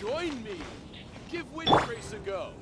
Join me! Give Windtrace a go!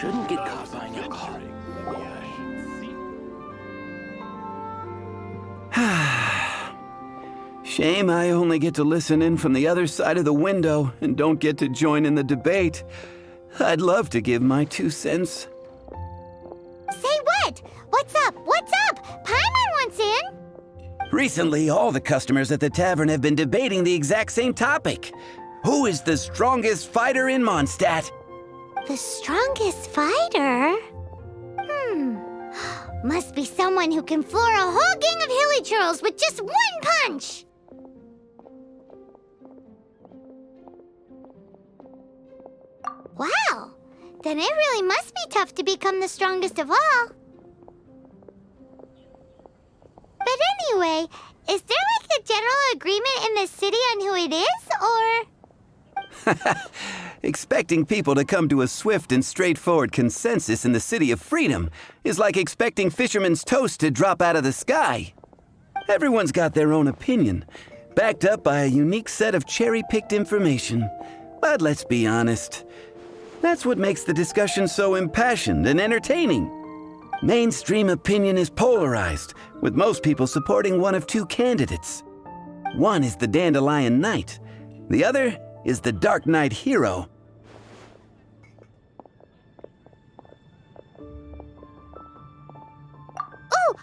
Shouldn't get caught by alcohol. Shame I only get to listen in from the other side of the window and don't get to join in the debate. I'd love to give my 2 cents. Say what? What's up? What's up? Paimon wants in. Recently, all the customers at the tavern have been debating the exact same topic. Who is the strongest fighter in Mondstadt? The strongest fighter? Must be someone who can floor a whole gang of hilly churls with just one punch! Wow! Then it really must be tough to become the strongest of all. But anyway, is there like a general agreement in the city on who it is, or...? Expecting people to come to a swift and straightforward consensus in the City of Freedom is like expecting fisherman's toast to drop out of the sky. Everyone's got their own opinion, backed up by a unique set of cherry-picked information. But let's be honest, that's what makes the discussion so impassioned and entertaining. Mainstream opinion is polarized, with most people supporting one of 2 candidates. One is the Dandelion Knight, the other is the Dark Knight hero. Ooh,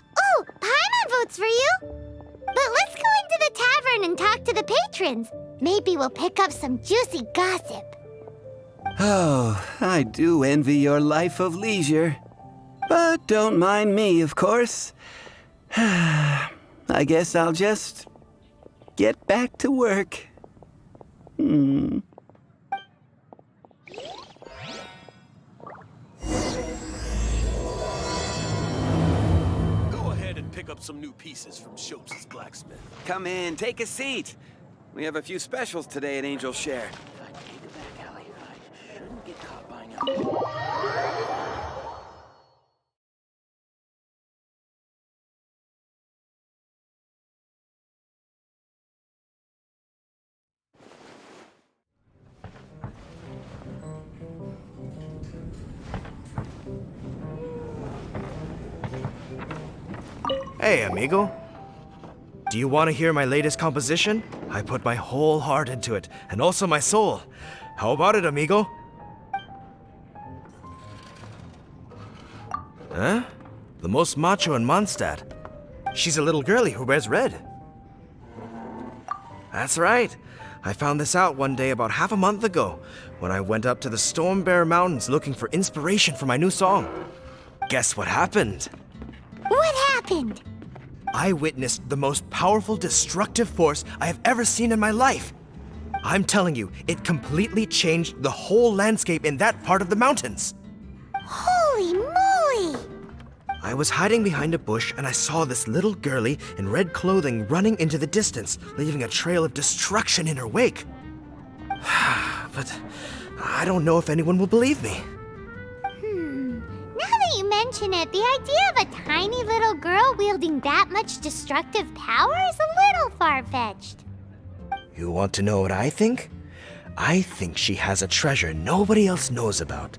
Paimon votes for you! But let's go into the tavern and talk to the patrons. Maybe we'll pick up some juicy gossip. Oh, I do envy your life of leisure. But don't mind me, of course. I guess I'll just get back to work. Go ahead and pick up some new pieces from Shopes' blacksmith. Come in, take a seat. We have a few specials today at Angel Share. If I take it back, Allie, I shouldn't get Hey, amigo. Do you want to hear my latest composition? I put my whole heart into it, and also my soul. How about it, amigo? Huh? The most macho in Mondstadt. She's a little girlie who wears red. That's right. I found this out one day about half a month ago, when I went up to the Storm Bear Mountains looking for inspiration for my new song. Guess what happened? What happened? I witnessed the most powerful destructive force I have ever seen in my life. I'm telling you, it completely changed the whole landscape in that part of the mountains. Holy moly! I was hiding behind a bush and I saw this little girlie in red clothing running into the distance, leaving a trail of destruction in her wake. But I don't know if anyone will believe me. Now that you mention it, the idea of a tiny little girl wielding that much destructive power is a little far-fetched. You want to know what I think? I think she has a treasure nobody else knows about.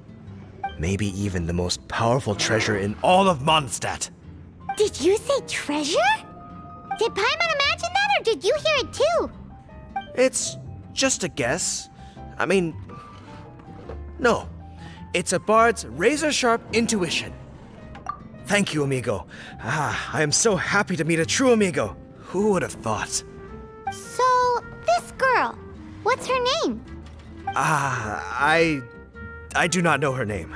Maybe even the most powerful treasure in all of Mondstadt. Did you say treasure? Did Paimon imagine that, or did you hear it too? It's just a guess. I mean, no. It's a bard's razor-sharp intuition. Thank you, amigo. I am so happy to meet a true amigo. Who would have thought? So, this girl, what's her name? I do not know her name.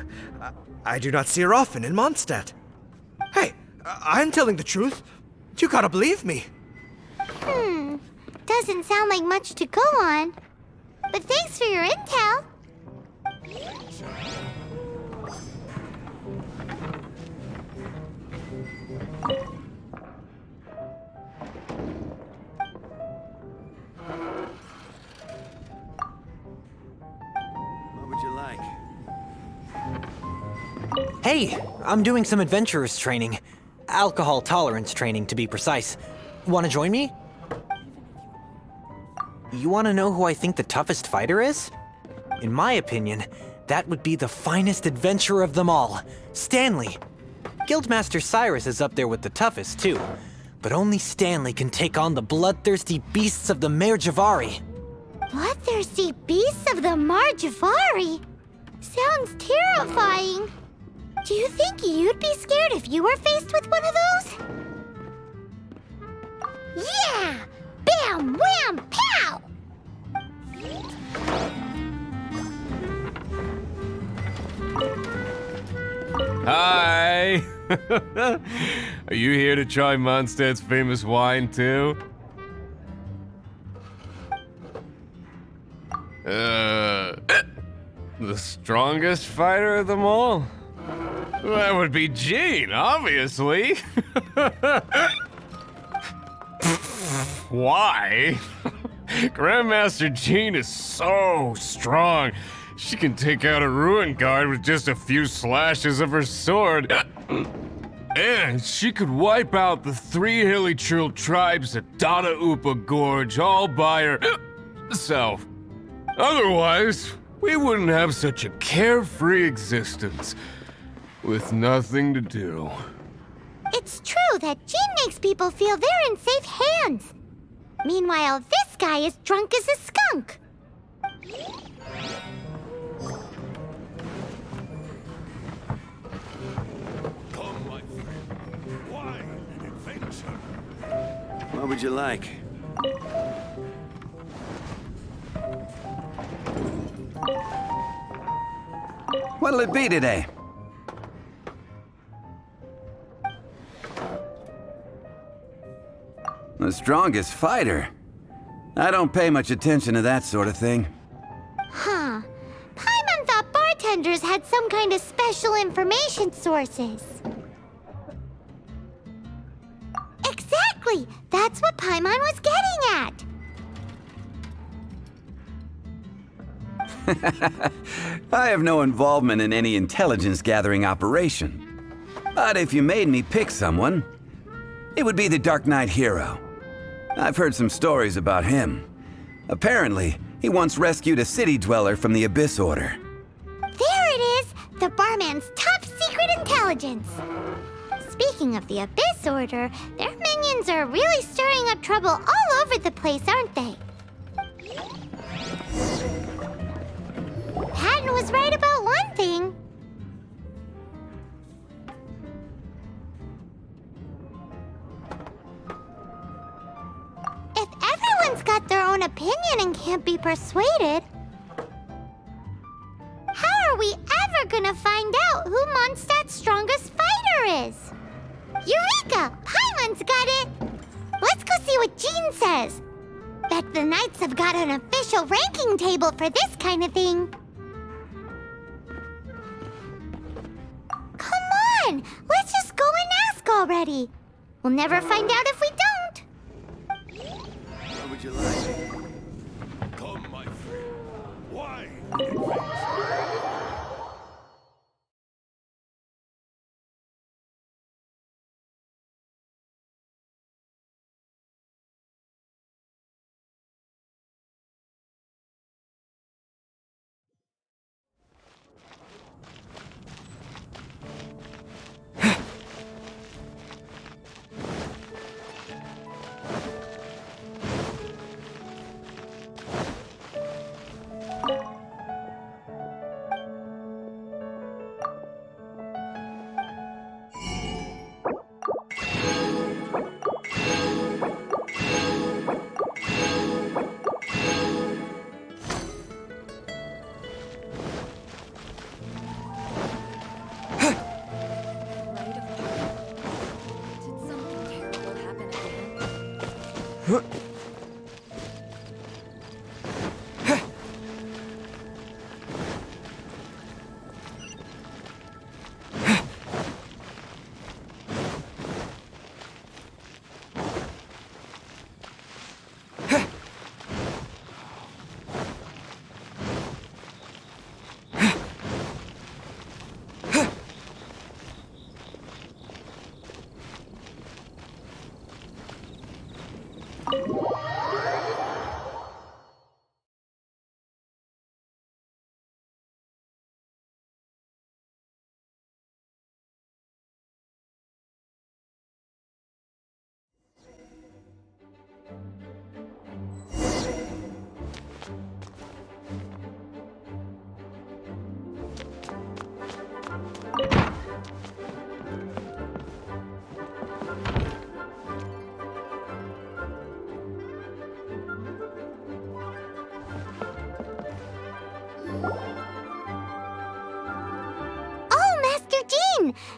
I do not see her often in Mondstadt. Hey, I'm telling the truth. You gotta believe me. Doesn't sound like much to go on. But thanks for your intel. What would you like? Hey, I'm doing some adventurers training. Alcohol tolerance training, to be precise. Want to join me? You want to know who I think the toughest fighter is? In my opinion, that would be the finest adventurer of them all, Stanley. Guildmaster Cyrus is up there with the toughest, too. But only Stanley can take on the bloodthirsty beasts of the Mare Javari. Bloodthirsty beasts of the Marjavari? Sounds terrifying. Do you think you'd be scared if you were faced with one of those? Yeah! Bam! Wham! Pow! Hi! Are you here to try Mondstadt's famous wine, too? The strongest fighter of them all? That would be Gene, obviously. Why? Grandmaster Jean is so strong. She can take out a ruin guard with just a few slashes of her sword. And she could wipe out the 3 hilly Trill tribes at Dada Upa Gorge all by herself. Otherwise, we wouldn't have such a carefree existence with nothing to do. It's true that Jean makes people feel they're in safe hands. Meanwhile, this guy is drunk as a skunk. Come, my friend. Wine and adventure. What would you like? What'll it be today? The strongest fighter? I don't pay much attention to that sort of thing. Huh. Paimon thought bartenders had some kind of special information sources. Exactly! That's what Paimon was getting I have no involvement in any intelligence-gathering operation. But if you made me pick someone, it would be the Dark Knight hero. I've heard some stories about him. Apparently, he once rescued a city dweller from the Abyss Order. There it is! The barman's top secret intelligence! Speaking of the Abyss Order, their minions are really stirring up trouble all over the place, aren't they? Patton was right about one thing. If everyone's got their own opinion and can't be persuaded, how are we ever gonna find out who Mondstadt's strongest fighter is? Eureka! Paimon's got it! Let's go see what Jean says. Bet the Knights have got an official ranking table for this kind of thing. Come on! Let's just go and ask already. We'll never find out if we don't. What would you like? Come, my friend. Wine and adventure.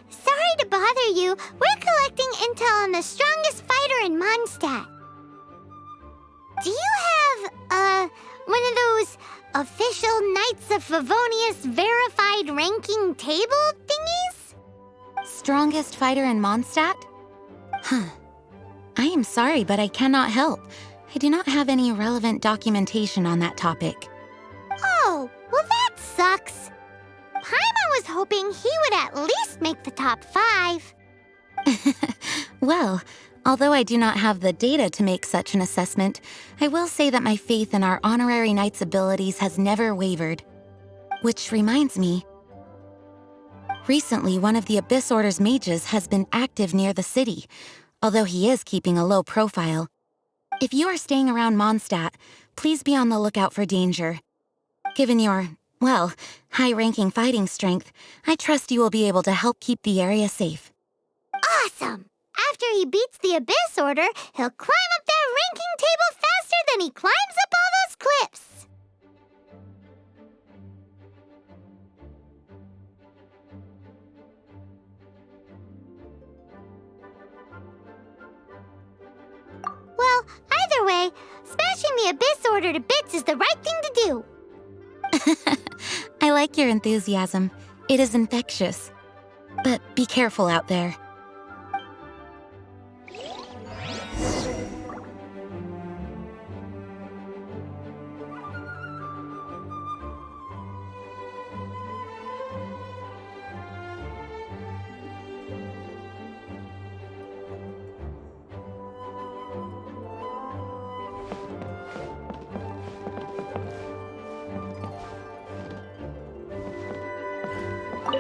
Sorry to bother you. We're collecting intel on the strongest fighter in Mondstadt. Do you have, one of those official Knights of Favonius verified ranking table thingies? Strongest fighter in Mondstadt? Huh. I am sorry, but I cannot help. I do not have any relevant documentation on that topic. Oh, well that sucks. Paimon was hoping he would at least make the top 5. Well, although I do not have the data to make such an assessment, I will say that my faith in our honorary knight's abilities has never wavered. Which reminds me, recently one of the Abyss Order's mages has been active near the city, although he is keeping a low profile. If you are staying around Mondstadt, please be on the lookout for danger. Given your, well, high-ranking fighting strength, I trust you will be able to help keep the area safe. Awesome! After he beats the Abyss Order, he'll climb up that ranking table faster than he climbs up all those cliffs! Well, either way, smashing the Abyss Order to bits is the right thing to do. I like your enthusiasm. It is infectious. But be careful out there.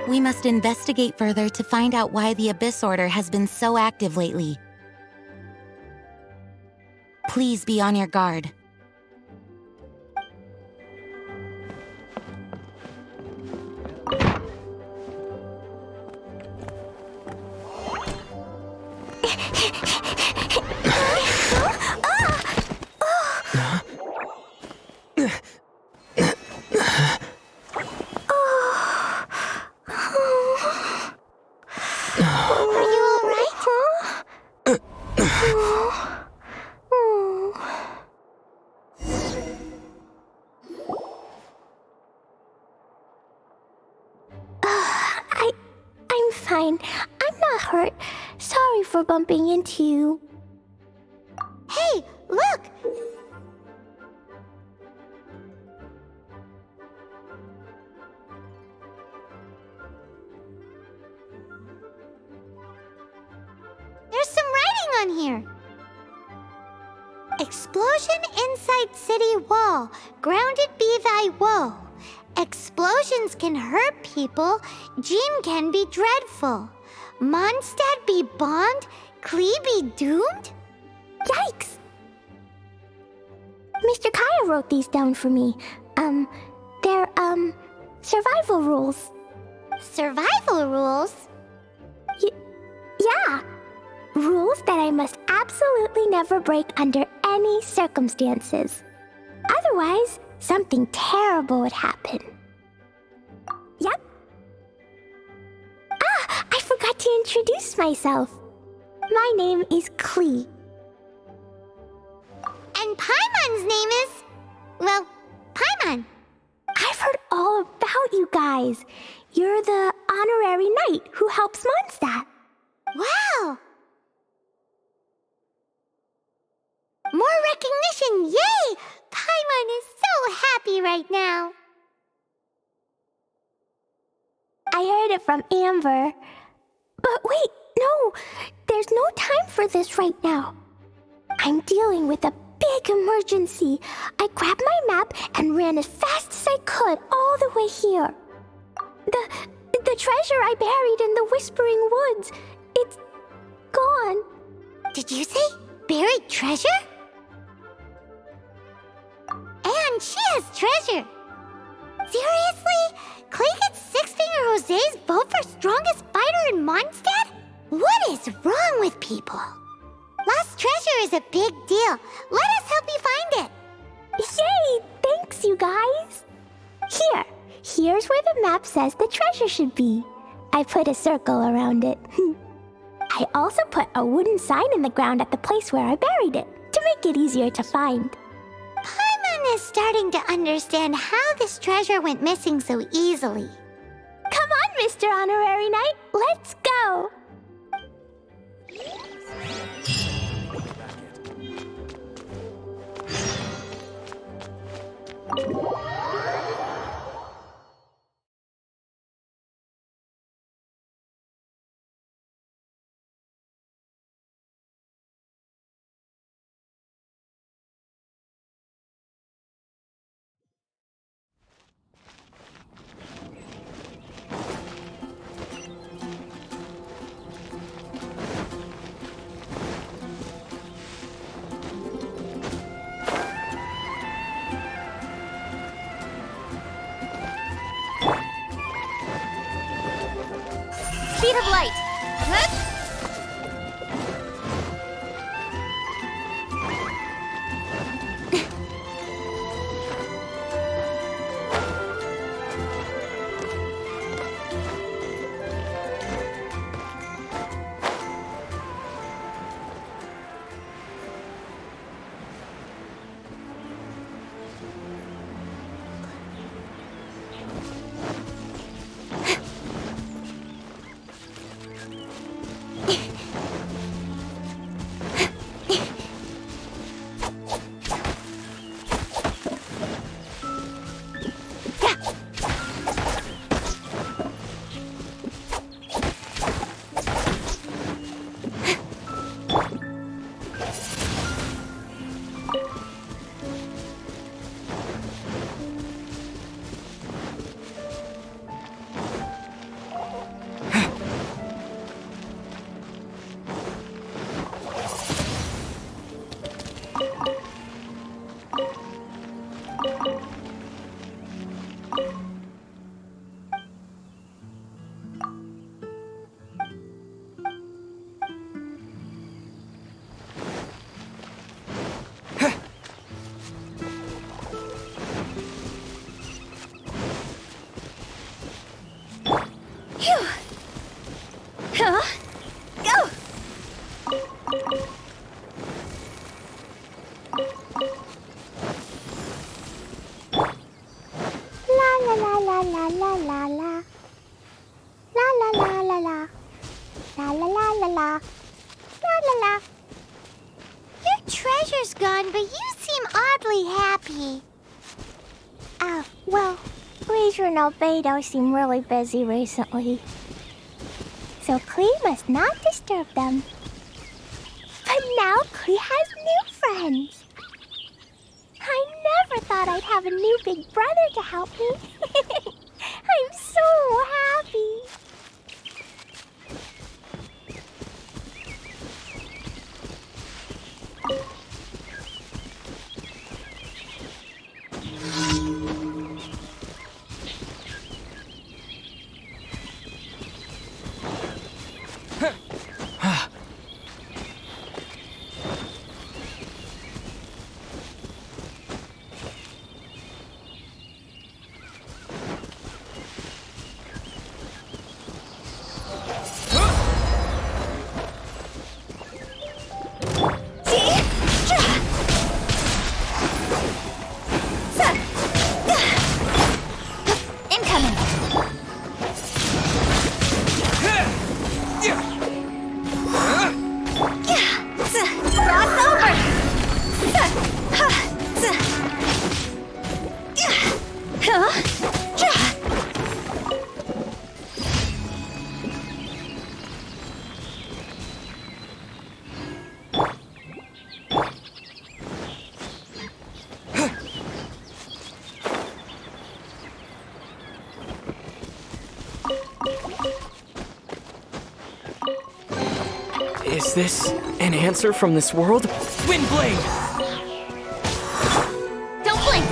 We must investigate further to find out why the Abyss Order has been so active lately. Please be on your guard. I'm fine. I'm not hurt. Sorry for bumping into you. Hey, look! There's some writing on here. Explosion inside city wall. Grounded be thy woe. Explosions can hurt people. Jean can be dreadful. Mondstadt be bombed. Klee be doomed? Yikes! Mr. Kaya wrote these down for me. They're, survival rules. Survival rules? Yeah. Rules that I must absolutely never break under any circumstances. Otherwise, something terrible would happen. Yep. Ah, I forgot to introduce myself. My name is Klee. And Paimon's name is... well, Paimon. I've heard all about you guys. You're the honorary knight who helps Mondstadt. Wow! More recognition, yay! Paimon is so happy right now. I heard it from Amber. But wait, no, there's no time for this right now. I'm dealing with a big emergency. I grabbed my map and ran as fast as I could all the way here. The treasure I buried in the Whispering Woods, it's gone. Did you say buried treasure? And she has treasure. Seriously? Clay gets Six-Finger Jose's vote for strongest fighter in Mondstadt? What is wrong with people? Lost treasure is a big deal. Let us help you find it. Yay! Thanks, you guys. Here's where the map says the treasure should be. I put a circle around it. I also put a wooden sign in the ground at the place where I buried it, to make it easier to find. Paimon is starting to understand how this treasure went missing so easily. Come on, Mr. Honorary Knight, let's go! Speed of light. La la la la la la la la. La la la la la. La la la la la. La la la. Your treasure's gone, but you seem oddly happy. Oh, well, Leisure and Albedo seem really busy recently. So Klee must not disturb them. But now Klee has new friends. I never thought I'd have a new big brother to help me. I'm so happy. Is this an answer from this world? Windblade! Don't blink.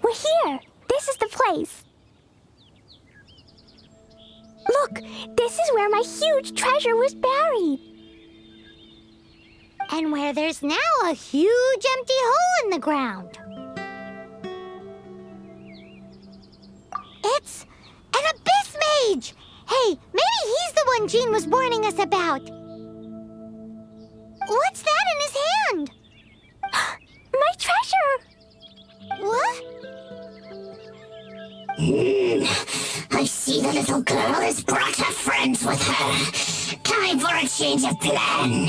We're here. This is the place. Look, this is where my huge treasure was buried. And where there's now a huge empty hole in the ground. It's an abyss mage! Hey, maybe he's the one Jean was warning us about. What's that in his hand? My treasure! What? I see the little girl has brought her friends with her. Time for a change of plan.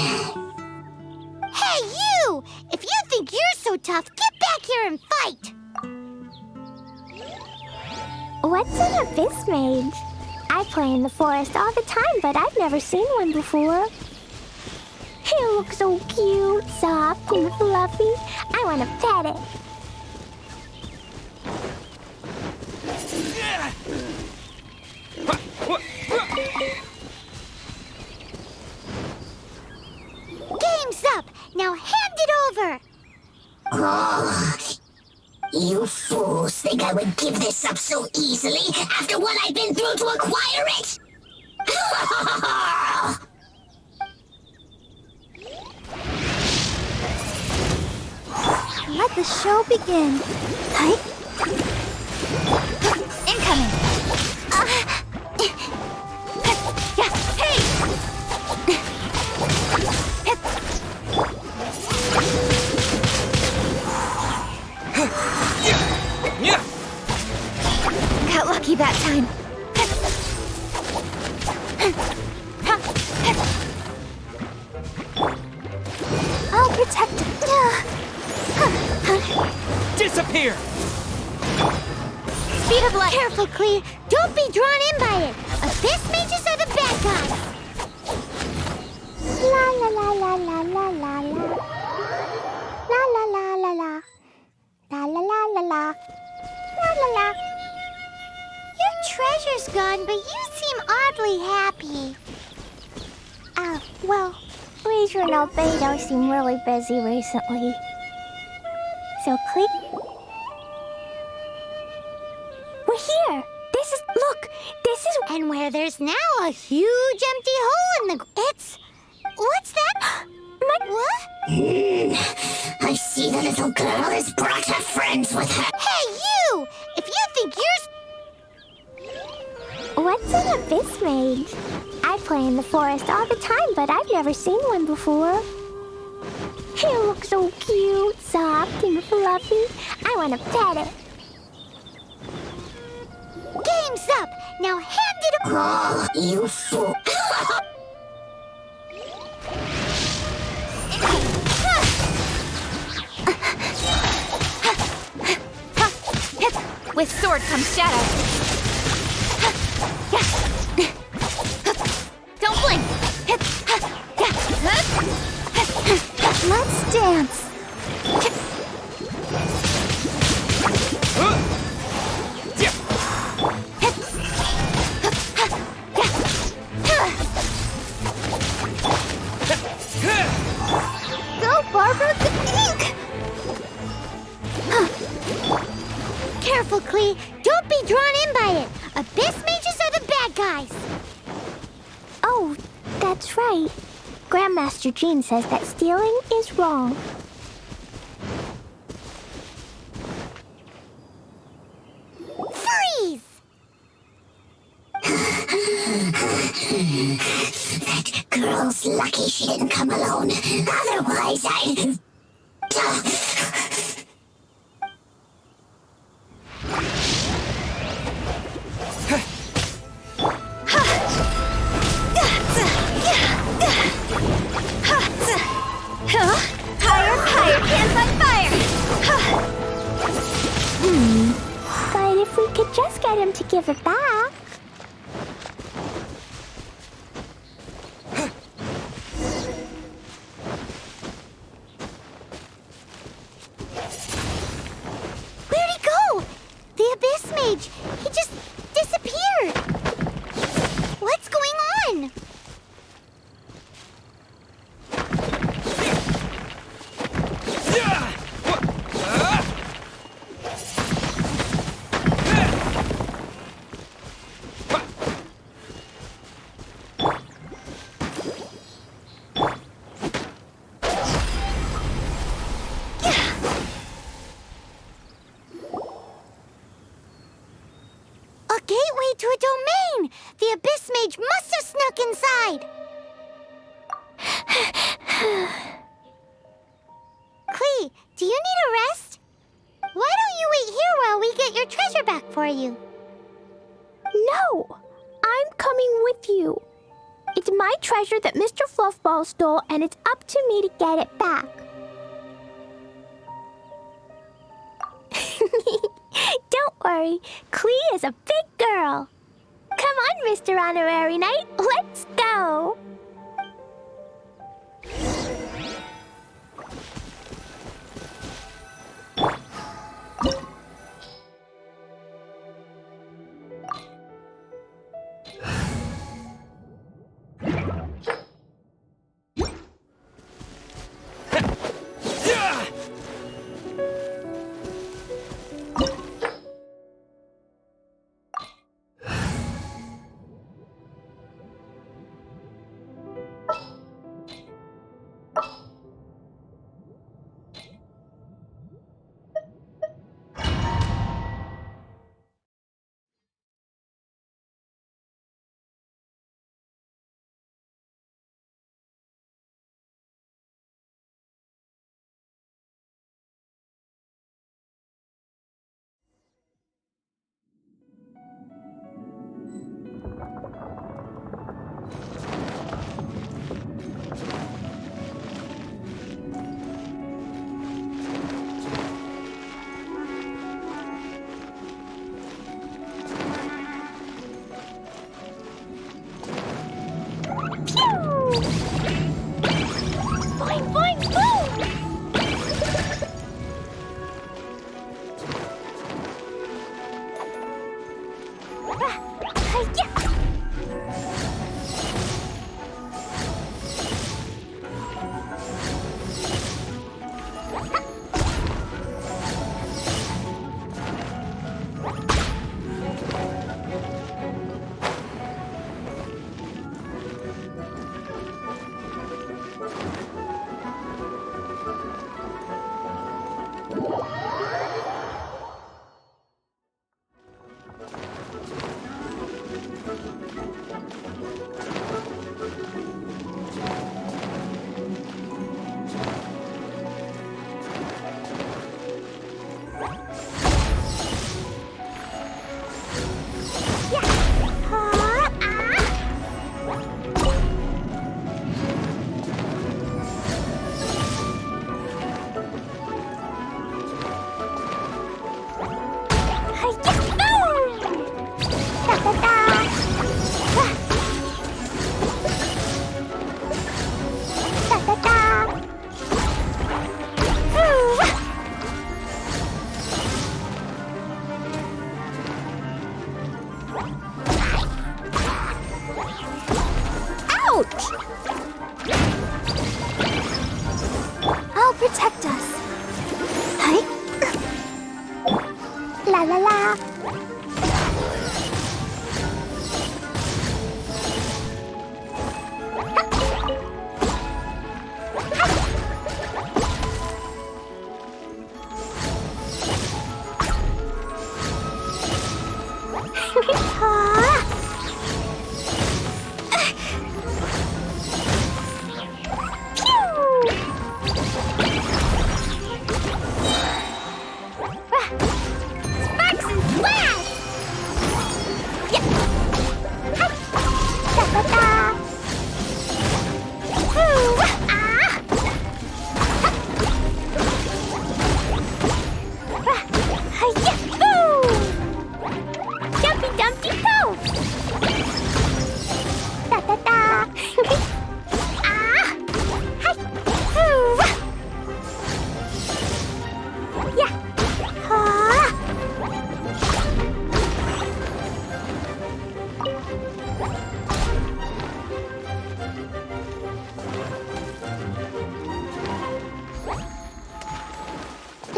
Hey, you! If you think you're so tough, get back here and fight! What's an abyss mage? I play in the forest all the time, but I've never seen one before. He looks so cute, soft, and fluffy. I want to pet it. Game's up! Now hand it over! Oh, you fools think I would give this up so easily after what I've been through to acquire it? Let the show begin. Hi. Incoming. Yeah. Hey. Got lucky that time. I'll protect it. Disappear! Speed of light. Careful, Klee. Don't be drawn in by it. Abyss mages are the bad guys. La la la la la la la la. La la la la la. La la la la la. La la la. Your treasure's gone, but you seem oddly happy. Oh, well, Razor and Albedo seem really busy recently. So, we're here! And where there's now a huge empty hole in the... What's that? What? I see the little girl has brought her friends with her. Hey, you! If you think you're... What's an abyss mage? I play in the forest all the time, but I've never seen one before. He looks so cute, soft, and fluffy. I want to pet it. Game's up! Now hand it across. Oh, you fool. With sword comes shadow. Don't blink. Let's dance. Go, Barbara, the pink! Careful, Klee. Don't be drawn in by it. Abyss mages are the bad guys. Oh, that's right. Grandmaster Jean says that stealing is wrong. Freeze! That girl's lucky she didn't come alone. Otherwise, I'd... Higher, hands on fire! But if we could just get him to give it back... Where'd he go? The Abyss Mage! He just disappeared! What's going on? A gateway to a domain! The Abyss Mage must have snuck inside! Klee, do you need a rest? Why don't you wait here while we get your treasure back for you? No! I'm coming with you. It's my treasure that Mr. Fluffball stole, and it's up to me to get it back. Don't worry, Klee is a big girl. Come on, Mr. Honorary Knight, let's go.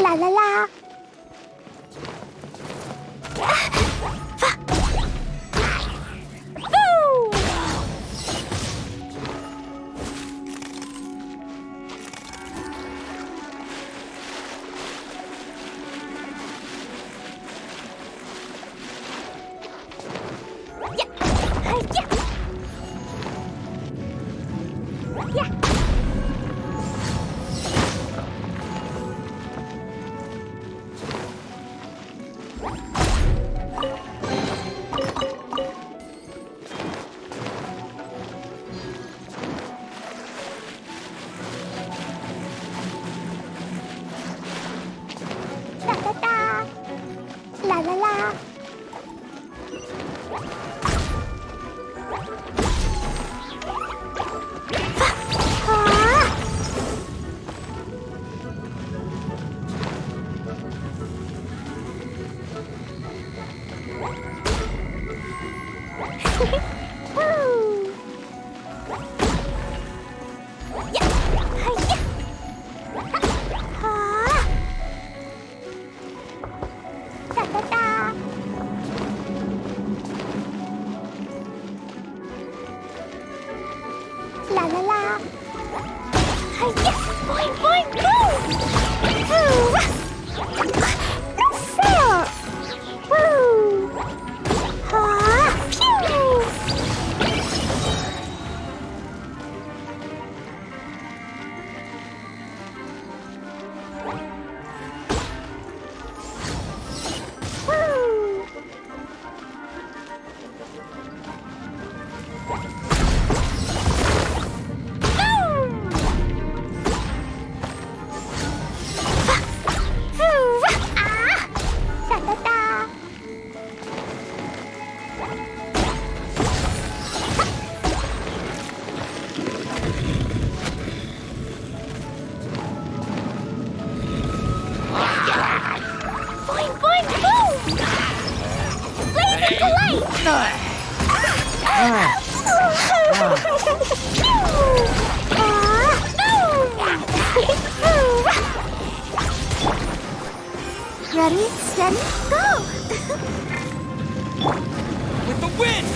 La la la. La la la. La la la. Hi-ya! Boing, boing, boom! No fair! Woo! Ha! Pew! Woo! Boing, boing, boom! Blaze of light! Ready, steady, go! With the wind!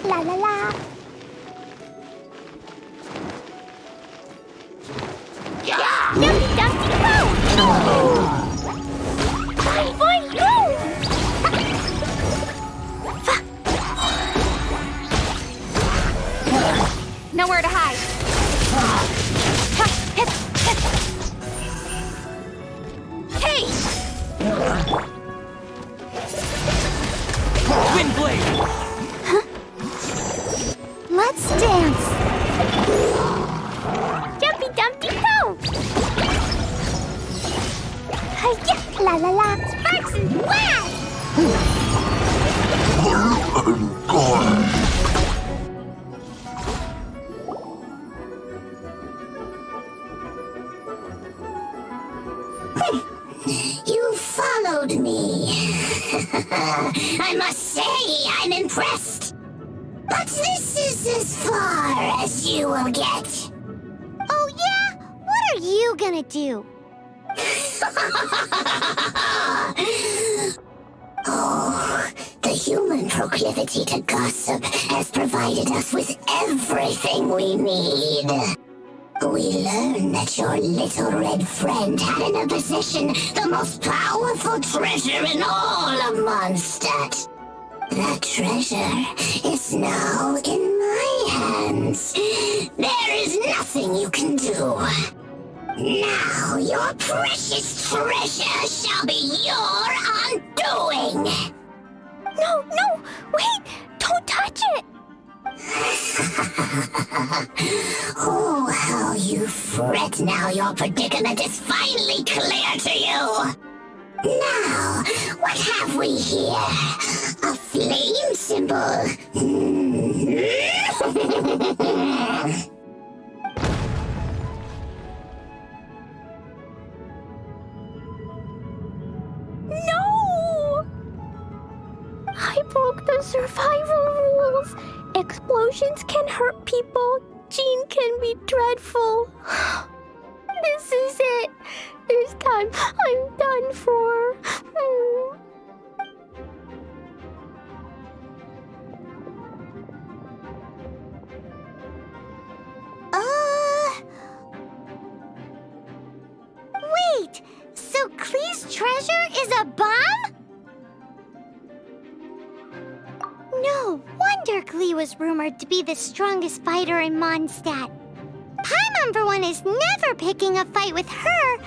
La la la. Dumpty dumpty go! Boing boing go! Nowhere to hide. Hey! Wind blade! Let's dance. Jumpy dumpty go! Hi-ya! La la la. Sparks and blast! You followed me. I must say, I'm impressed. But this is as far as you will get. Oh yeah? What are you gonna do? Oh, the human proclivity to gossip has provided us with everything we need. We learned that your little red friend had in her possession the most powerful treasure in all of Mondstadt. That treasure is now in my hands. There is nothing you can do. Now your precious treasure shall be your undoing. No, no! Wait! Don't touch it! Oh, how you fret now your predicament is finally clear to you. Now, what have we here? A flame symbol. No! I broke the survival rules. Explosions can hurt people. Jean can be dreadful. This is it. This time, I'm done for. Wait! So Klee's treasure is a bomb? No wonder Klee was rumored to be the strongest fighter in Mondstadt. Paimon, for one, is never picking a fight with her,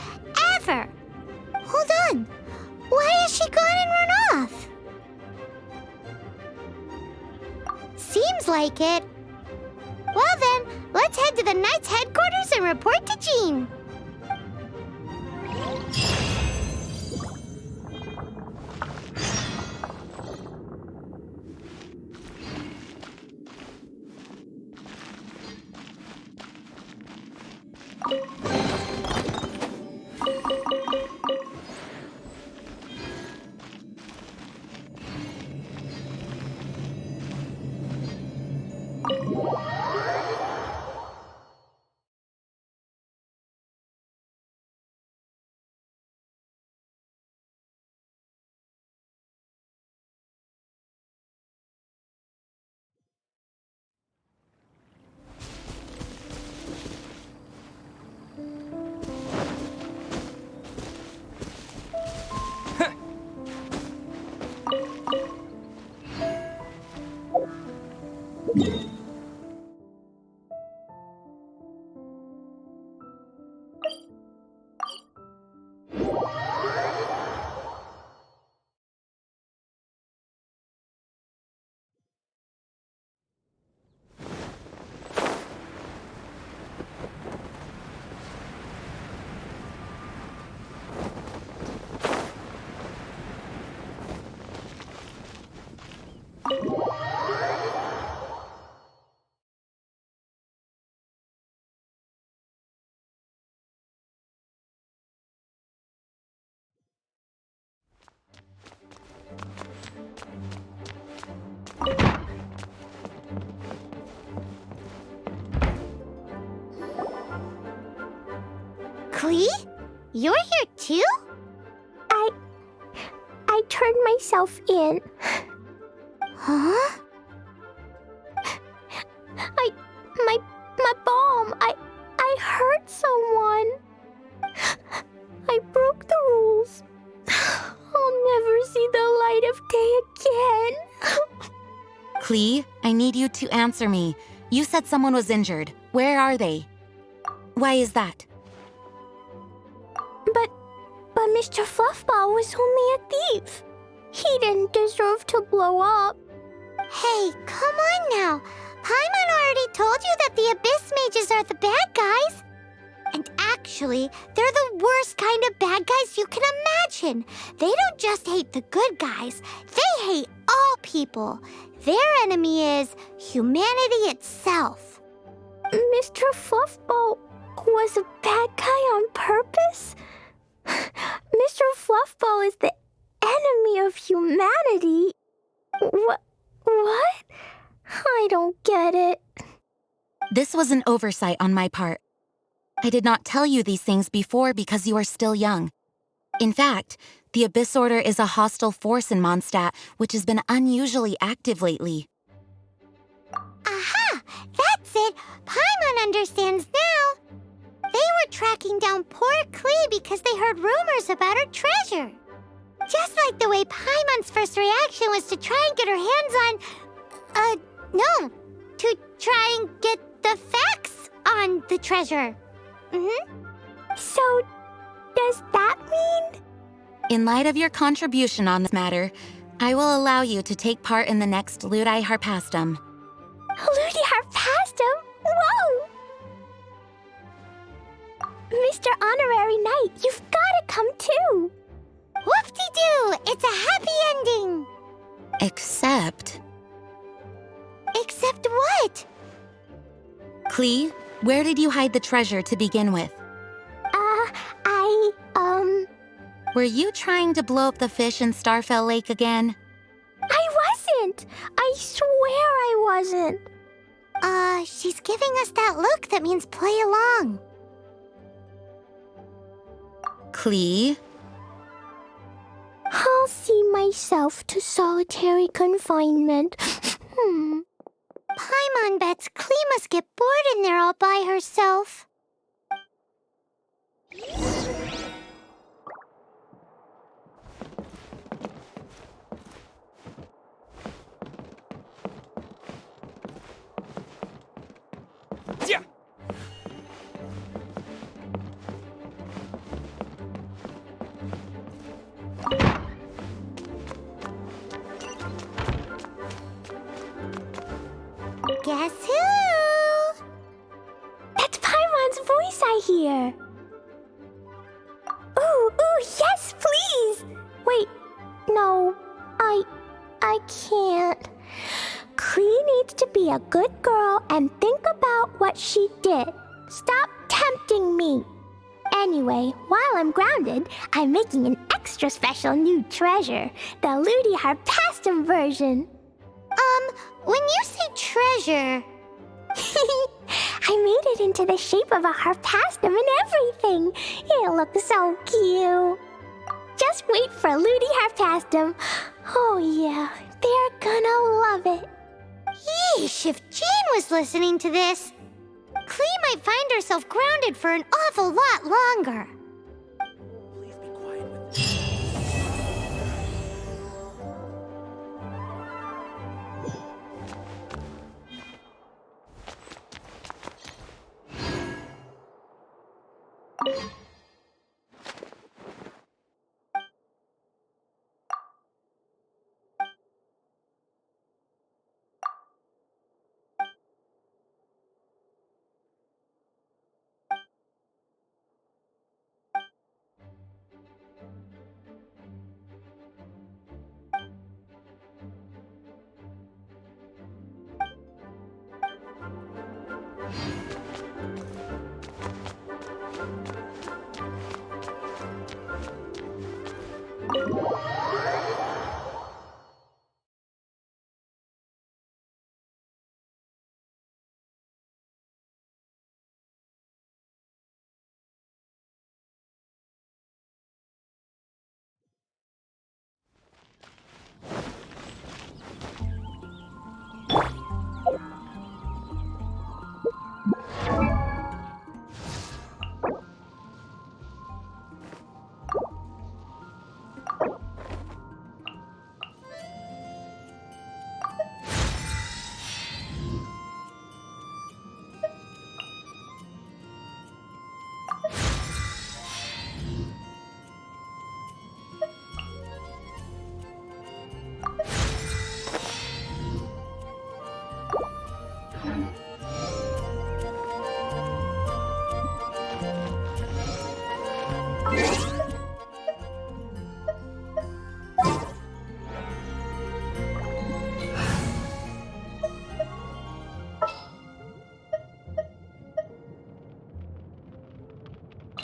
ever. Hold on. Why has she gone and run off? Seems like it. Well then, let's head to the Knight's headquarters and report to Jean. Klee? You're here too? I turned myself in. Huh? My bomb. I hurt someone. I broke the rules. I'll never see the light of day again. Klee, I need you to answer me. You said someone was injured. Where are they? Why is that? But Mr. Fluffball was only a thief. He didn't deserve to blow up. Hey, come on now. Paimon already told you that the Abyss Mages are the bad guys. And actually, they're the worst kind of bad guys you can imagine. They don't just hate the good guys. They hate all people. Their enemy is humanity itself. Mr. Fluffball was a bad guy on purpose? Mr. Fluffball is the enemy of humanity? What? I don't get it. This was an oversight on my part. I did not tell you these things before because you are still young. In fact, the Abyss Order is a hostile force in Mondstadt, which has been unusually active lately. Aha! That's it! Paimon understands now! They were tracking down poor Klee because they heard rumors about her treasure. Just like the way Paimon's first reaction was to try and get her hands on... to try and get the facts on the treasure. So, does that mean? In light of your contribution on this matter, I will allow you to take part in the next Ludi Harpastum. Ludi Harpastum? Master Honorary Knight, you've gotta come too! Whoop-de-doo! It's a happy ending! Except... Except what? Klee, where did you hide the treasure to begin with? I Were you trying to blow up the fish in Starfell Lake again? I wasn't! I swear I wasn't! She's giving us that look that means play along. Klee? I'll see myself to solitary confinement. Paimon bets Klee must get bored in there all by herself. Yeah. Guess who? That's Paimon's voice I hear. Ooh, yes, please! Wait, no, I can't. Klee needs to be a good girl and think about what she did. Stop tempting me. Anyway, while I'm grounded, I'm making an extra special new treasure, the Ludi Harpastum version. When you say treasure... I made it into the shape of a harpastum and everything. It looks so cute. Just wait for Ludi Harpastum. Oh yeah, they're gonna love it. Yeesh, if Jean was listening to this, Klee might find herself grounded for an awful lot longer. Please be quiet with this.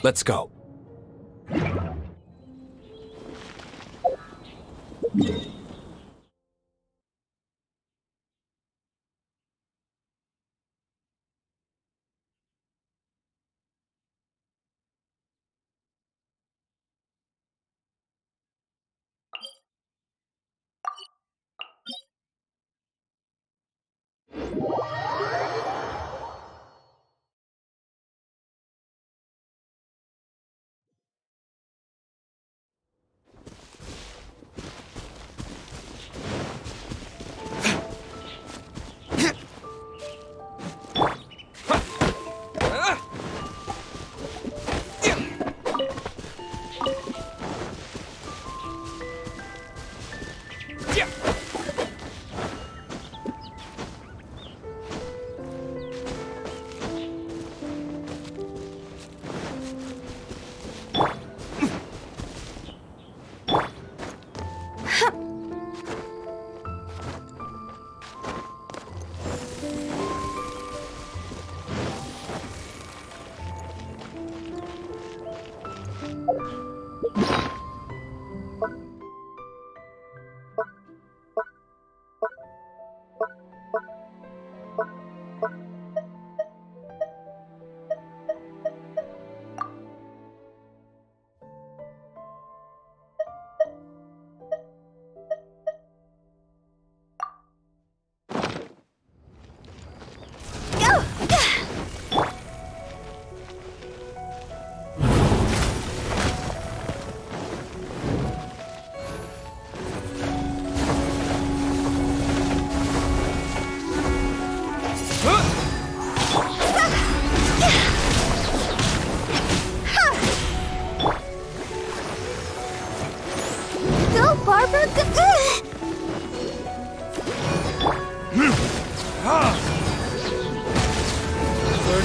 Let's go.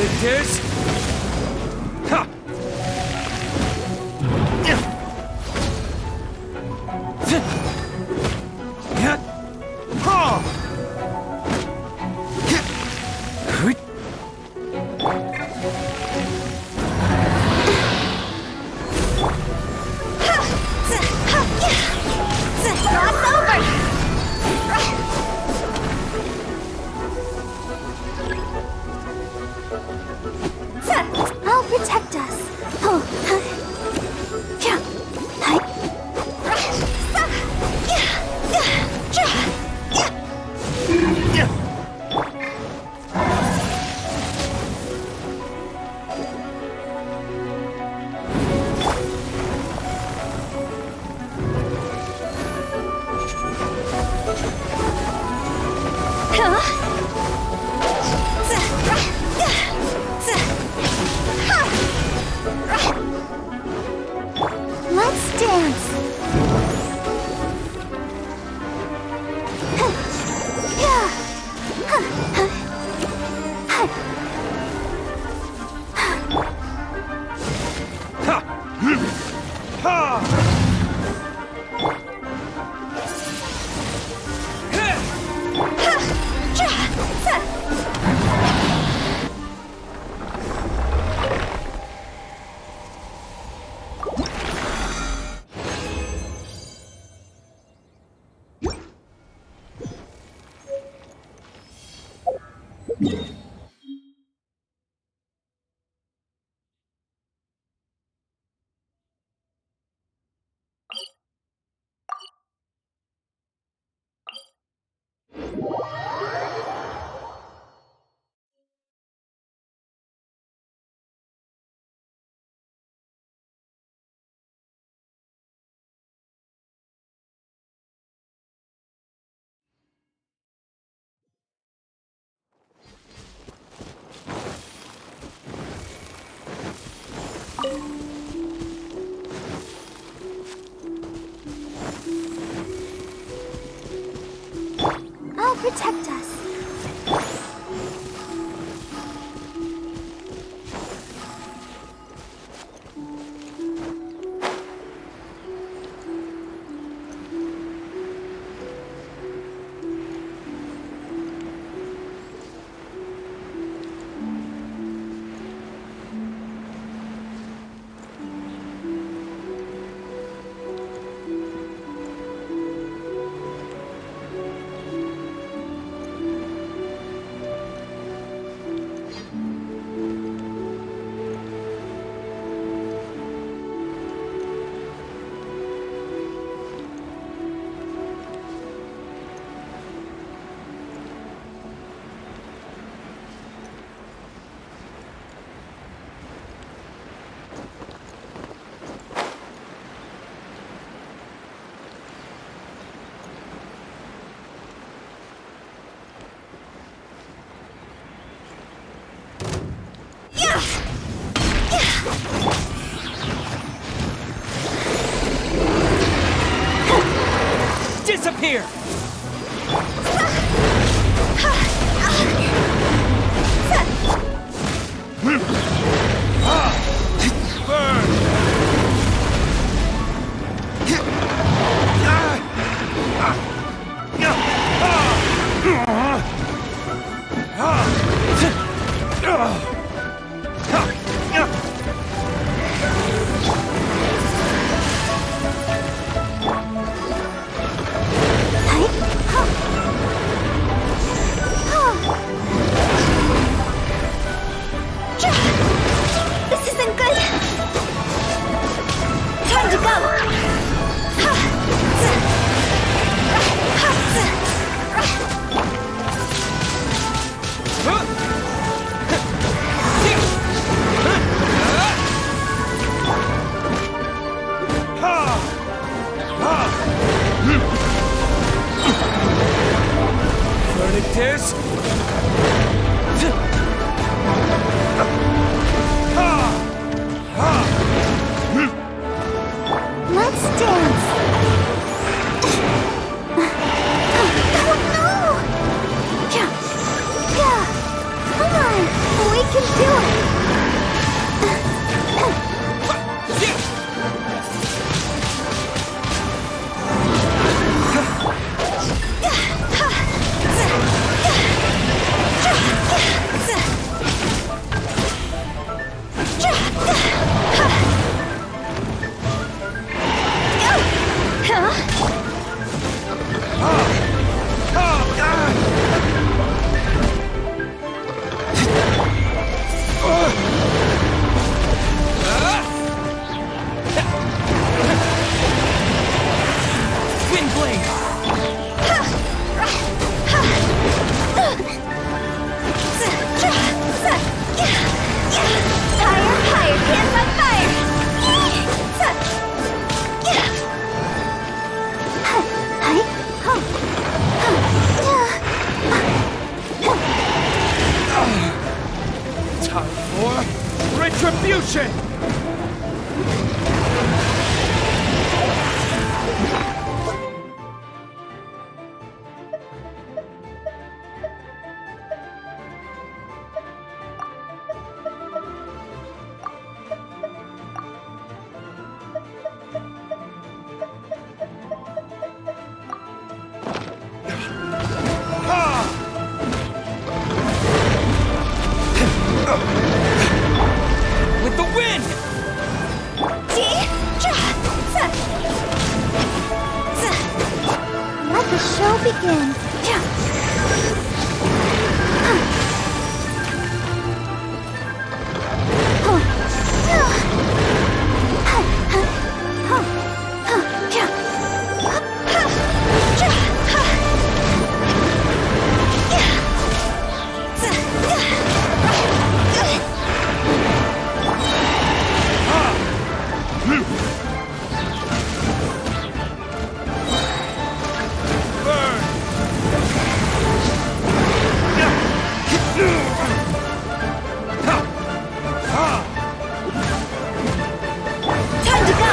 Furniture. Ha! I'll protect us. Let's dance. I'll protect us. Disappear! This isn't good. Time to go. Furniture. Let's dance. Oh no! Come on, we can do it. retribution! With the wind! Let the show begin. Time to go!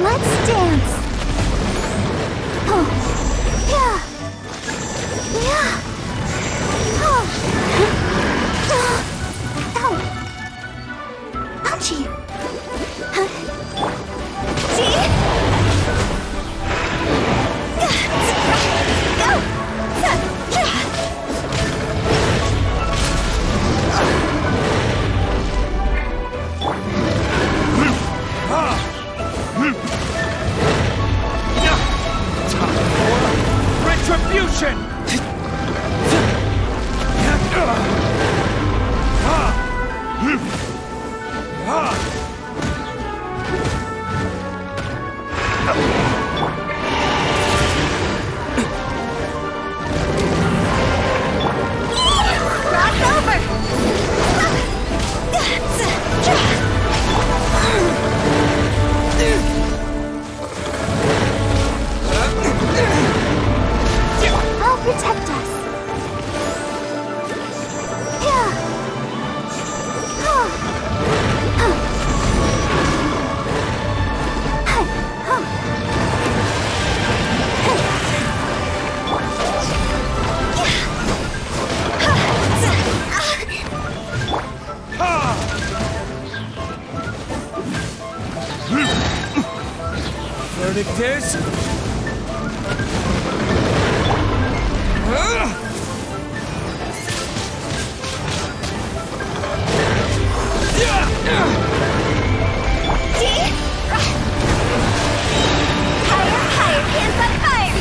Let's dance. Oh. Yeah. Yeah. Oh. Oh. Ouchie. Retribution! Cross over! I'll protect us. Yeah. Oh. Oh. Hey. Oh. Verdict is... Higher, hands on fire!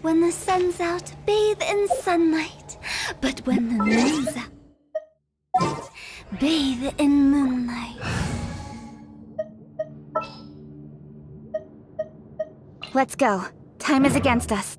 When the sun's out, bathe in sunlight. But when the moon's out, bathe in moonlight. Let's go. Time is against us.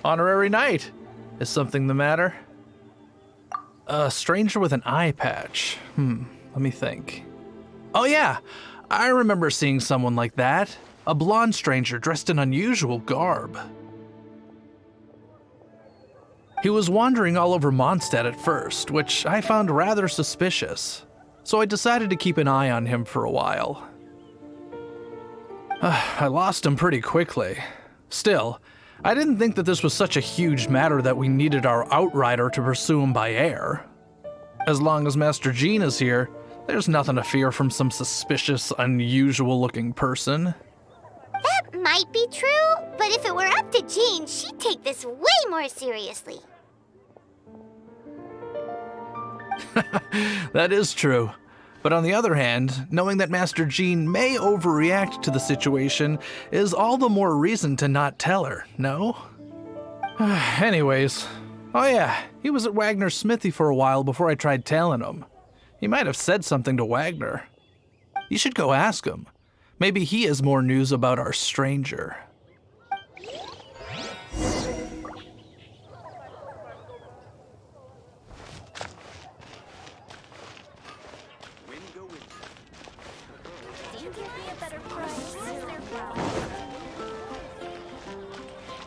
Honorary knight. Is something the matter? A stranger with an eye patch. Let me think. Oh yeah, I remember seeing someone like that. A blonde stranger dressed in unusual garb. He was wandering all over Mondstadt at first, which I found rather suspicious. So I decided to keep an eye on him for a while. I lost him pretty quickly. Still, I didn't think that this was such a huge matter that we needed our outrider to pursue him by air. As long as Master Jean is here, there's nothing to fear from some suspicious, unusual-looking person. That might be true, but if it were up to Jean, she'd take this way more seriously. That is true. But on the other hand, knowing that Master Jean may overreact to the situation is all the more reason to not tell her, no? Anyways, oh yeah, he was at Wagner's smithy for a while before I tried telling him. He might have said something to Wagner. You should go ask him. Maybe he has more news about our stranger.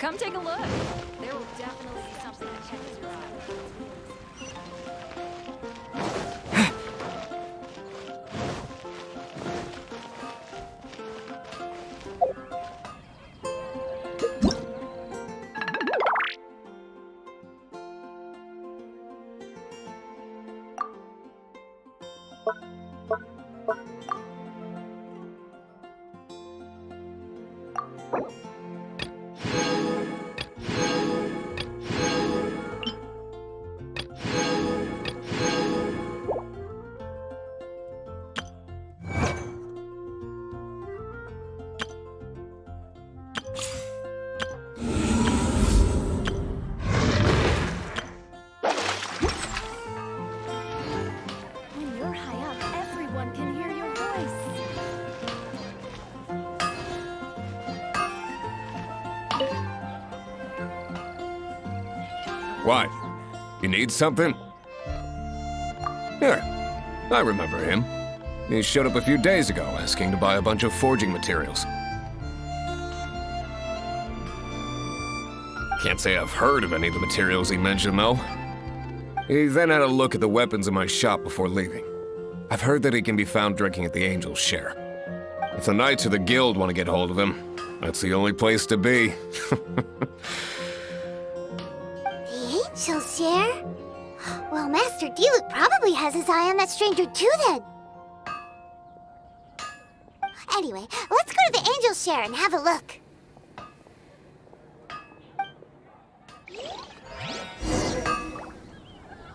Come take a look. There will definitely be something that catches your eye. When you're high up, everyone can hear your voice. What? You need something? Here, I remember him. He showed up a few days ago asking to buy a bunch of forging materials. Can't say I've heard of any of the materials he mentioned, though. He then had a look at the weapons in my shop before leaving. I've heard that he can be found drinking at the Angel's Share. If the Knights of the Guild want to get hold of him, that's the only place to be. The Angel's Share? Well, Master D-Luke probably has his eye on that stranger too, then. Anyway, let's go to the Angel's Share and have a look.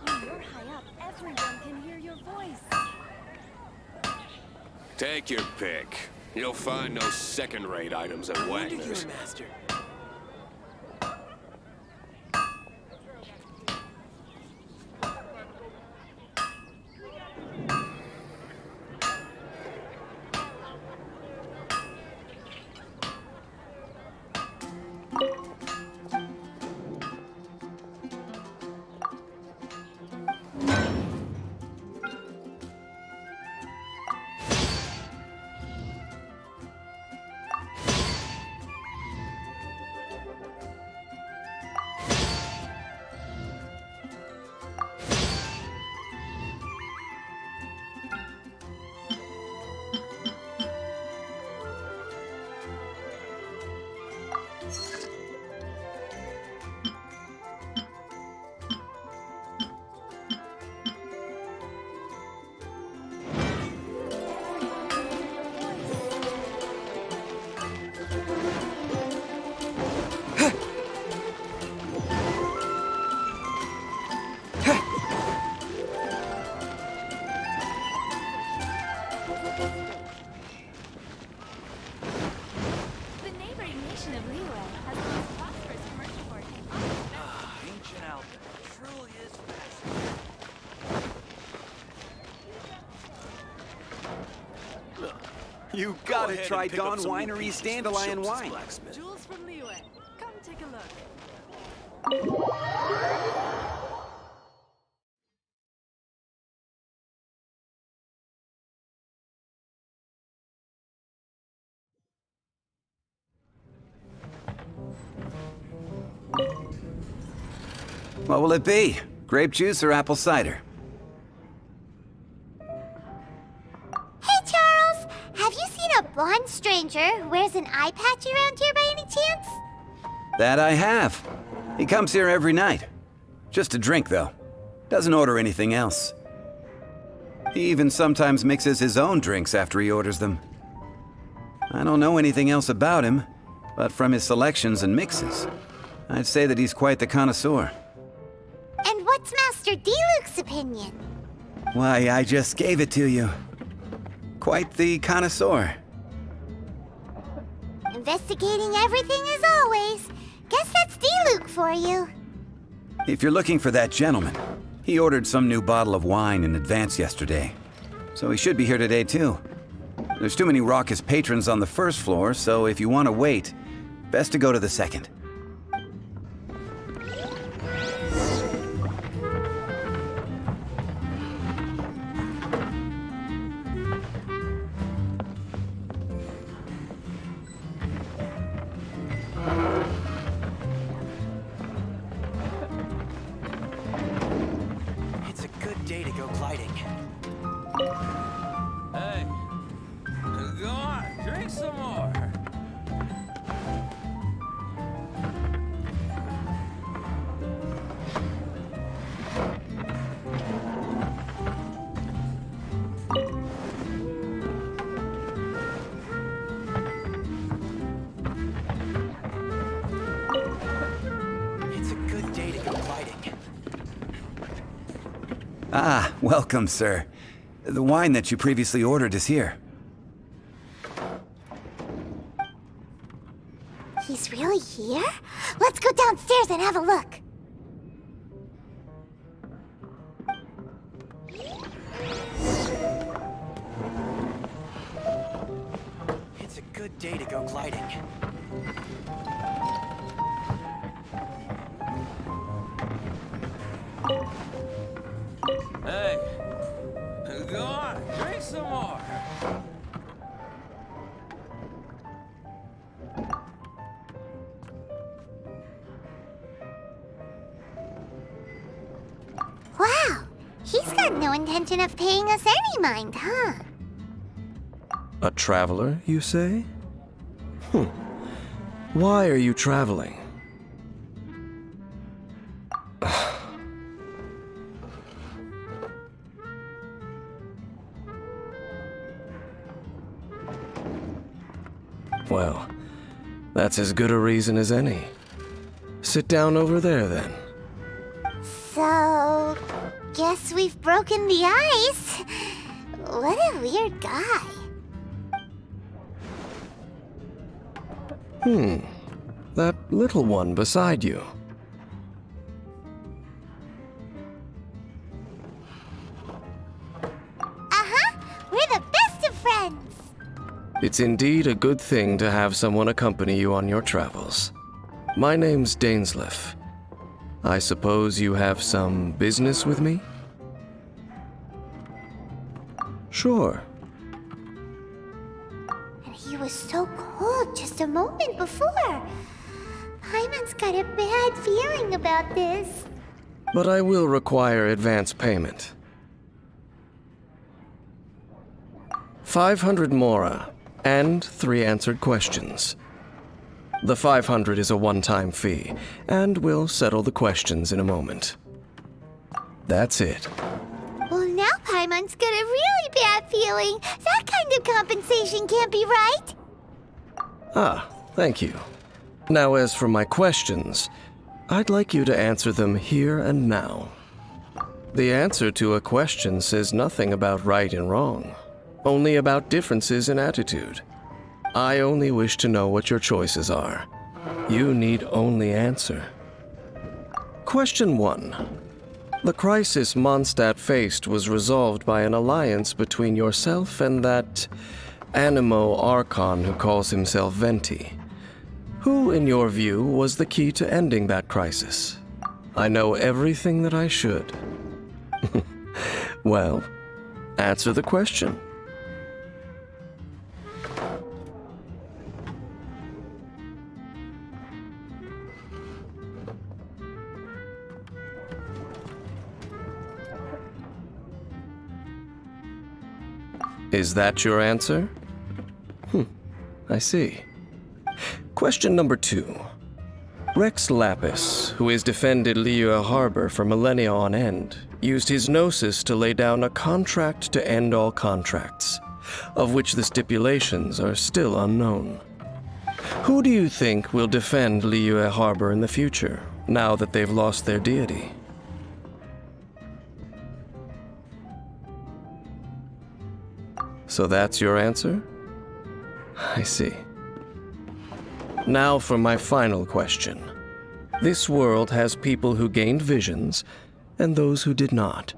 When you're high up, everyone can hear your voice. Take your pick. You'll find no second-rate items at Wagner's. Master. The neighboring nation of Liyue has the most prosperous commercial port in all of America. Ancient Alpha truly is fascinating. You gotta try Dawn Winery's Dandelion wine. Jewels from Liyue. Come take a look. What will it be? Grape juice or apple cider? Hey, Charles! Have you seen a blonde stranger who wears an eye patch around here by any chance? That I have. He comes here every night. Just to drink, though. Doesn't order anything else. He even sometimes mixes his own drinks after he orders them. I don't know anything else about him, but from his selections and mixes, I'd say that he's quite the connoisseur. And what's Master D-Luke's opinion? Why, I just gave it to you. Quite the connoisseur. Investigating everything as always. Guess that's D-Luke for you. If you're looking for that gentleman, he ordered some new bottle of wine in advance yesterday. So he should be here today, too. There's too many raucous patrons on the first floor, so if you want to wait, best to go to the second. day to go gliding. Hey, go on, drink some more. It's a good day to go gliding. Ah, welcome, sir. The wine that you previously ordered is here. He's really here? Let's go downstairs and have a look. It's a good day to go gliding. Hey, go on, drink some more. Wow, he's got no intention of paying us any mind, huh? A traveler, you say? Why are you traveling? Well, that's as good a reason as any. Sit down over there, then. So, guess we've broken the ice. What a weird guy. That little one beside you. Uh-huh, we're the best of friends. It's indeed a good thing to have someone accompany you on your travels. My name's Dainsleif. I suppose you have some business with me? Sure. And he was so cold just a moment before. Paimon's got a bad feeling about this. But I will require advance payment. 500 mora, and 3 answered questions. The 500 is a one-time fee, and we'll settle the questions in a moment. That's it. Well, now Paimon's got a really bad feeling. That kind of compensation can't be right. Ah, thank you. Now, as for my questions, I'd like you to answer them here and now. The answer to a question says nothing about right and wrong, only about differences in attitude. I only wish to know what your choices are. You need only answer. Question 1. The crisis Mondstadt faced was resolved by an alliance between yourself and that Animo Archon who calls himself Venti. Who, in your view, was the key to ending that crisis? I know everything that I should. Well, answer the question. Is that your answer? I see. Question number 2. Rex Lapis, who has defended Liyue Harbor for millennia on end, used his gnosis to lay down a contract to end all contracts, of which the stipulations are still unknown. Who do you think will defend Liyue Harbor in the future, now that they've lost their deity? So that's your answer? I see. Now for my final question. This world has people who gained visions and those who did not.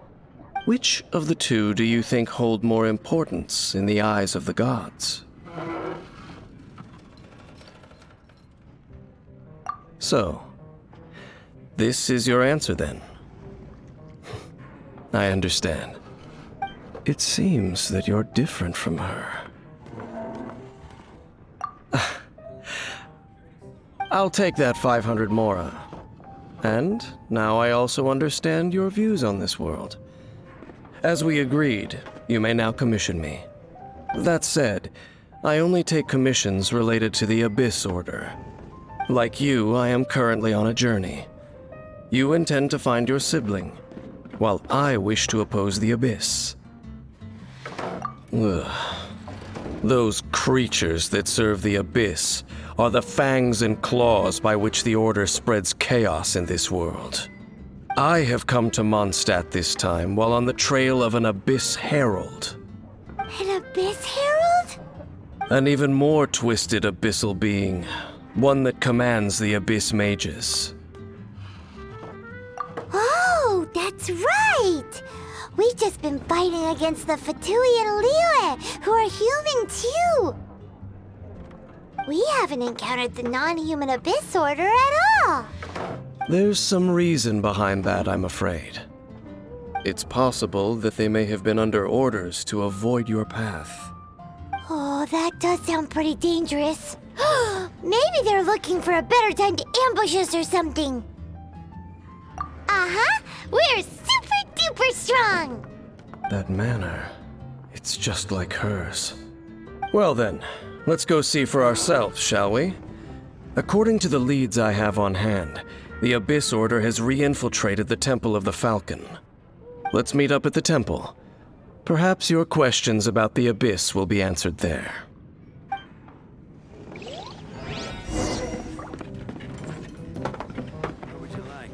Which of the two do you think hold more importance in the eyes of the gods? So, this is your answer then? I understand. It seems that you're different from her. I'll take that 500 mora. And now I also understand your views on this world. As we agreed, you may now commission me. That said, I only take commissions related to the Abyss Order. Like you, I am currently on a journey. You intend to find your sibling, while I wish to oppose the Abyss. Ugh. Those creatures that serve the Abyss are the fangs and claws by which the Order spreads chaos in this world. I have come to Mondstadt this time while on the trail of an Abyss Herald. An Abyss Herald? An even more twisted abyssal being, one that commands the Abyss Mages. Oh, that's right! We've just been fighting against the Fatui and Liyue, who are human too! We haven't encountered the non-human Abyss Order at all! There's some reason behind that, I'm afraid. It's possible that they may have been under orders to avoid your path. Oh, that does sound pretty dangerous. Maybe they're looking for a better time to ambush us or something. Uh-huh! We're super duper strong! That manner, it's just like hers. Well then, let's go see for ourselves, shall we? According to the leads I have on hand, the Abyss Order has re-infiltrated the Temple of the Falcon. Let's meet up at the temple. Perhaps your questions about the Abyss will be answered there. What would you like?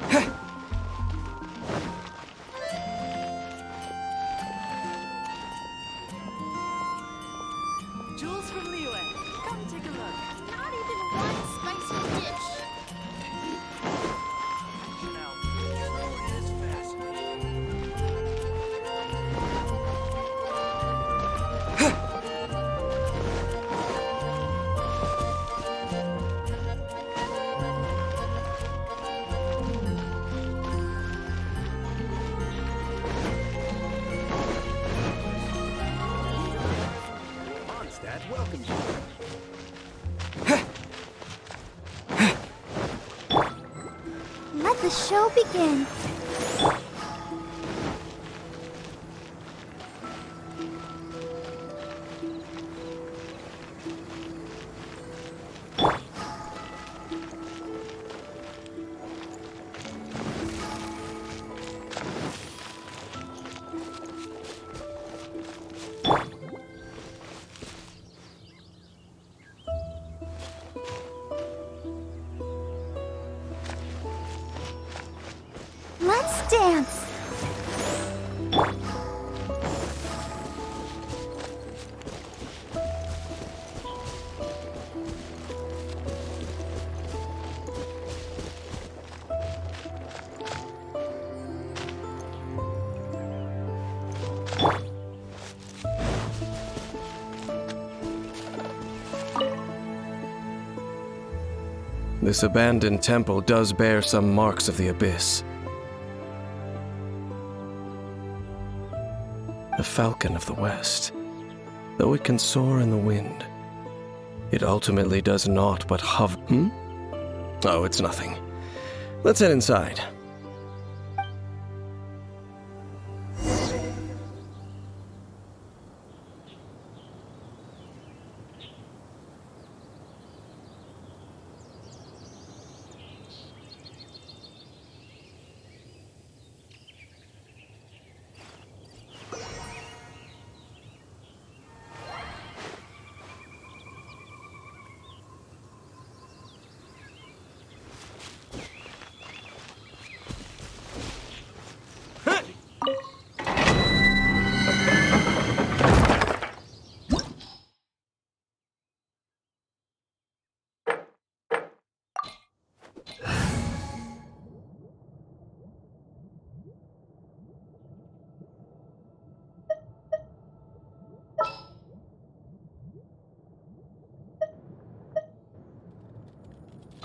Hey. Jules from Liyue, come take a look. Not even one spicy dish. Now, truly is fascinating. Mondstadt welcomes you. Let the show begin. Let's dance. This abandoned temple does bear some marks of the Abyss. The Falcon of the West. Though it can soar in the wind, it ultimately does naught but hover. Oh, it's nothing. Let's head inside.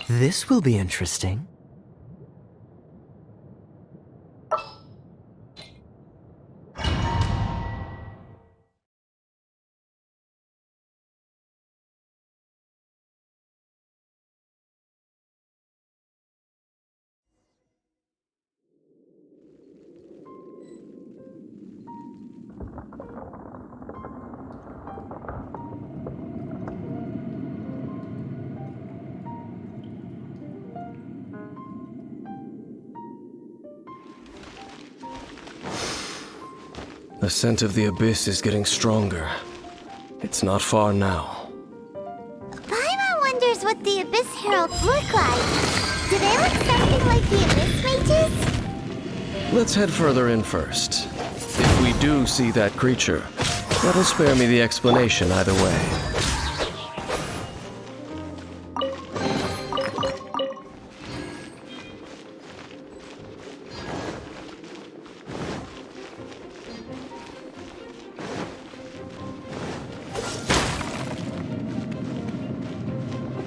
This will be interesting. The scent of the abyss is getting stronger. It's not far now. Paimon wonders what the Abyss Heralds look like. Do they look something like the Abyss Mages? Let's head further in first. If we do see that creature, that'll spare me the explanation either way.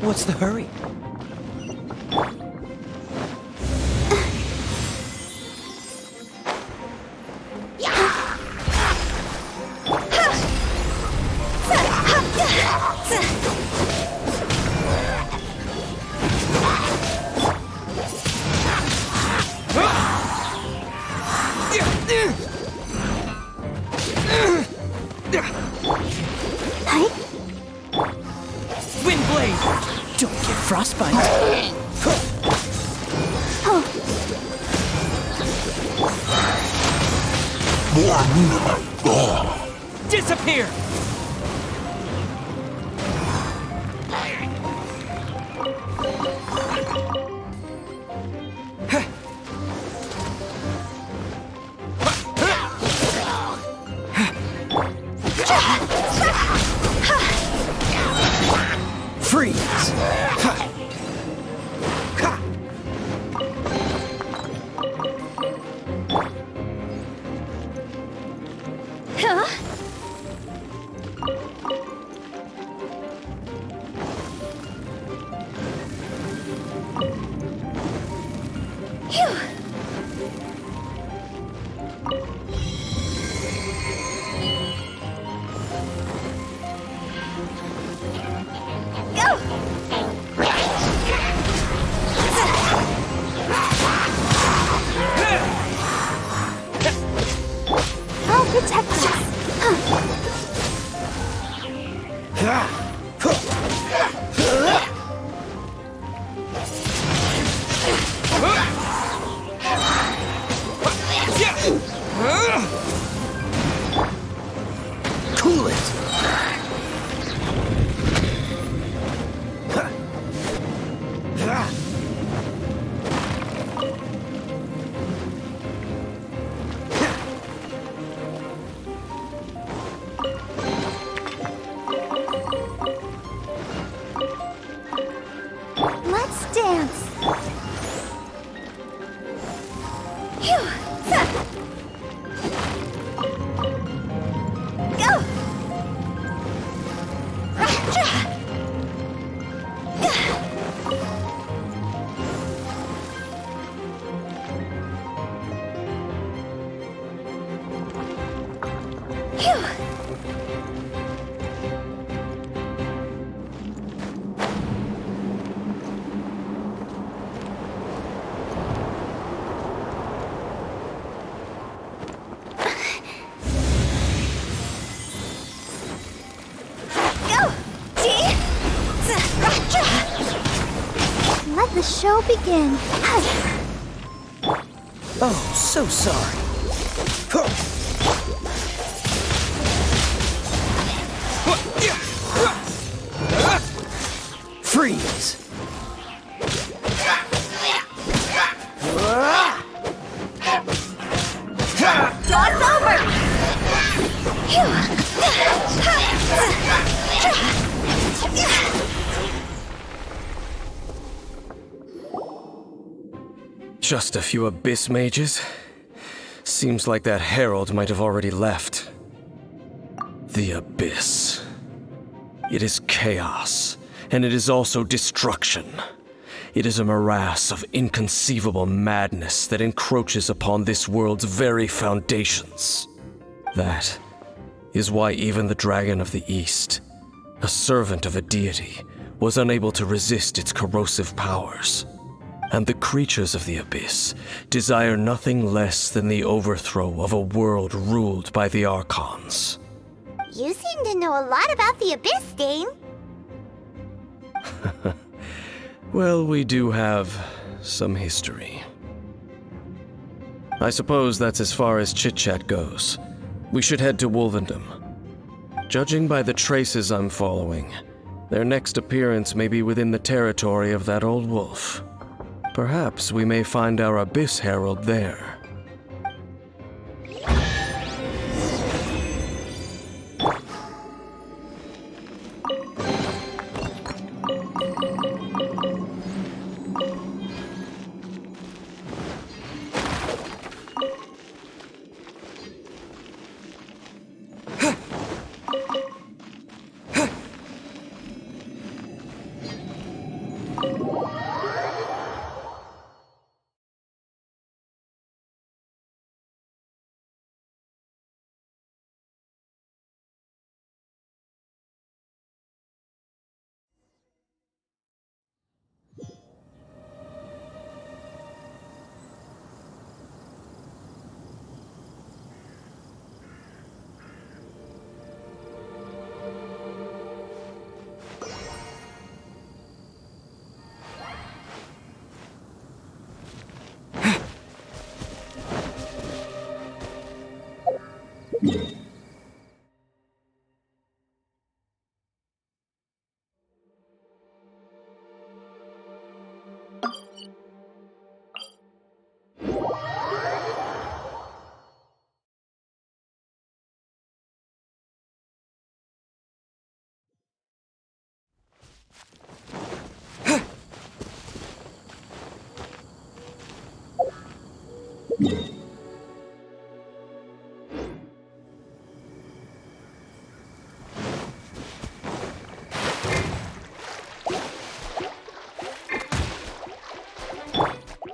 What's the hurry? Windblade! Don't get frostbite. Disappear! Freeze! I'll protect us. Cool it! Let's dance. Phew. Go. Let the show begin. Oh, so sorry. Freeze! Dog's over! Just a few abyss mages? Seems like that herald might have already left. The abyss. It is chaos, and it is also destruction. It is a morass of inconceivable madness that encroaches upon this world's very foundations. That is why even the Dragon of the East, a servant of a deity, was unable to resist its corrosive powers. And the creatures of the Abyss desire nothing less than the overthrow of a world ruled by the Archons. You seem to know a lot about the Abyss, Dane. Well, we do have some history. I suppose that's as far as chit-chat goes. We should head to Wolvendom. Judging by the traces I'm following, their next appearance may be within the territory of that old wolf. Perhaps we may find our Abyss Herald there.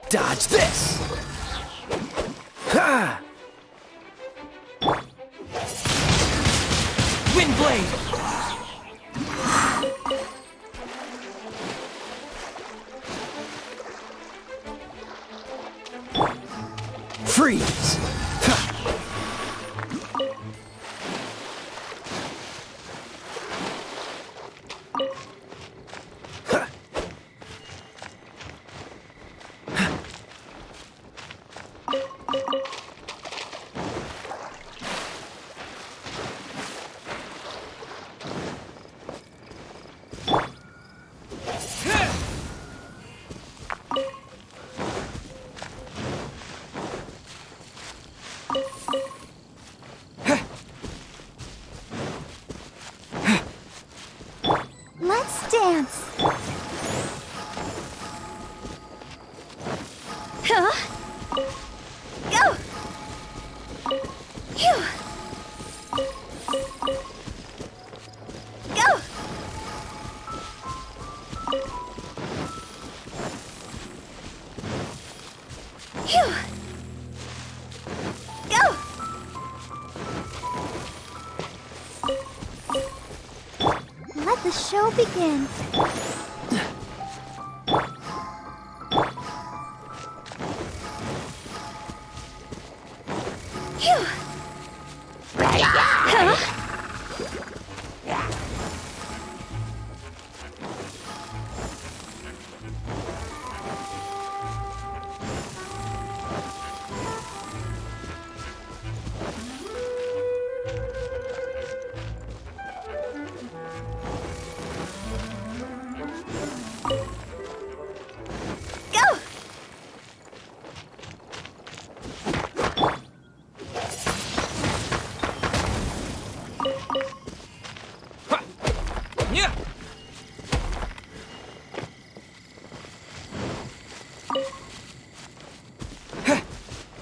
Dodge this! Ha! Windblade! Freeze! Let's dance. Huh? Go! Phew! Go! Phew! Go! Let the show begin. Phew! Huh? Go! Yeah!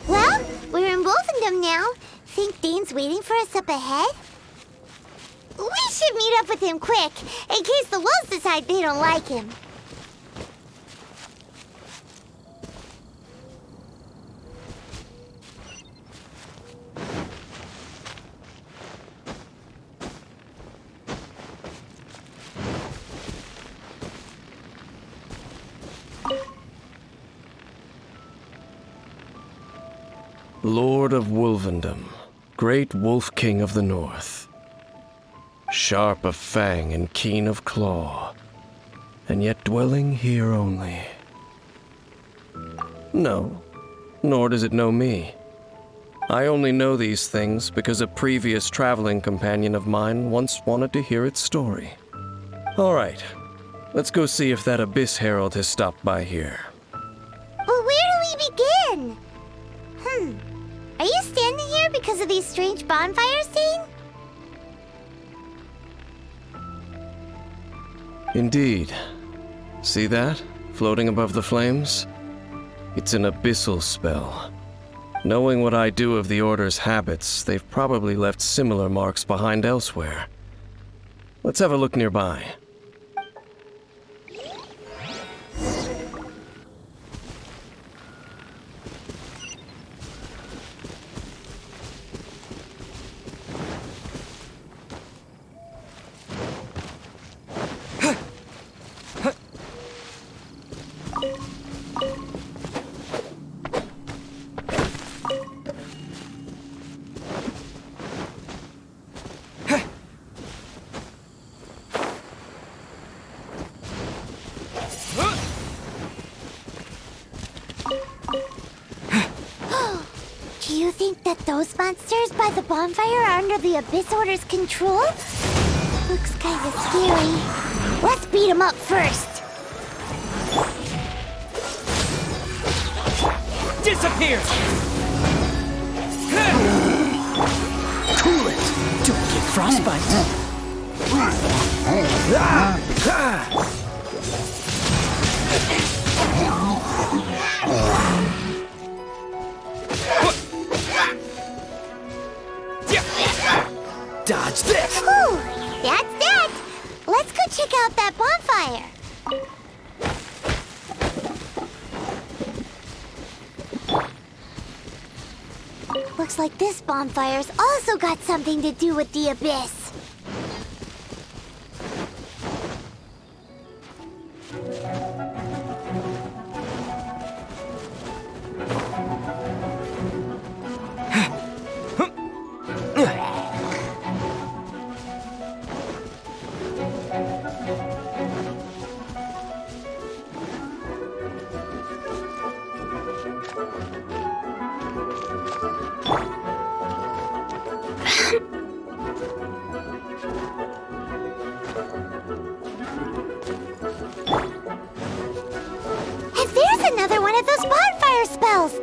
Well, we're in Wolfendom now. Think Dane's waiting for us up ahead? We should meet up with him quick, in case the wolves decide they don't like him. Lord of Wolvendom, great Wolf King of the North. Sharp of fang and keen of claw, and yet dwelling here only. No, nor does it know me. I only know these things because a previous traveling companion of mine once wanted to hear its story. All right, let's go see if that Abyss Herald has stopped by here. But where do we begin? Are you standing here because of these strange bonfires, Dane? Indeed. See that? Floating above the flames? It's an abyssal spell. Knowing what I do of the Order's habits, they've probably left similar marks behind elsewhere. Let's have a look nearby. Do you think that those monsters by the bonfire are under the Abyss Order's control? Looks kinda scary. Let's beat them up first. Disappear! Cool it! Don't get frostbite! Dodge this! Whew, that's that! Let's go check out that bonfire. Looks like this bonfire's also got something to do with the Abyss. Another one of those bonfire spells!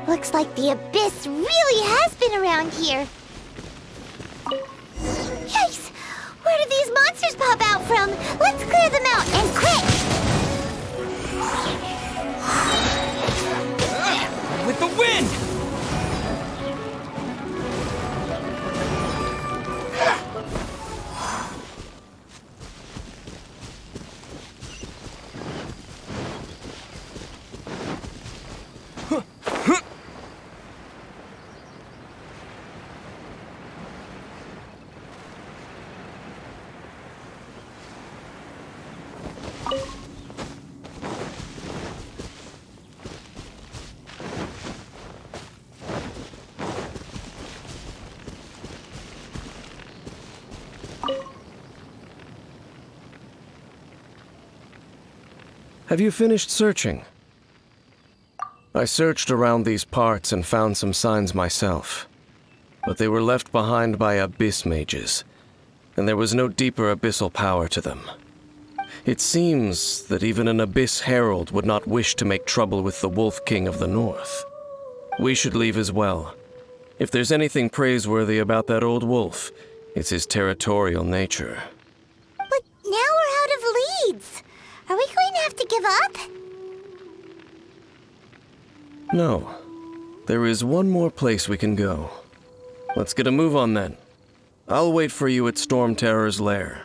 Looks like the Abyss really has been around here. Yikes! Where did these monsters pop out from? Let's clear them out, and quick! With the wind! Have you finished searching? I searched around these parts and found some signs myself, but they were left behind by abyss mages, and there was no deeper abyssal power to them. It seems that even an Abyss Herald would not wish to make trouble with the Wolf King of the North. We should leave as well. If there's anything praiseworthy about that old wolf, it's his territorial nature. But now we're out of leads. Are we going to have to give up? No. There is one more place we can go. Let's get a move on then. I'll wait for you at Storm Terror's lair.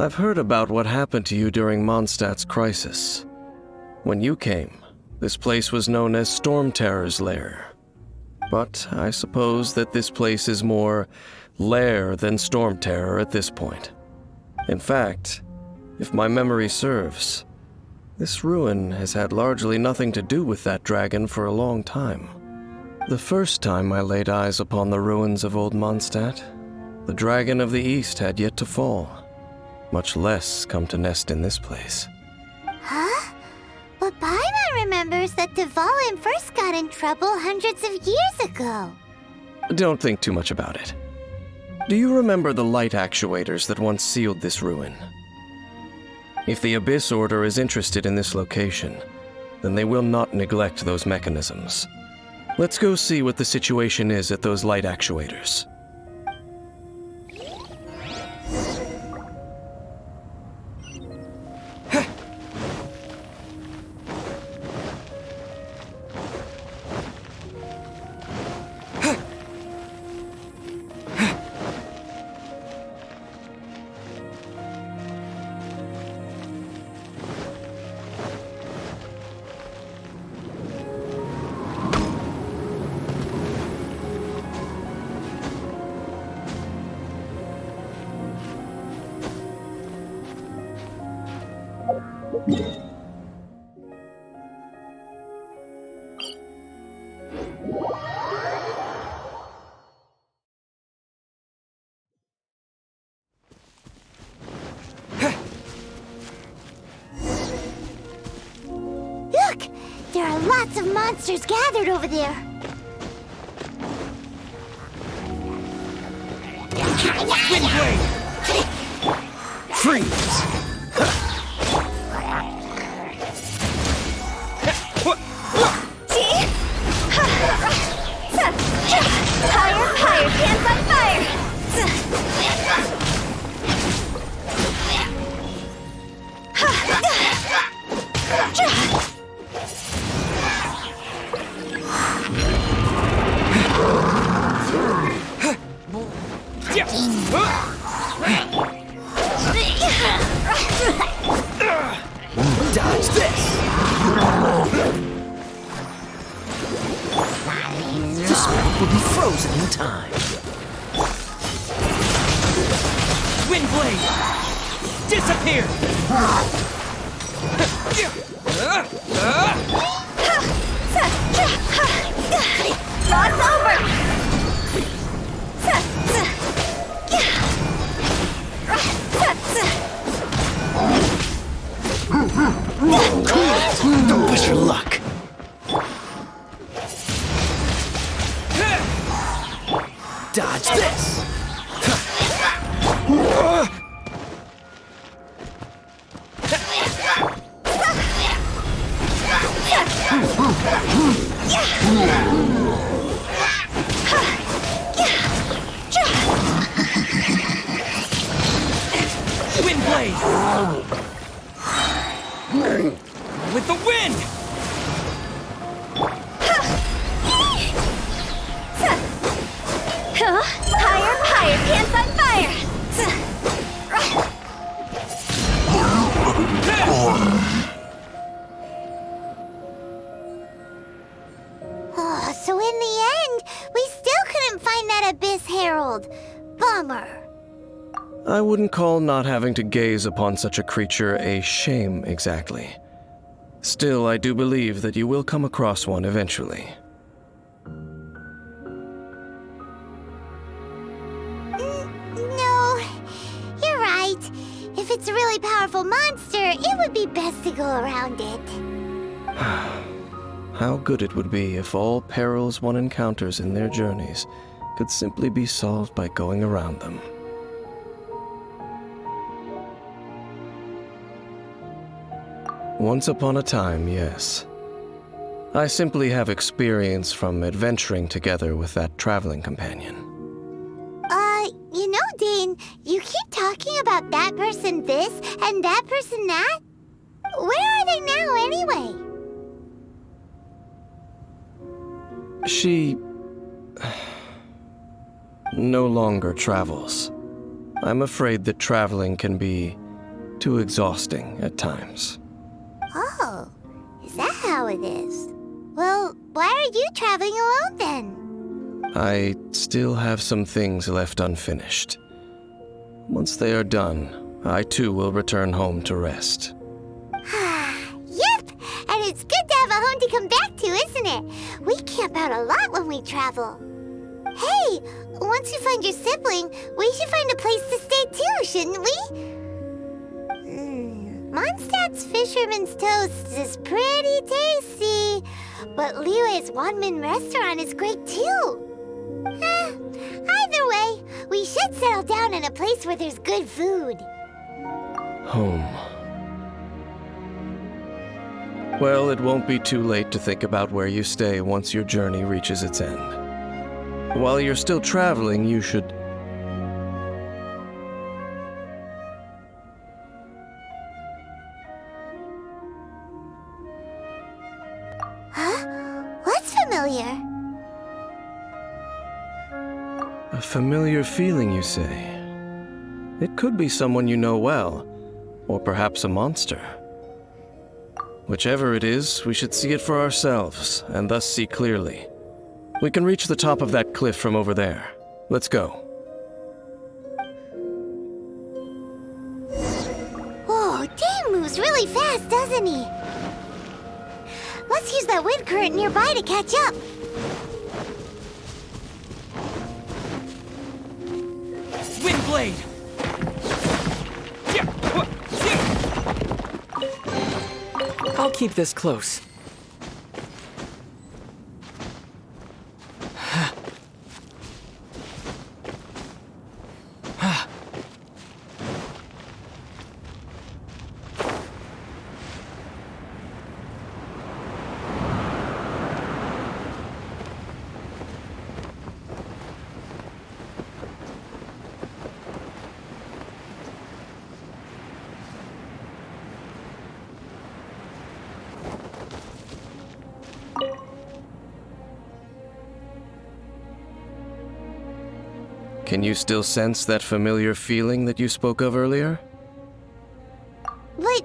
I've heard about what happened to you during Mondstadt's crisis. When you came, this place was known as Storm Terror's Lair. But I suppose that this place is more lair than Storm Terror at this point. In fact, if my memory serves, this ruin has had largely nothing to do with that dragon for a long time. The first time I laid eyes upon the ruins of Old Mondstadt, the dragon of the East had yet to fall, much less come to nest in this place. Huh? But Paimon remembers that Dvalin first got in trouble hundreds of years ago. Don't think too much about it. Do you remember the light actuators that once sealed this ruin? If the Abyss Order is interested in this location, then they will not neglect those mechanisms. Let's go see what the situation is at those light actuators. Look! There are lots of monsters gathered over there. Windblade! Freeze! Higher, hands on fire! Dodge this! This world will be frozen in time. Windblade! Disappear! Lots over! Don't push your luck. Dodge this! Windblade! With the wind! Higher, hands on fire! Oh, so in the end, we still couldn't find that Abyss Herald. Bummer. I wouldn't call not having to gaze upon such a creature a shame exactly. Still, I do believe that you will come across one eventually. No, you're right. If it's a really powerful monster, it would be best to go around it. How good it would be if all perils one encounters in their journeys could simply be solved by going around them. Once upon a time, yes. I simply have experience from adventuring together with that traveling companion. You know, Dane, you keep talking about that person this and that person that. Where are they now, anyway? She no longer travels. I'm afraid that traveling can be too exhausting at times. Oh, is that how it is? Well, why are you traveling alone then? I still have some things left unfinished. Once they are done, I too will return home to rest. Yep, and it's good to have a home to come back to, isn't it? We camp out a lot when we travel. Hey, once you find your sibling, we should find a place to stay too, shouldn't we? Mondstadt's Fisherman's Toast is pretty tasty, but Liyue's Wanmin restaurant is great too. Either way, we should settle down in a place where there's good food. Home. Well, it won't be too late to think about where you stay once your journey reaches its end. While you're still traveling, you should... Huh? What's familiar? A familiar feeling, you say? It could be someone you know well, or perhaps a monster. Whichever it is, we should see it for ourselves, and thus see clearly. We can reach the top of that cliff from over there. Let's go. Whoa, Dane moves really fast, doesn't he? Let's use that wind current nearby to catch up. Wind blade! I'll keep this close. Can you still sense that familiar feeling that you spoke of earlier? But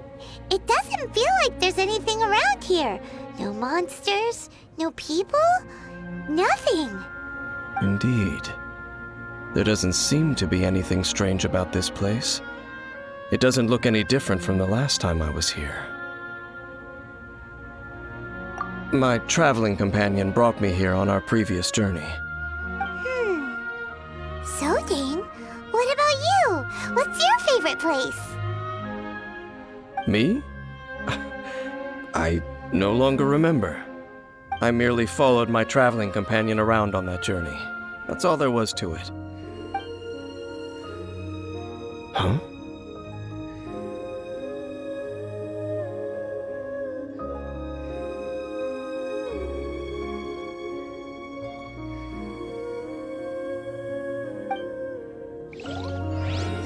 it doesn't feel like there's anything around here. No monsters, no people, nothing. Indeed. There doesn't seem to be anything strange about this place. It doesn't look any different from the last time I was here. My traveling companion brought me here on our previous journey. So, Dane, what about you? What's your favorite place? Me? I no longer remember. I merely followed my traveling companion around on that journey. That's all there was to it. Huh?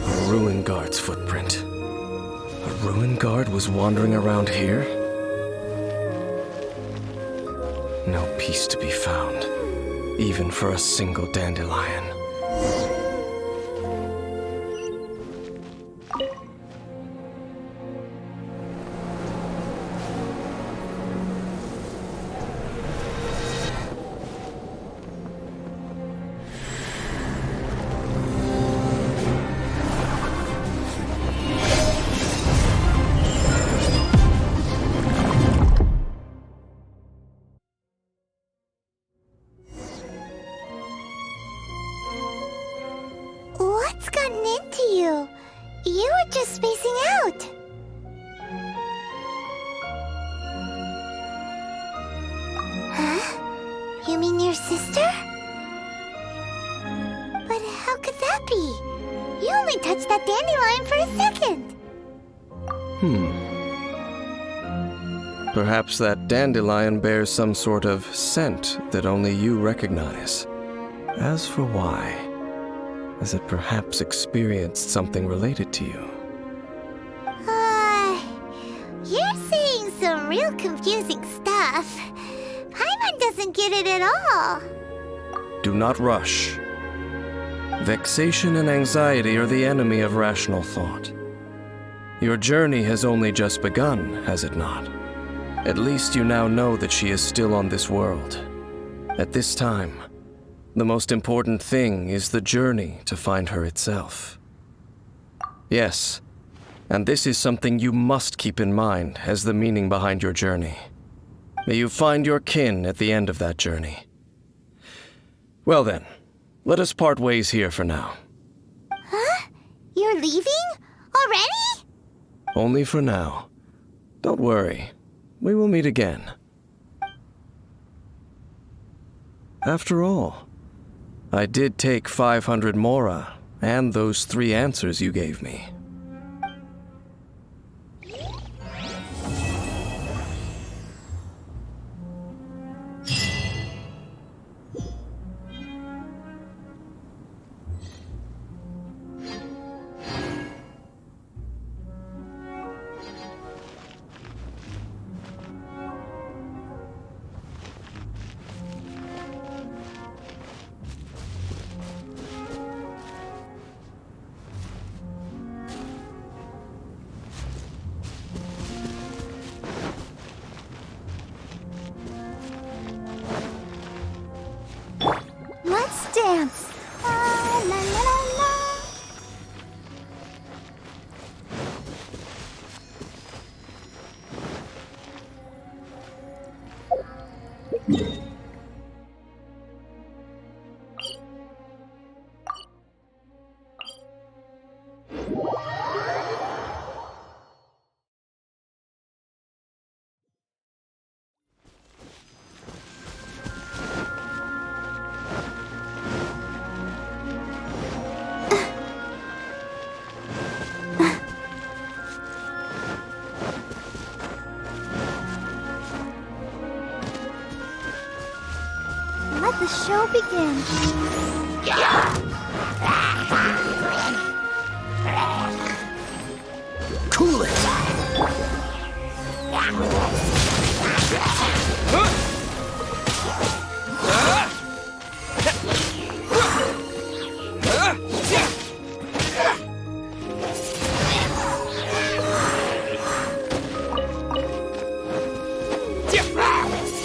A ruin guard's footprint. A ruin guard was wandering around here? No peace to be found, even for a single dandelion. What's gotten into you? You were just spacing out. Huh? You mean your sister? But how could that be? You only touched that dandelion for a second. Perhaps that dandelion bears some sort of scent that only you recognize. As for why, has it perhaps experienced something related to you? You're saying some real confusing stuff. Paimon doesn't get it at all. Do not rush. Vexation and anxiety are the enemy of rational thought. Your journey has only just begun, has it not? At least you now know that she is still on this world. At this time, the most important thing is the journey to find her itself. Yes, and this is something you must keep in mind as the meaning behind your journey. May you find your kin at the end of that journey. Well then, let us part ways here for now. Huh? You're leaving? Already? Only for now. Don't worry. We will meet again. After all, I did take 500 mora and those 3 answers you gave me. Let's dance. La la la la. Let the show begin. Cool it!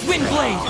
Windblade!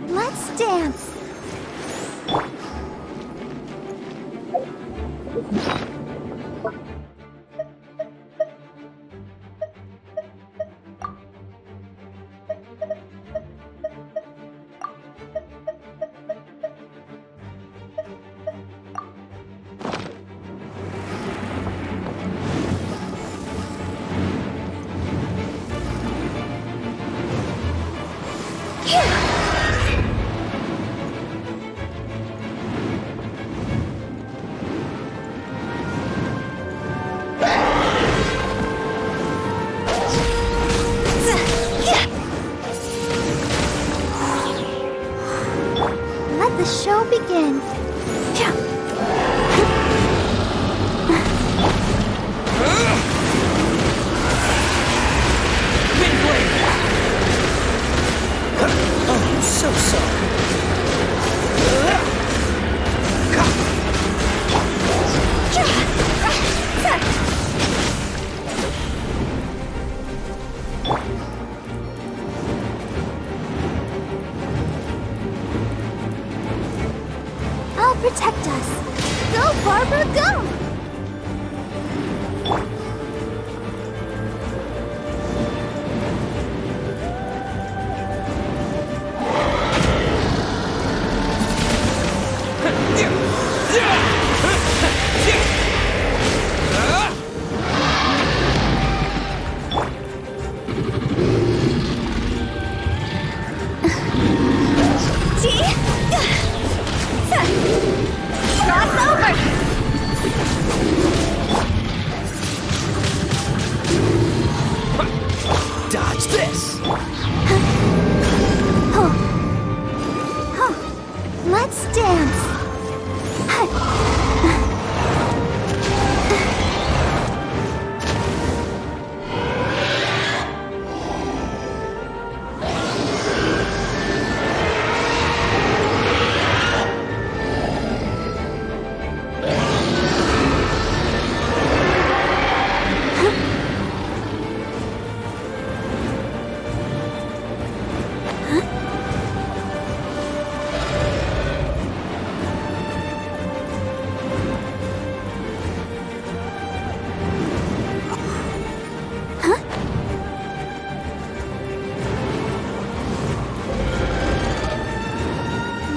Let's dance. Let the show begin. Oh, protect us. Go, Barbara, go! Dodge this! Let's dance.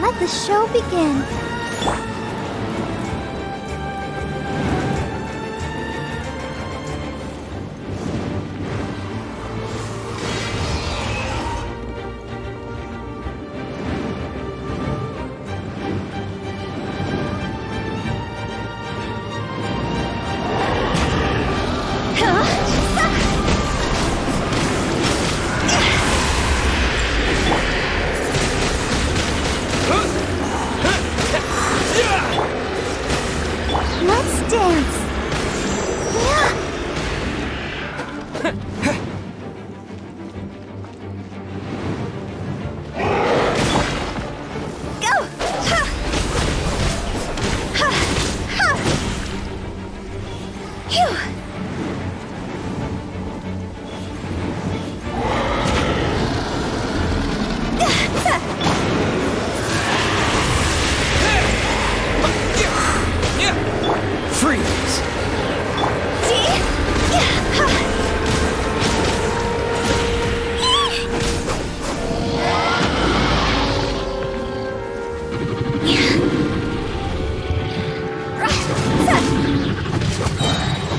Let the show begin. Let's dance. Go! Ha! Ha! Ha! Phew! Freeze!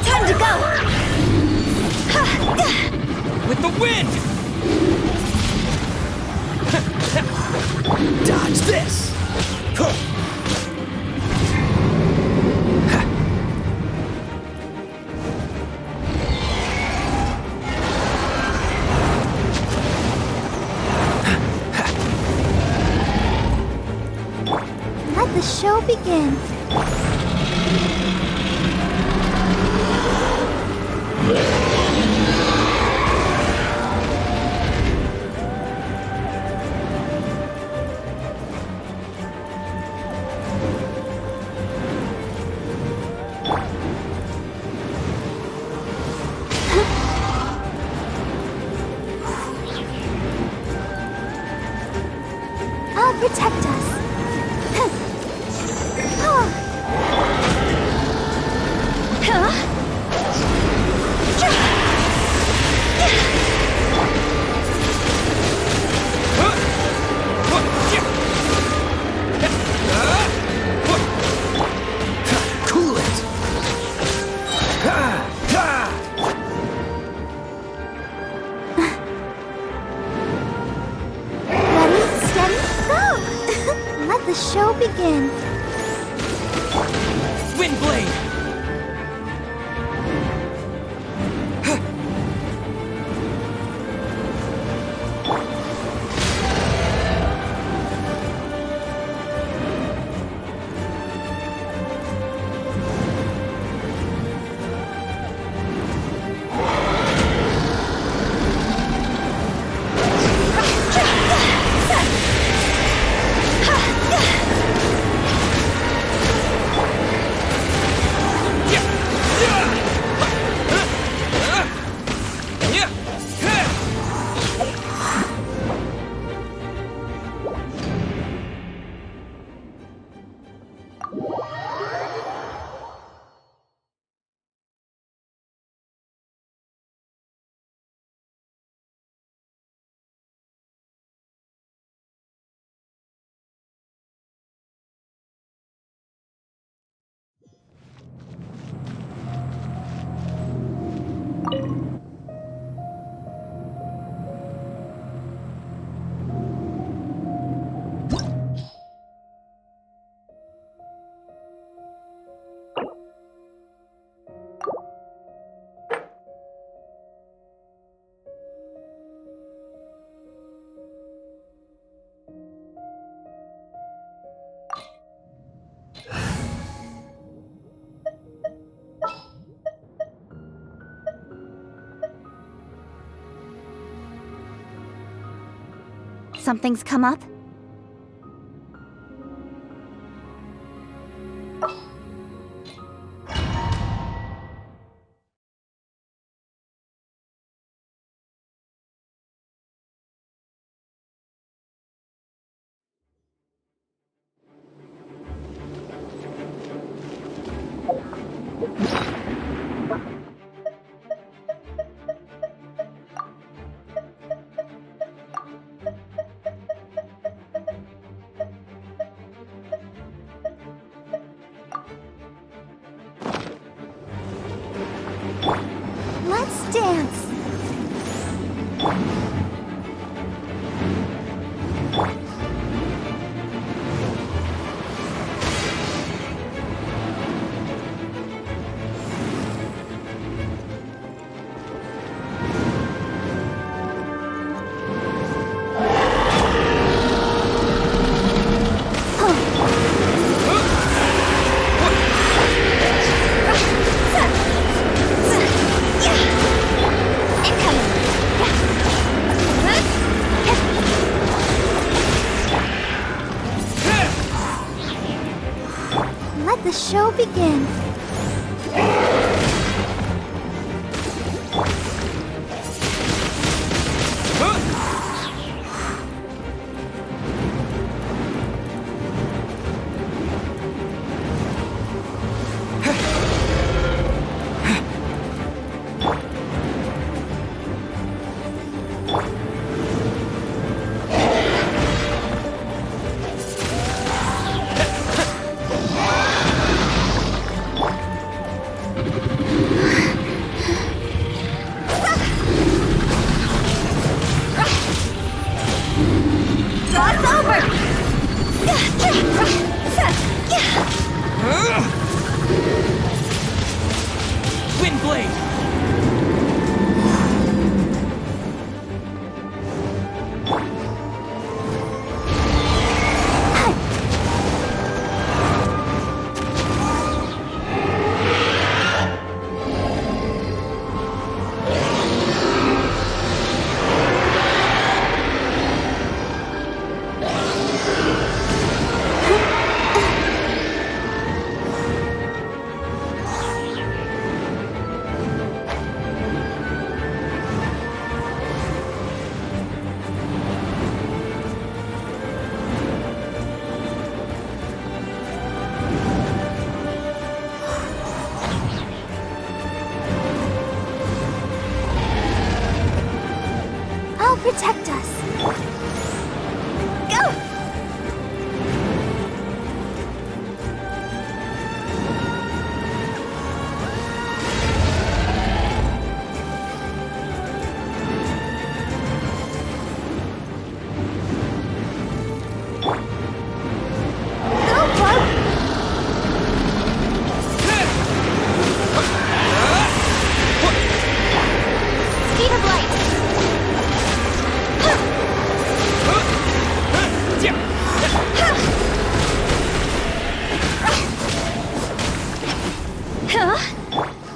Time to go! With the wind! Dodge this! Let the show begin. I'll protect us. Cool it! Ready, steady, go! Let the show begin. Wind blade! something's come up? Let's dance. Let the show begin. Protect us. Go!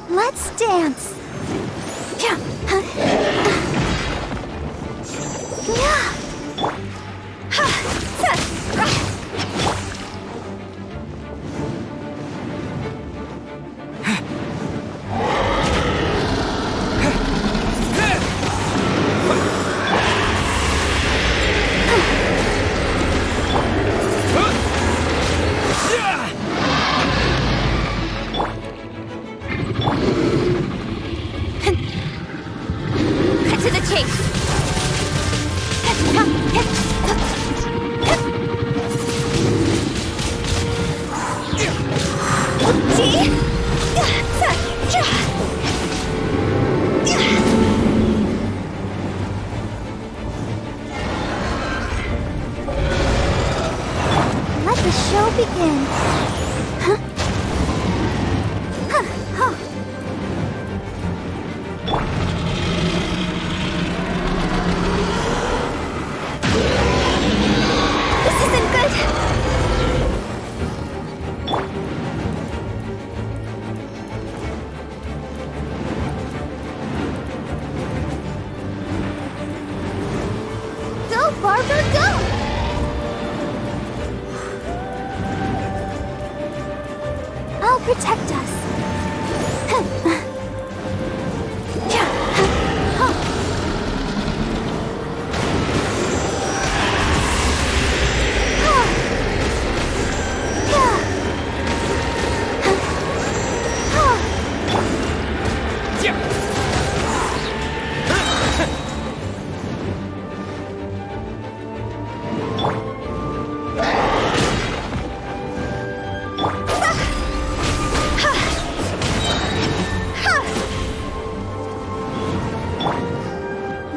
Let's dance. Cut to the chase. Let the show begin. Go! Go, Barbara, go! I'll protect us.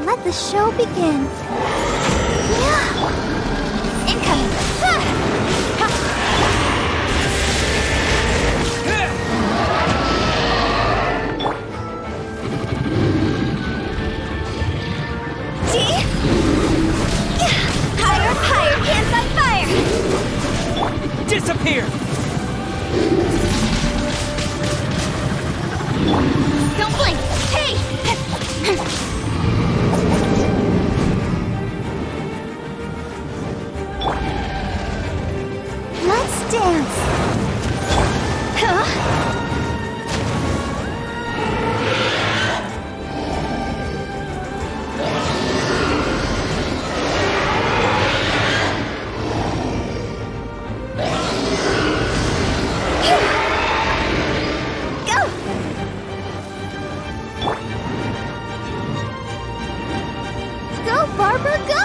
Let the show begin. Incoming. See? Higher, higher, hands on fire! Disappear! Don't blink! Hey! Let's dance! Huh? Go, Barbara, go!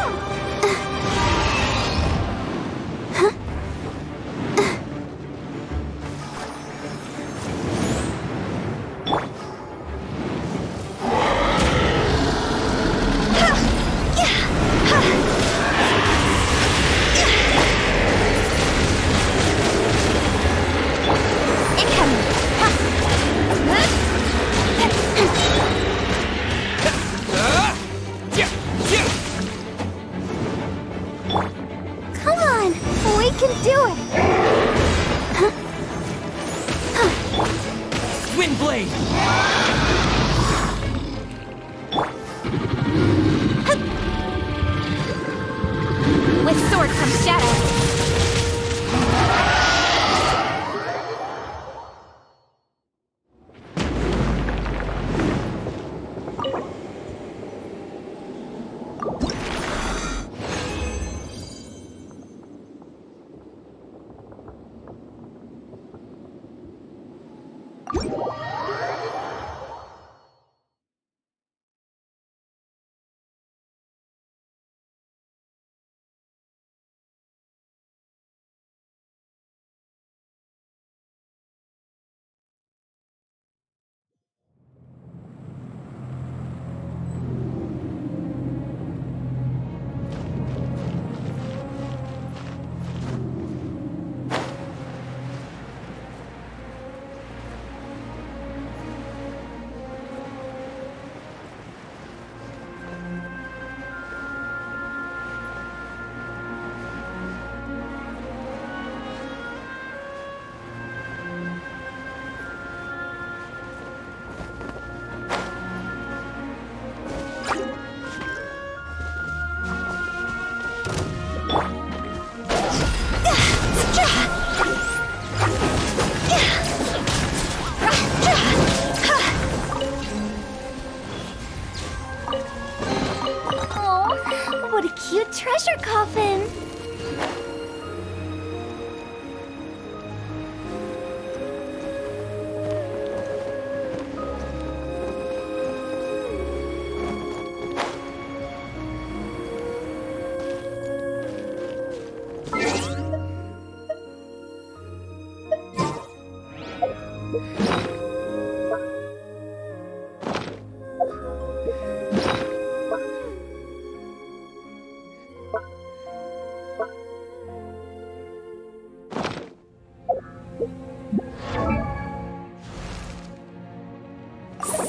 Come on, we can do it! Windblade! With sword comes shadow. Oh, what a cute treasure coffin!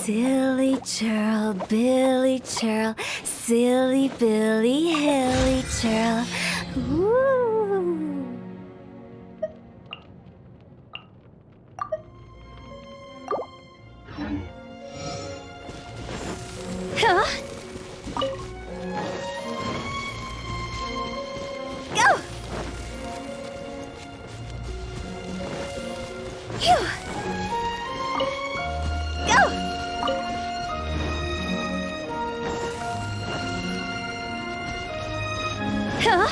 Silly churl, Billy churl, silly Billy, hilly churl. Ooh. Huh? Huh?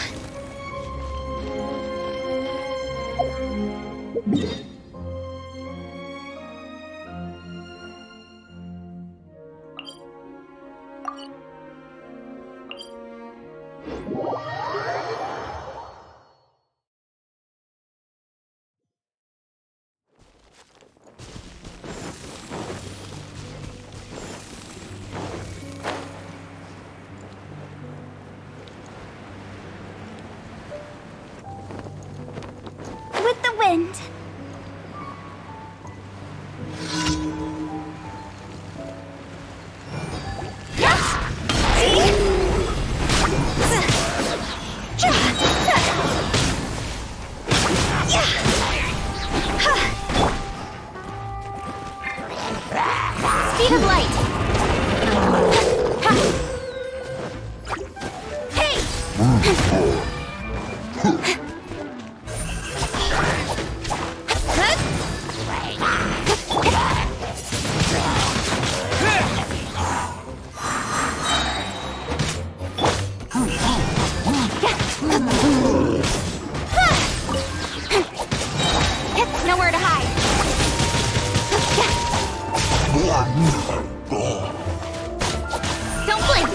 With the wind. Speed of light. Hey! Nowhere to hide. Don't blink.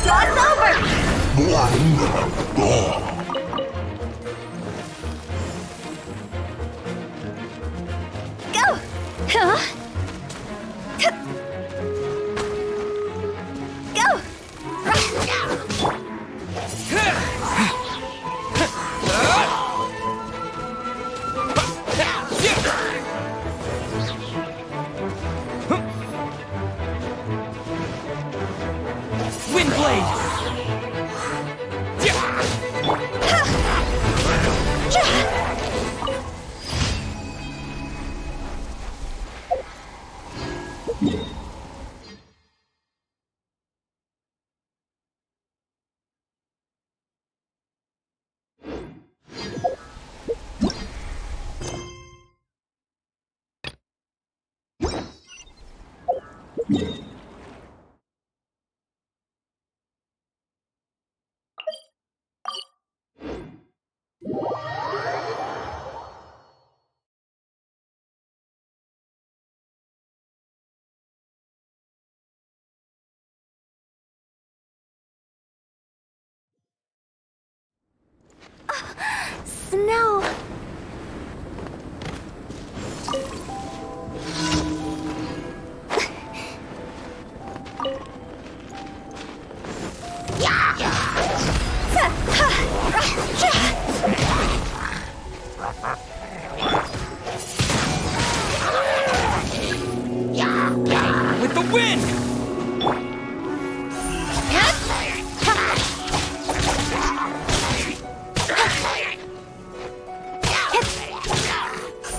Toss over! Go! Huh? Go! Windblade! Snow. With the wind!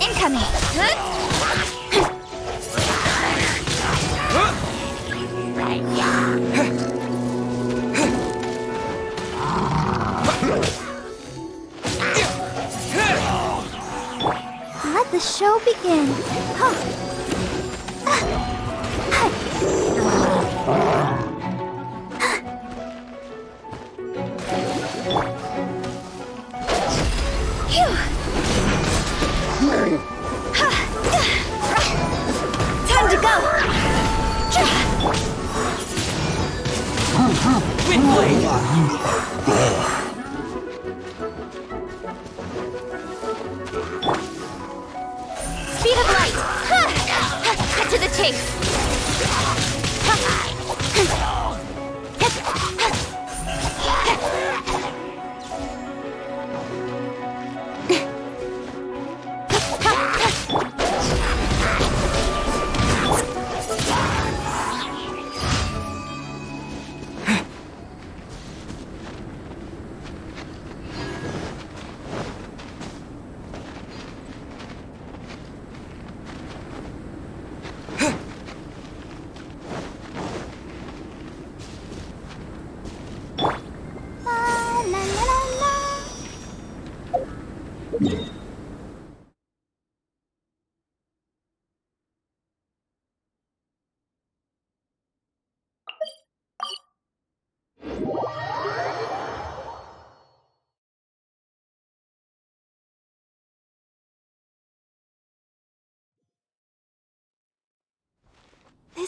Incoming! Let the show begin. Time to go! Windblade! Speed of light! Cut to the chase!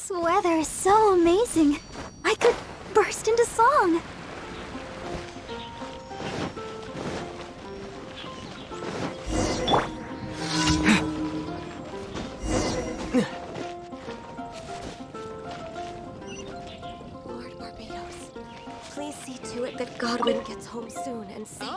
This weather is so amazing. I could burst into song. Lord Barbados, please see to it that Godwin gets home soon and safe.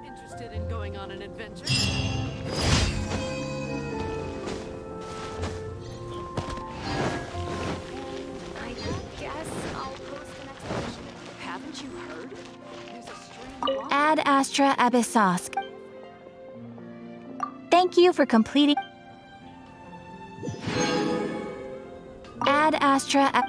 Interested in going on an adventure? I guess I'll post an expedition. Haven't you heard? There's a strange water. Ad Astra Abyssosk. Thank you for completing. Ad Astra.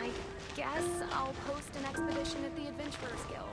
I guess I'll post an expedition at the Adventurers Guild.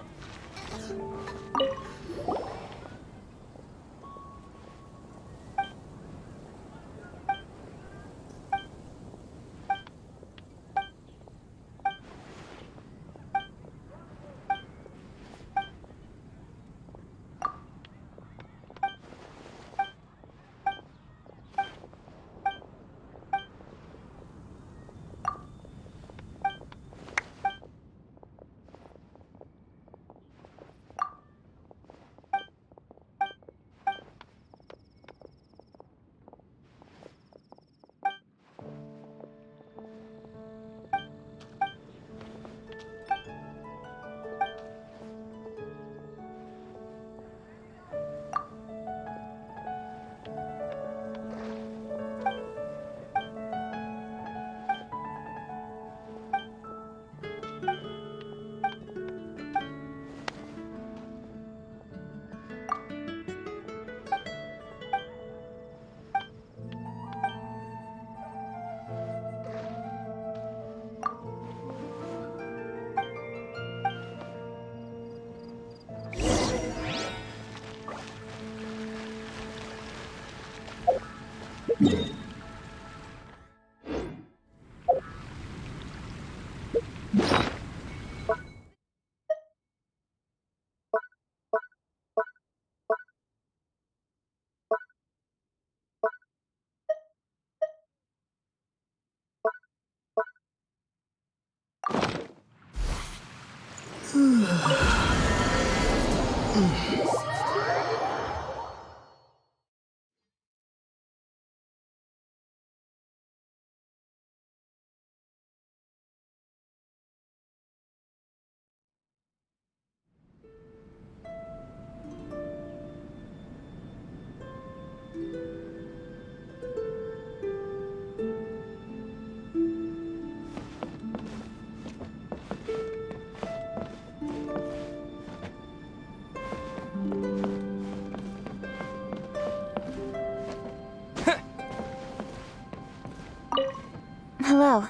Hello.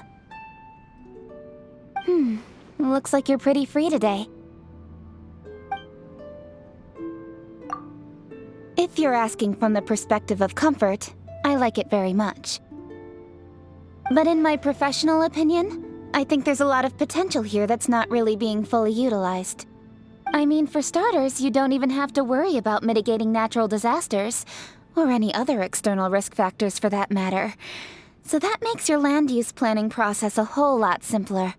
Looks like you're pretty free today. If you're asking from the perspective of comfort, I like it very much. But in my professional opinion, I think there's a lot of potential here that's not really being fully utilized. I mean, for starters, you don't even have to worry about mitigating natural disasters, or any other external risk factors for that matter. So that makes your land use planning process a whole lot simpler.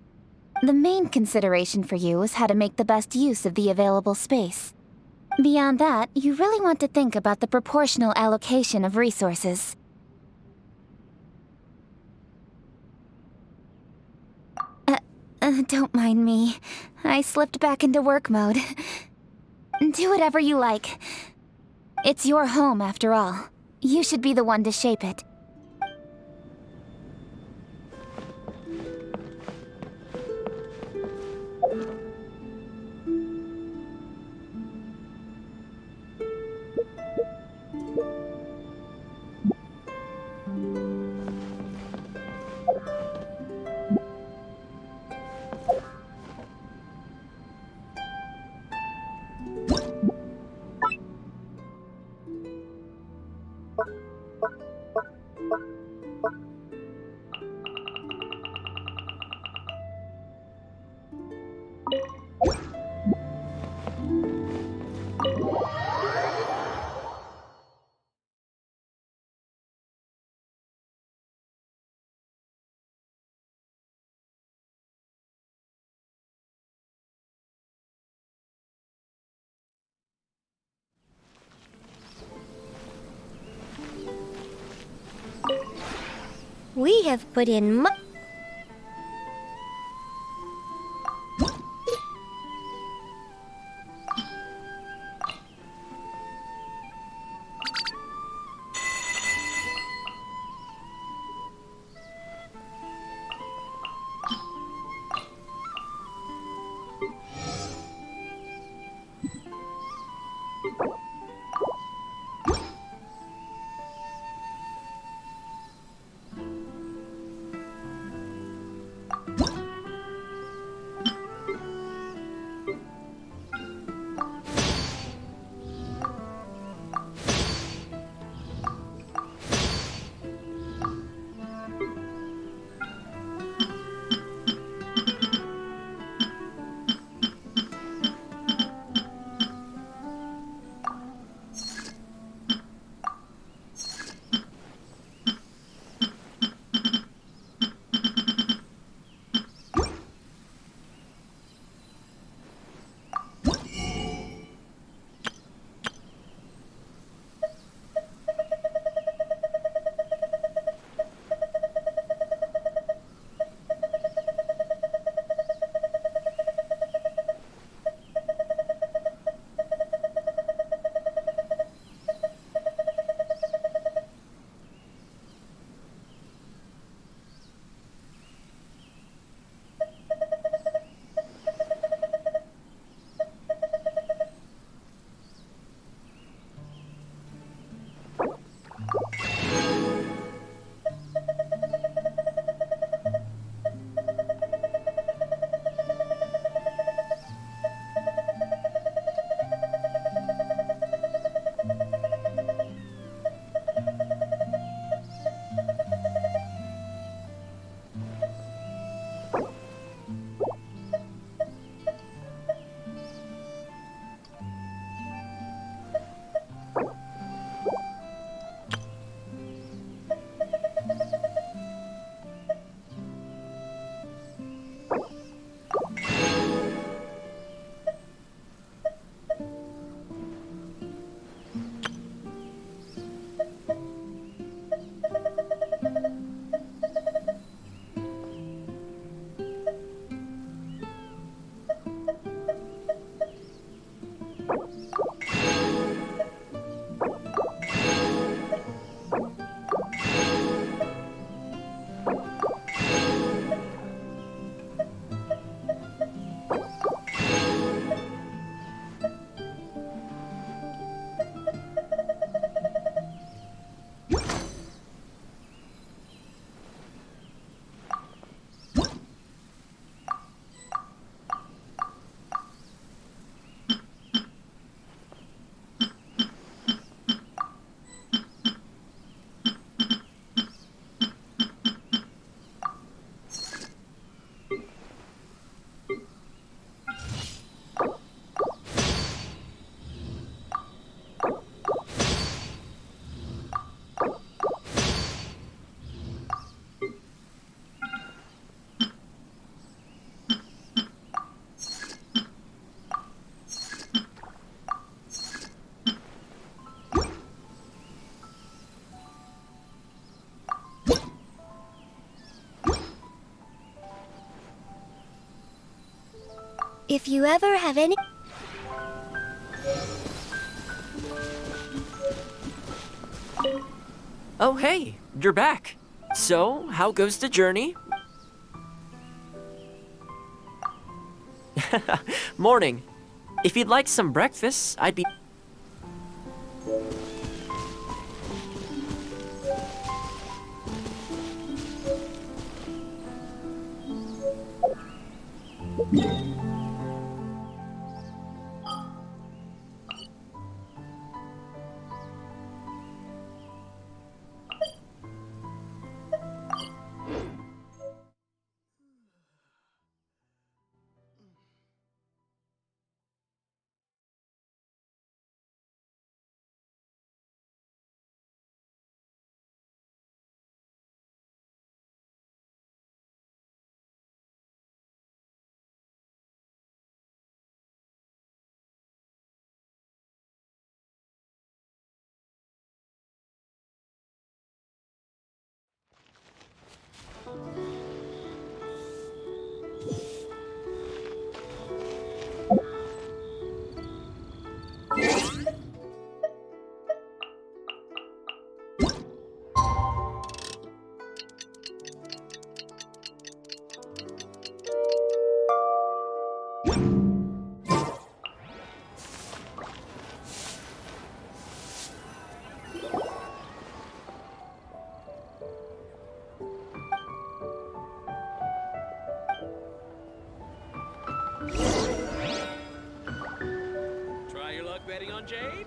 The main consideration for you is how to make the best use of the available space. Beyond that, you really want to think about the proportional allocation of resources. Don't mind me. I slipped back into work mode. Do whatever you like. It's your home, after all. You should be the one to shape it. We have put in If you ever have any... Oh, hey, you're back. So, how goes the journey? Morning. If you'd like some breakfast, I'd be... Try your luck betting on Jade?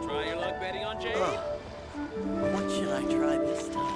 Try your luck betting on Jade? What should I try this time?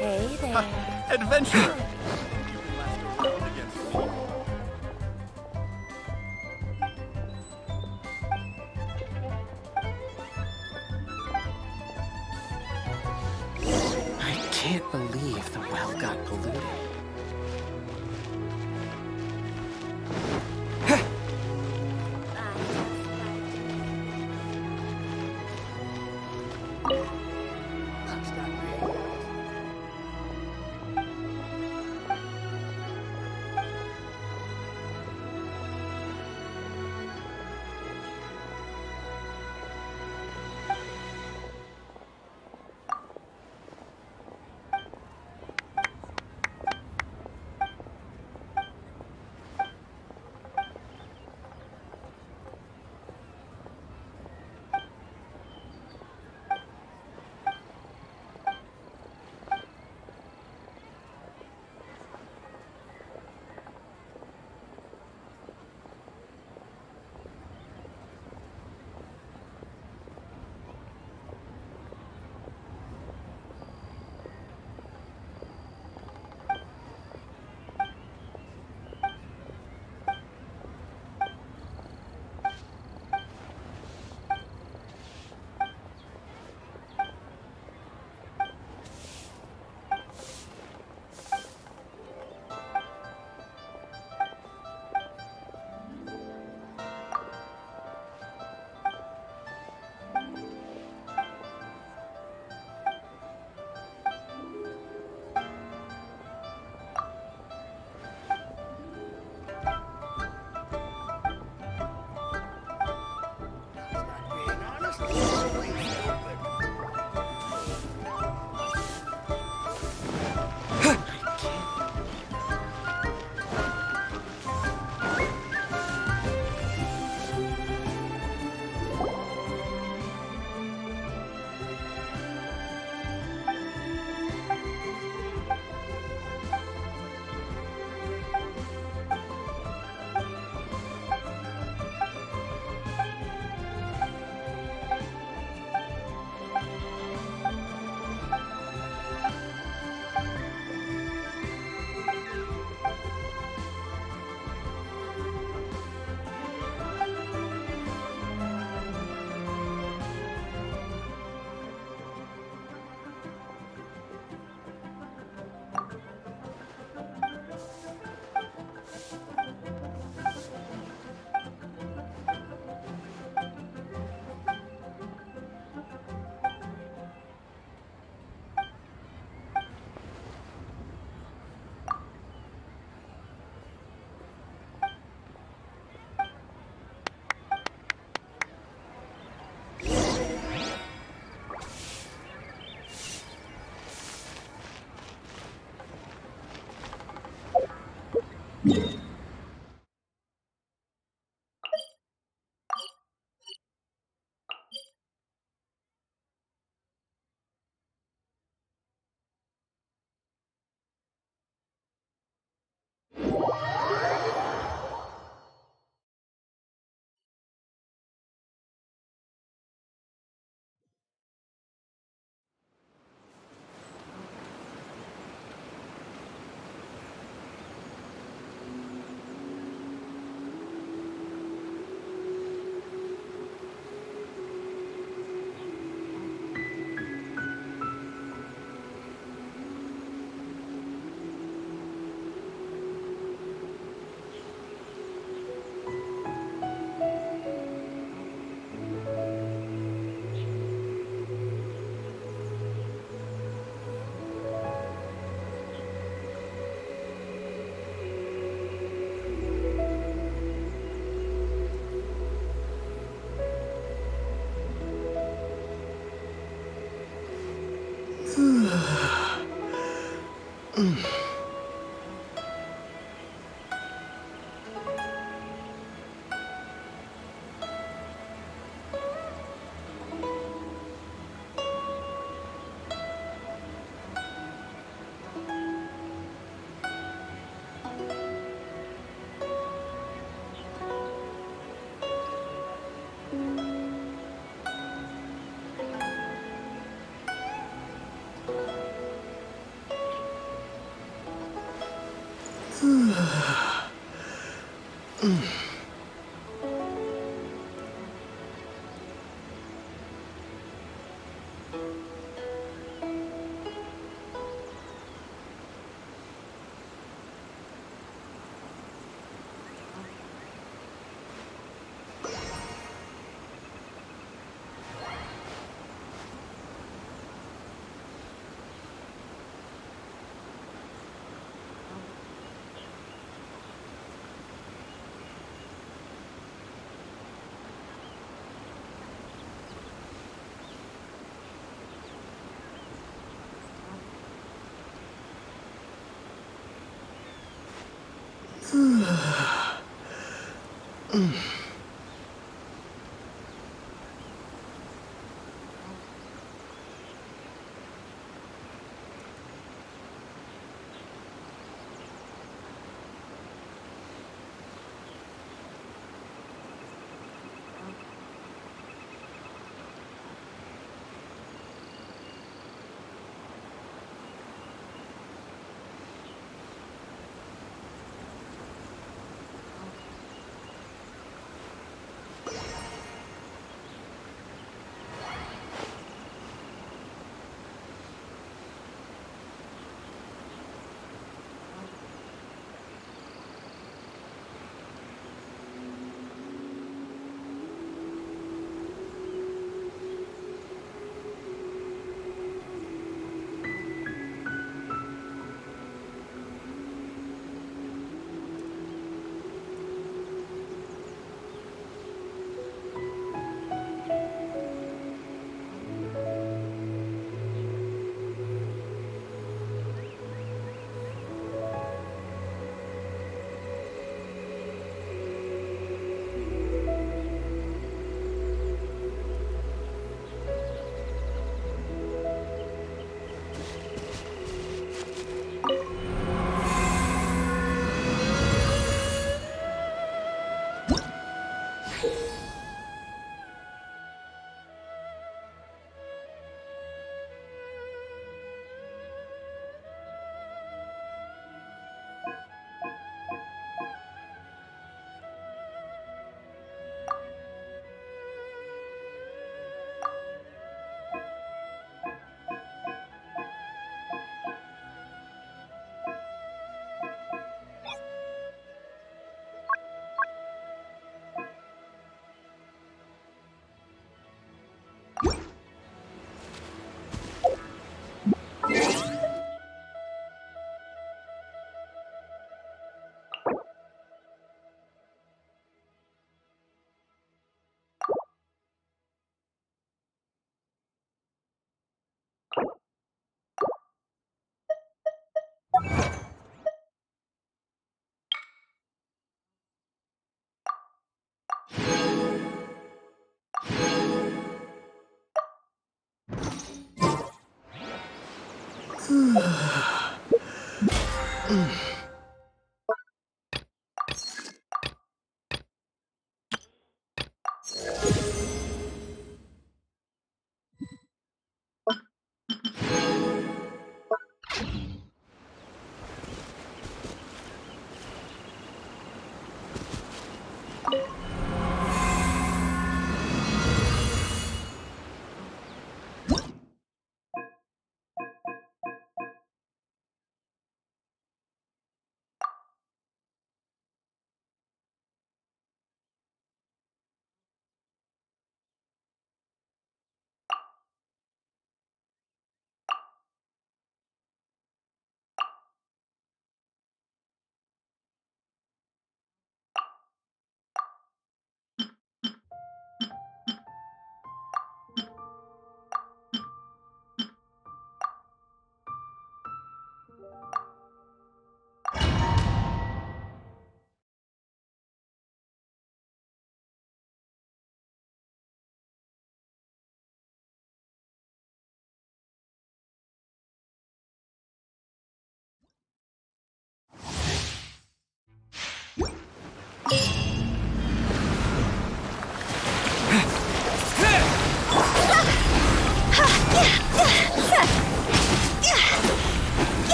Hey there. Adventurer! I can't believe the well got polluted.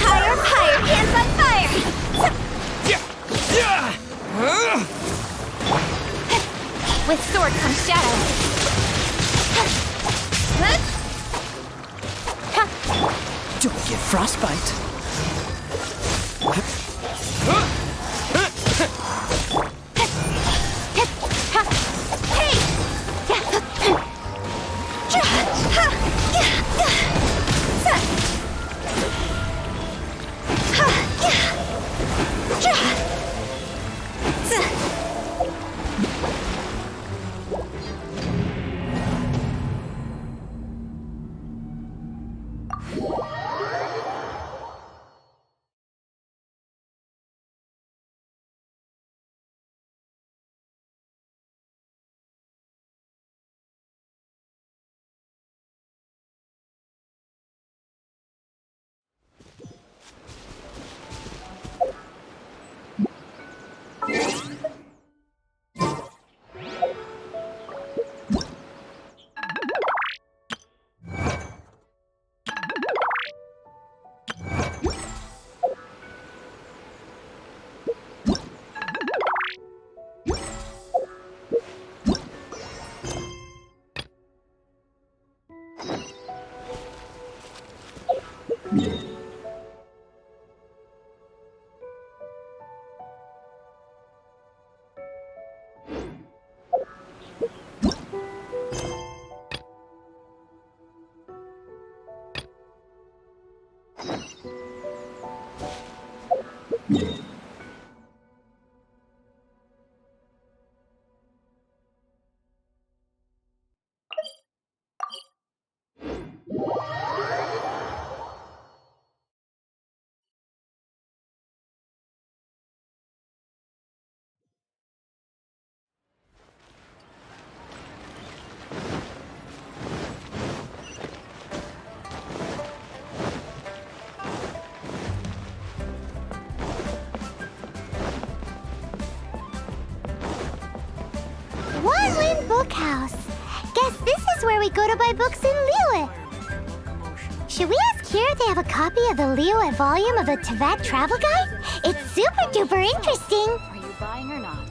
Higher, higher, hands on fire! With sword comes shadow. Don't get frostbite. Wanlin Bookhouse. Guess this is where we go to buy books in Liyue. Should we ask here if they have a copy of the Liyue volume of the Teyvat travel guide? It's super duper interesting. Are you buying or not?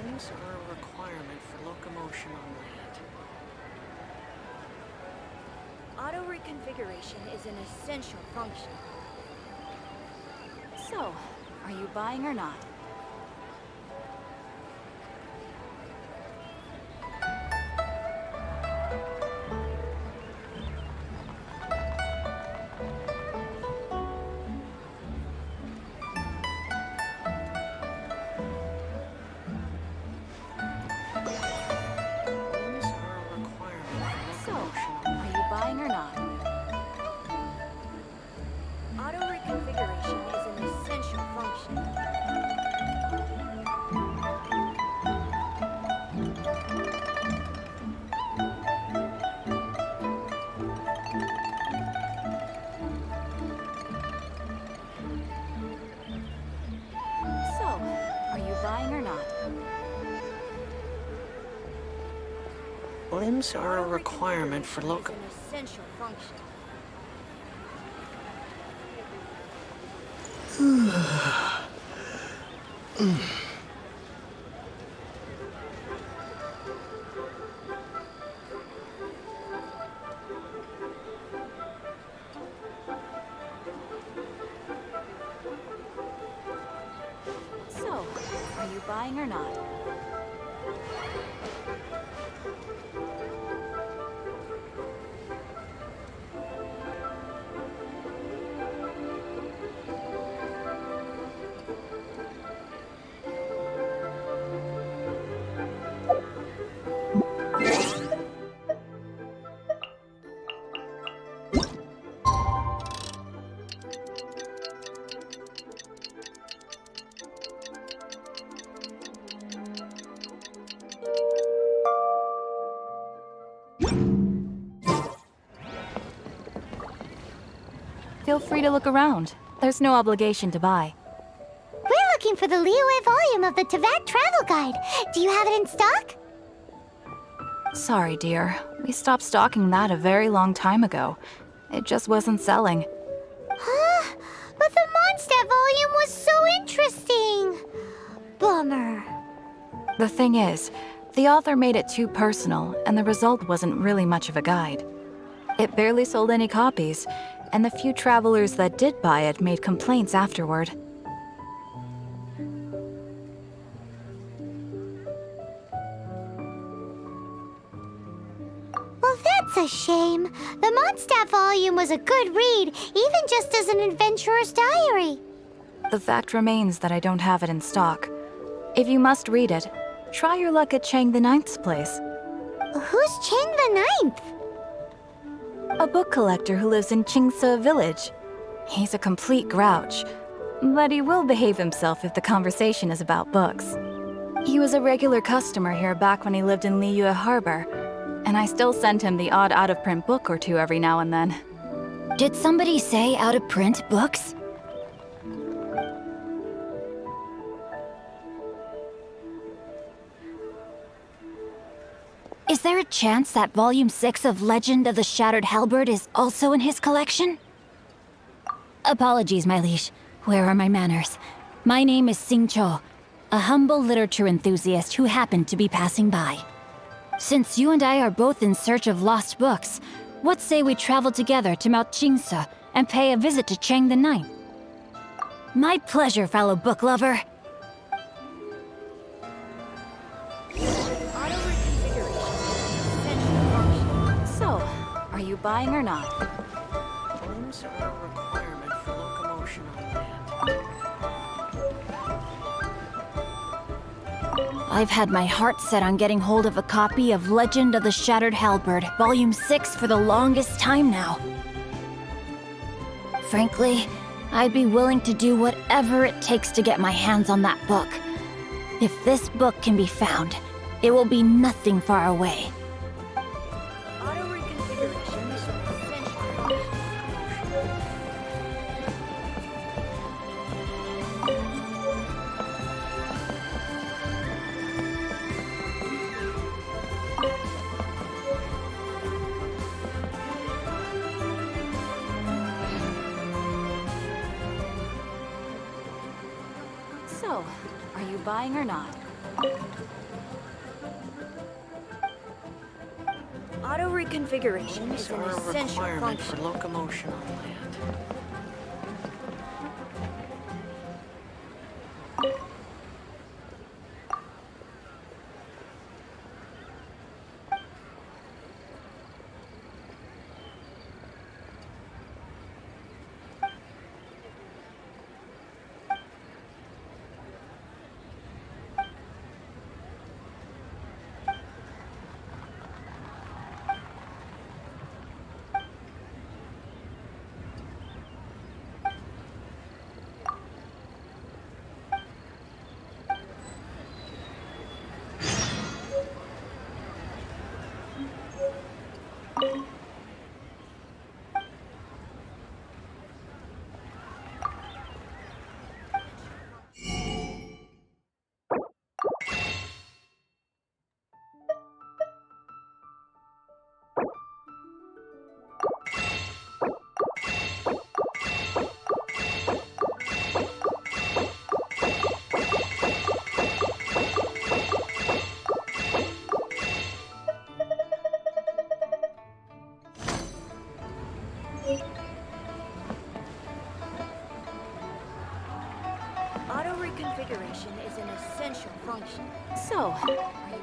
Rooms are a requirement for locomotion on land. Auto reconfiguration is an essential function. So, are you buying or not? Rooms are a Limbs are a requirement for Is local. an essential function. So, are you buying or not? Feel free to look around. There's no obligation to buy. We're looking for the Liyue volume of the Teyvat Travel Guide. Do you have it in stock? Sorry, dear. We stopped stocking that a very long time ago. It just wasn't selling. Huh? But the Mondstadt volume was so interesting. Bummer. The thing is, the author made it too personal, and the result wasn't really much of a guide. It barely sold any copies, and the few travelers that did buy it made complaints afterward. Well, that's a shame. The Mondstadt volume was a good read, even just as an adventurer's diary. The fact remains that I don't have it in stock. If you must read it, try your luck at Chang the Ninth's place. Who's Chang the Ninth? A book collector who lives in Qingse village. He's a complete grouch, but he will behave himself if the conversation is about books. He was a regular customer here back when he lived in Liyue Harbor, and I still send him the odd out-of-print book or two every now and then. Did somebody say out-of-print books? Is there a chance that Volume 6 of Legend of the Shattered Halberd is also in his collection? Apologies, my liege. Where are my manners? My name is Sing Cho, a humble literature enthusiast who happened to be passing by. Since you and I are both in search of lost books, what say we travel together to Mount Qingse and pay a visit to Chang the Ninth? My pleasure, fellow book lover. So, are you buying or not? Limbs are a requirement for locomotion on land. I've had my heart set on getting hold of a copy of Legend of the Shattered Halberd, Volume 6 for the longest time now. Frankly, I'd be willing to do whatever it takes to get my hands on that book. If this book can be found, it will be nothing far away. So, are you buying or not? Auto reconfiguration Limbs is an are a essential requirement function. for locomotion on land. Auto reconfiguration is an essential function. So, Are you by?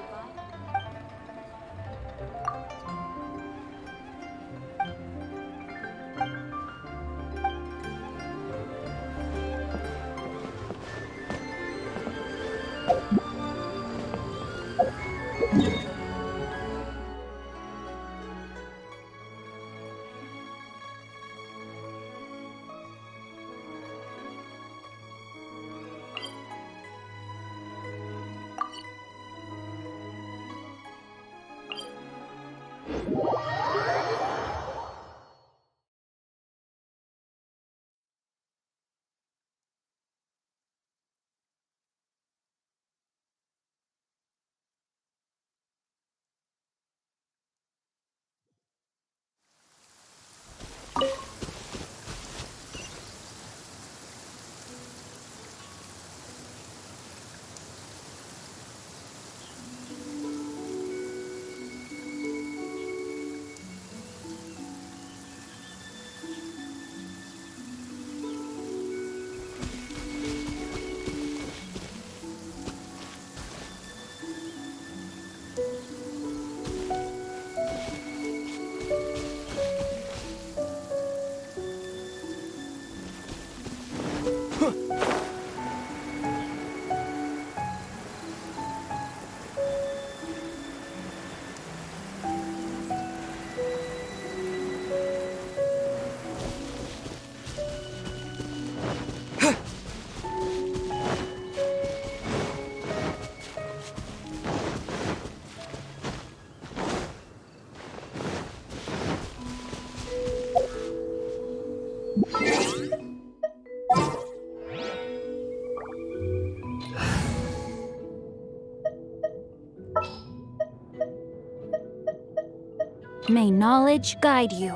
May knowledge guide you.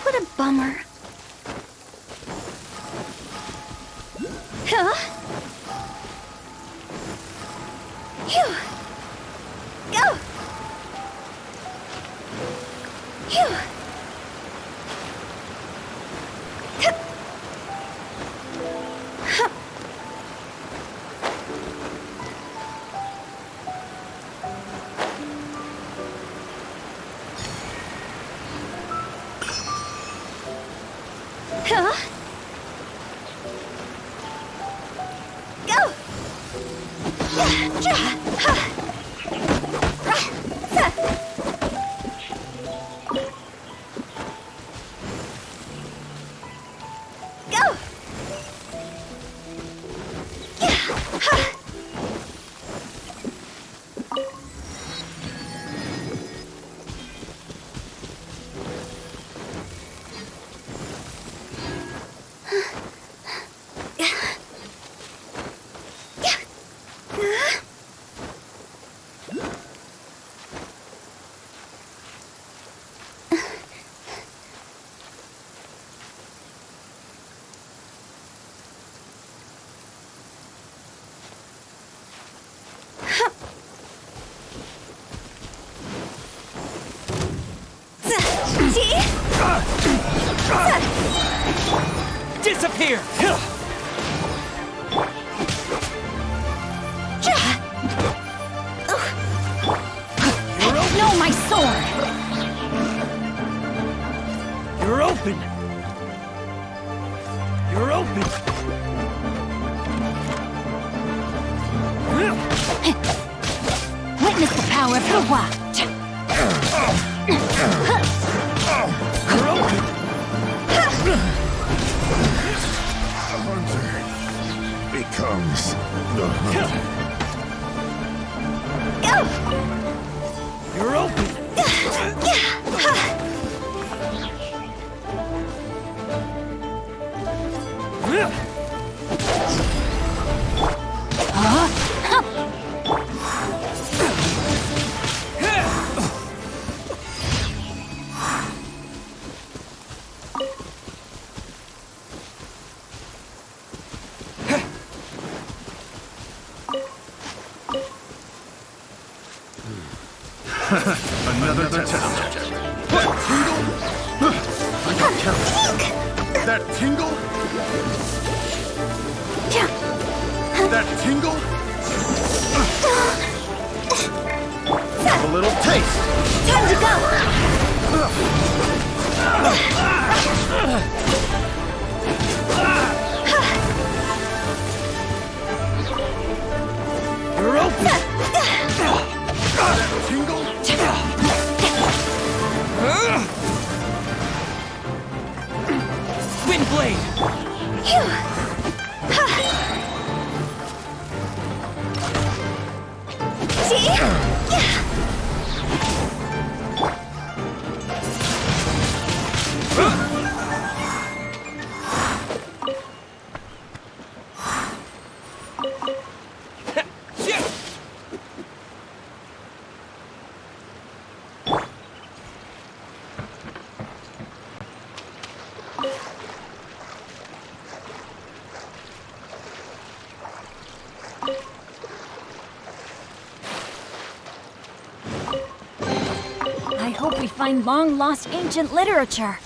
What a bummer. Huh? Phew. Go! Phew. Huh. Huh? Go! Go! Here! No, my sword! You're open! You're open! Witness the power of the Wa! You're open! The hunter becomes the hunter. You're open! Another test. That tingle? I can count. That tingle? That tingle? Have a little taste. Time to go! You're open! That tingle? Wind blade! See? I hope we find long-lost ancient literature.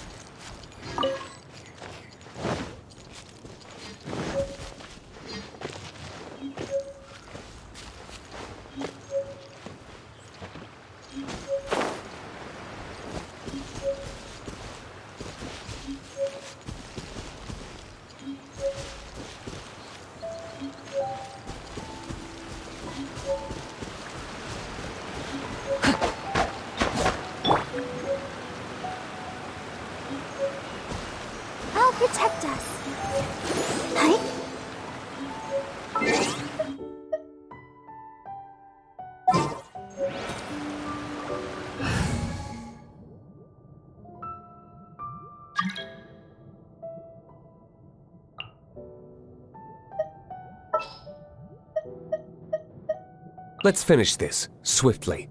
I'll protect us. Huh? Let's finish this, swiftly.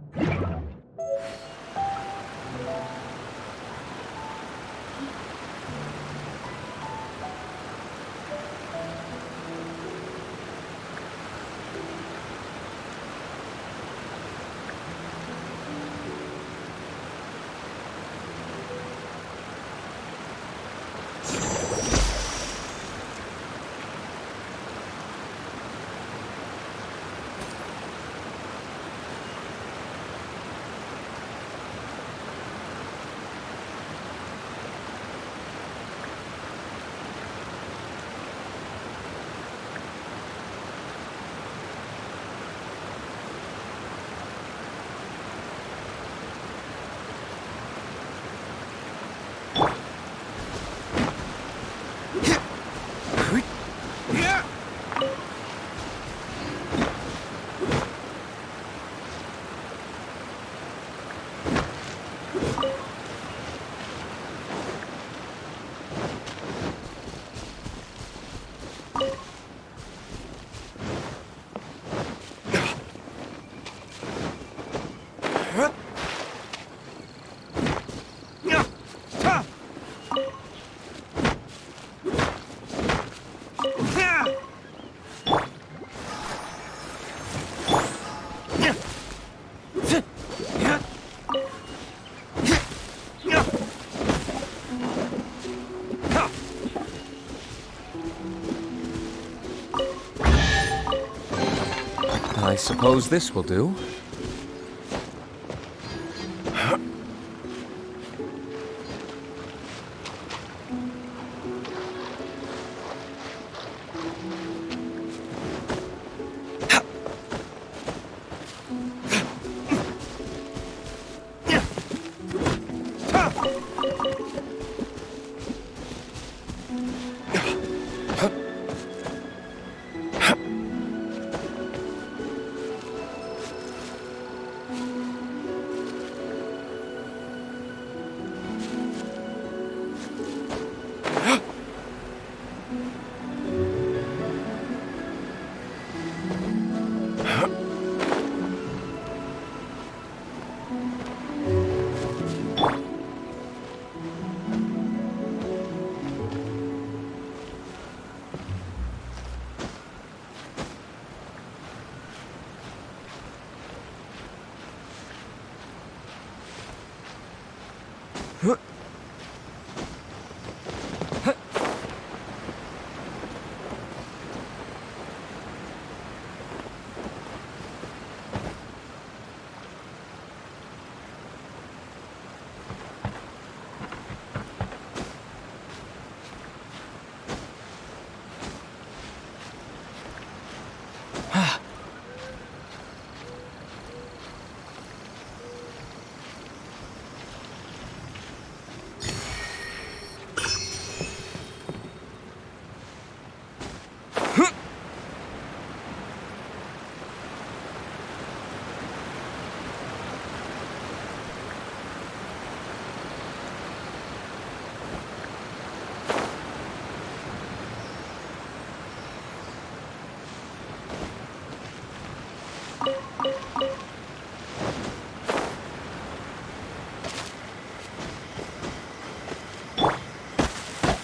suppose this will do.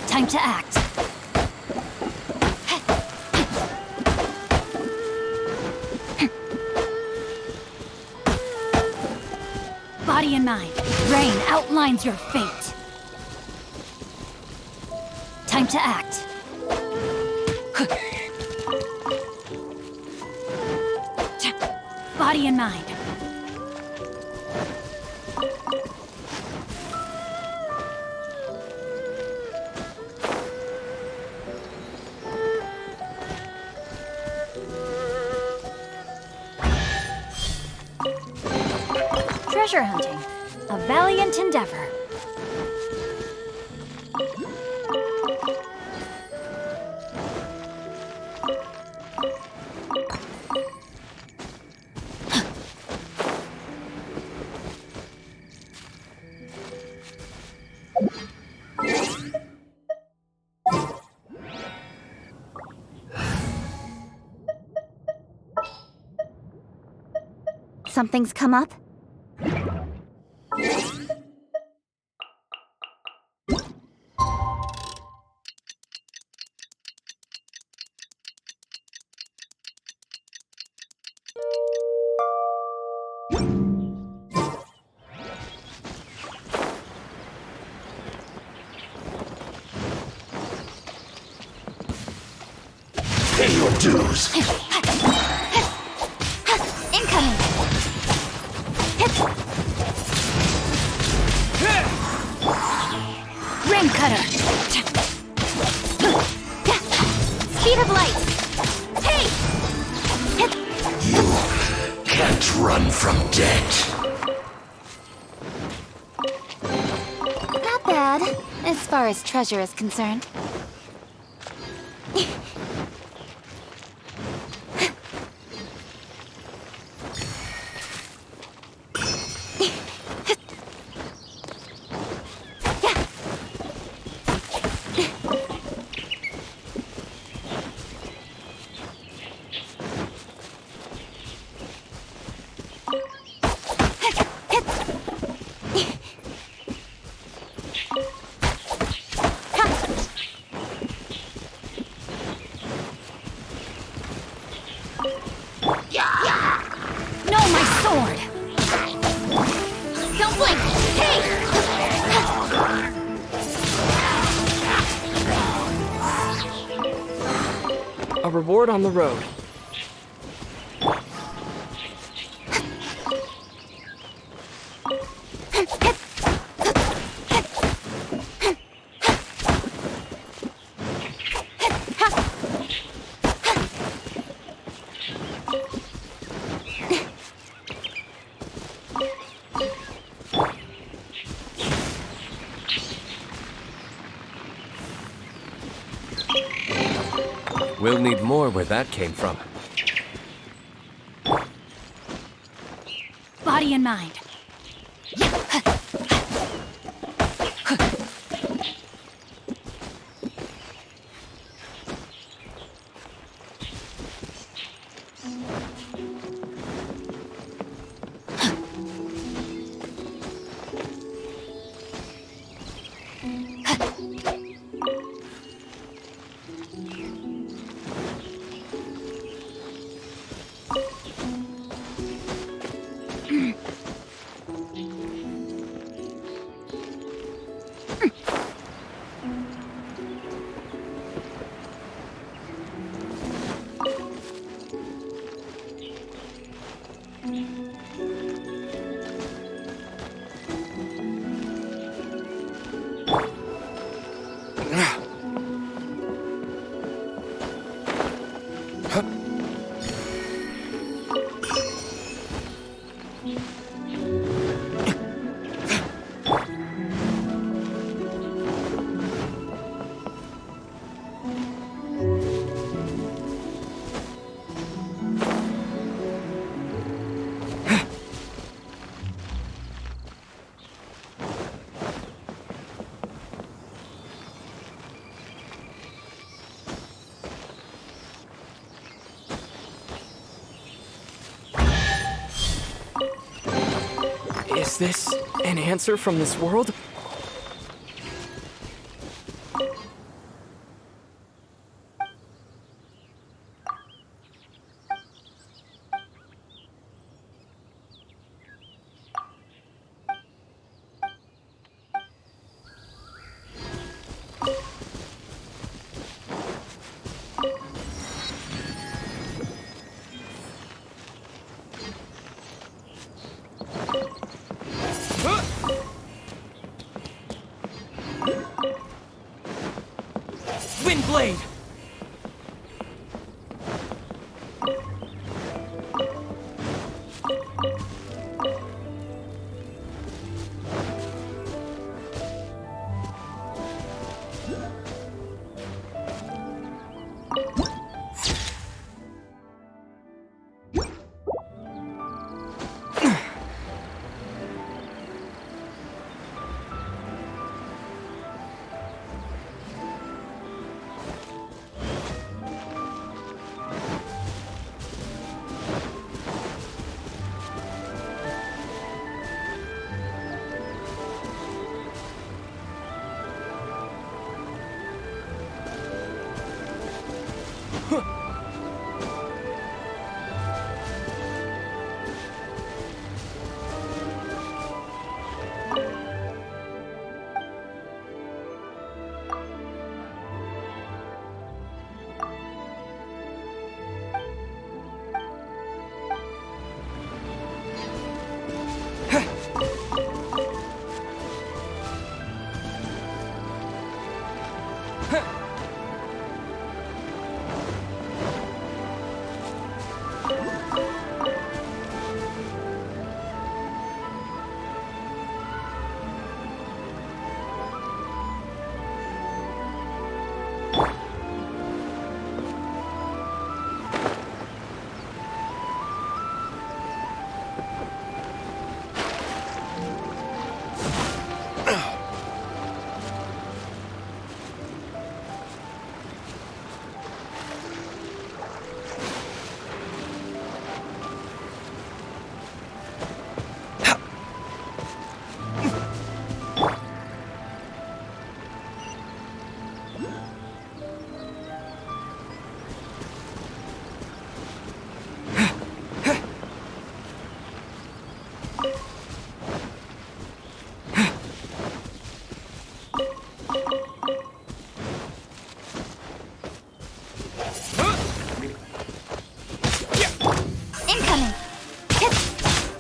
Time to act. Body and mind. Rain outlines your fate. Time to act. Body and mind. Treasure hunting, a valiant endeavor. Something's come up? Pay your dues. Incoming! Ring cutter! Speed of light! Hey! You can't run from death. Not bad, as far as treasure is concerned. No, my sword! Don't blink! Hey! A reward on the road. We'll need more where that came from. Body in mind. Is this an answer from this world? Windblade!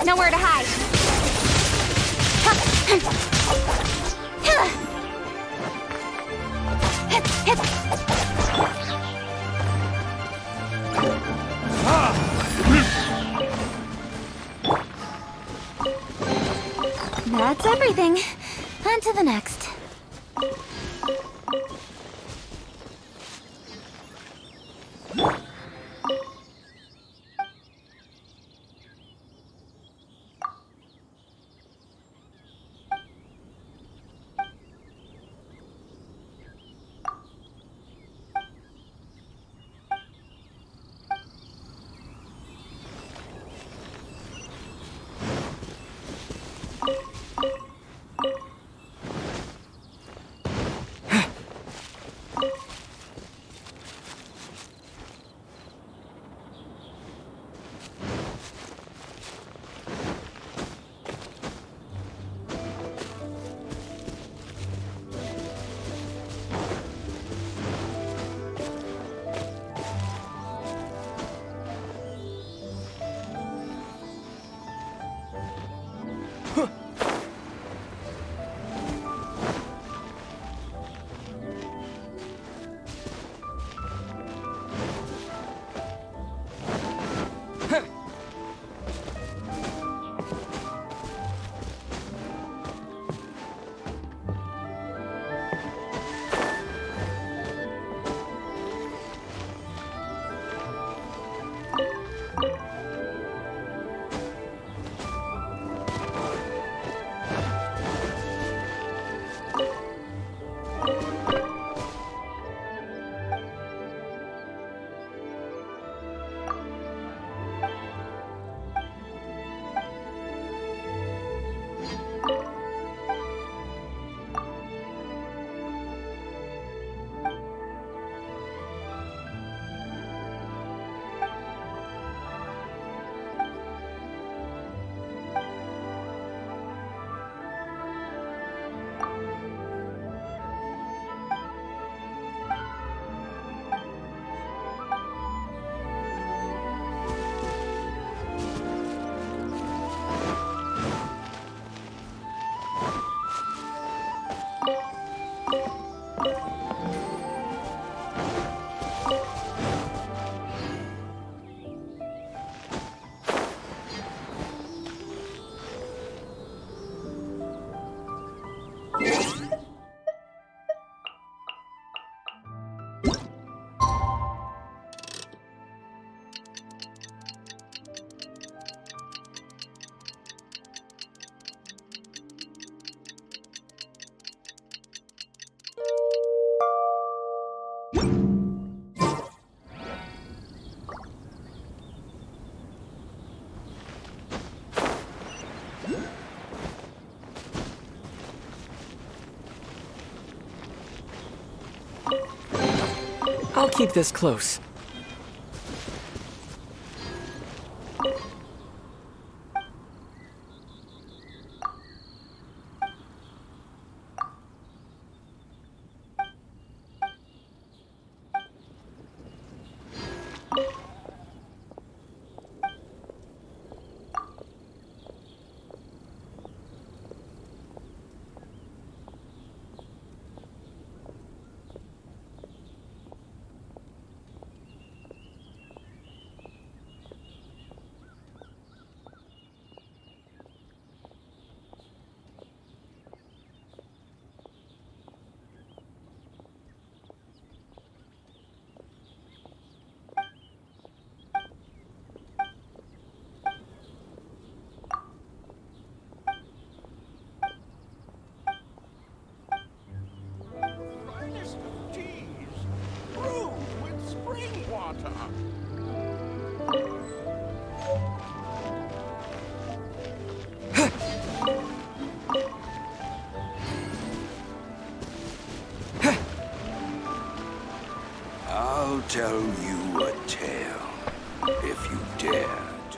Nowhere to hide. That's everything. On to the next. I'll keep this close. Finest of teas, brewed with spring water. I'll tell you a tale, if you dare to.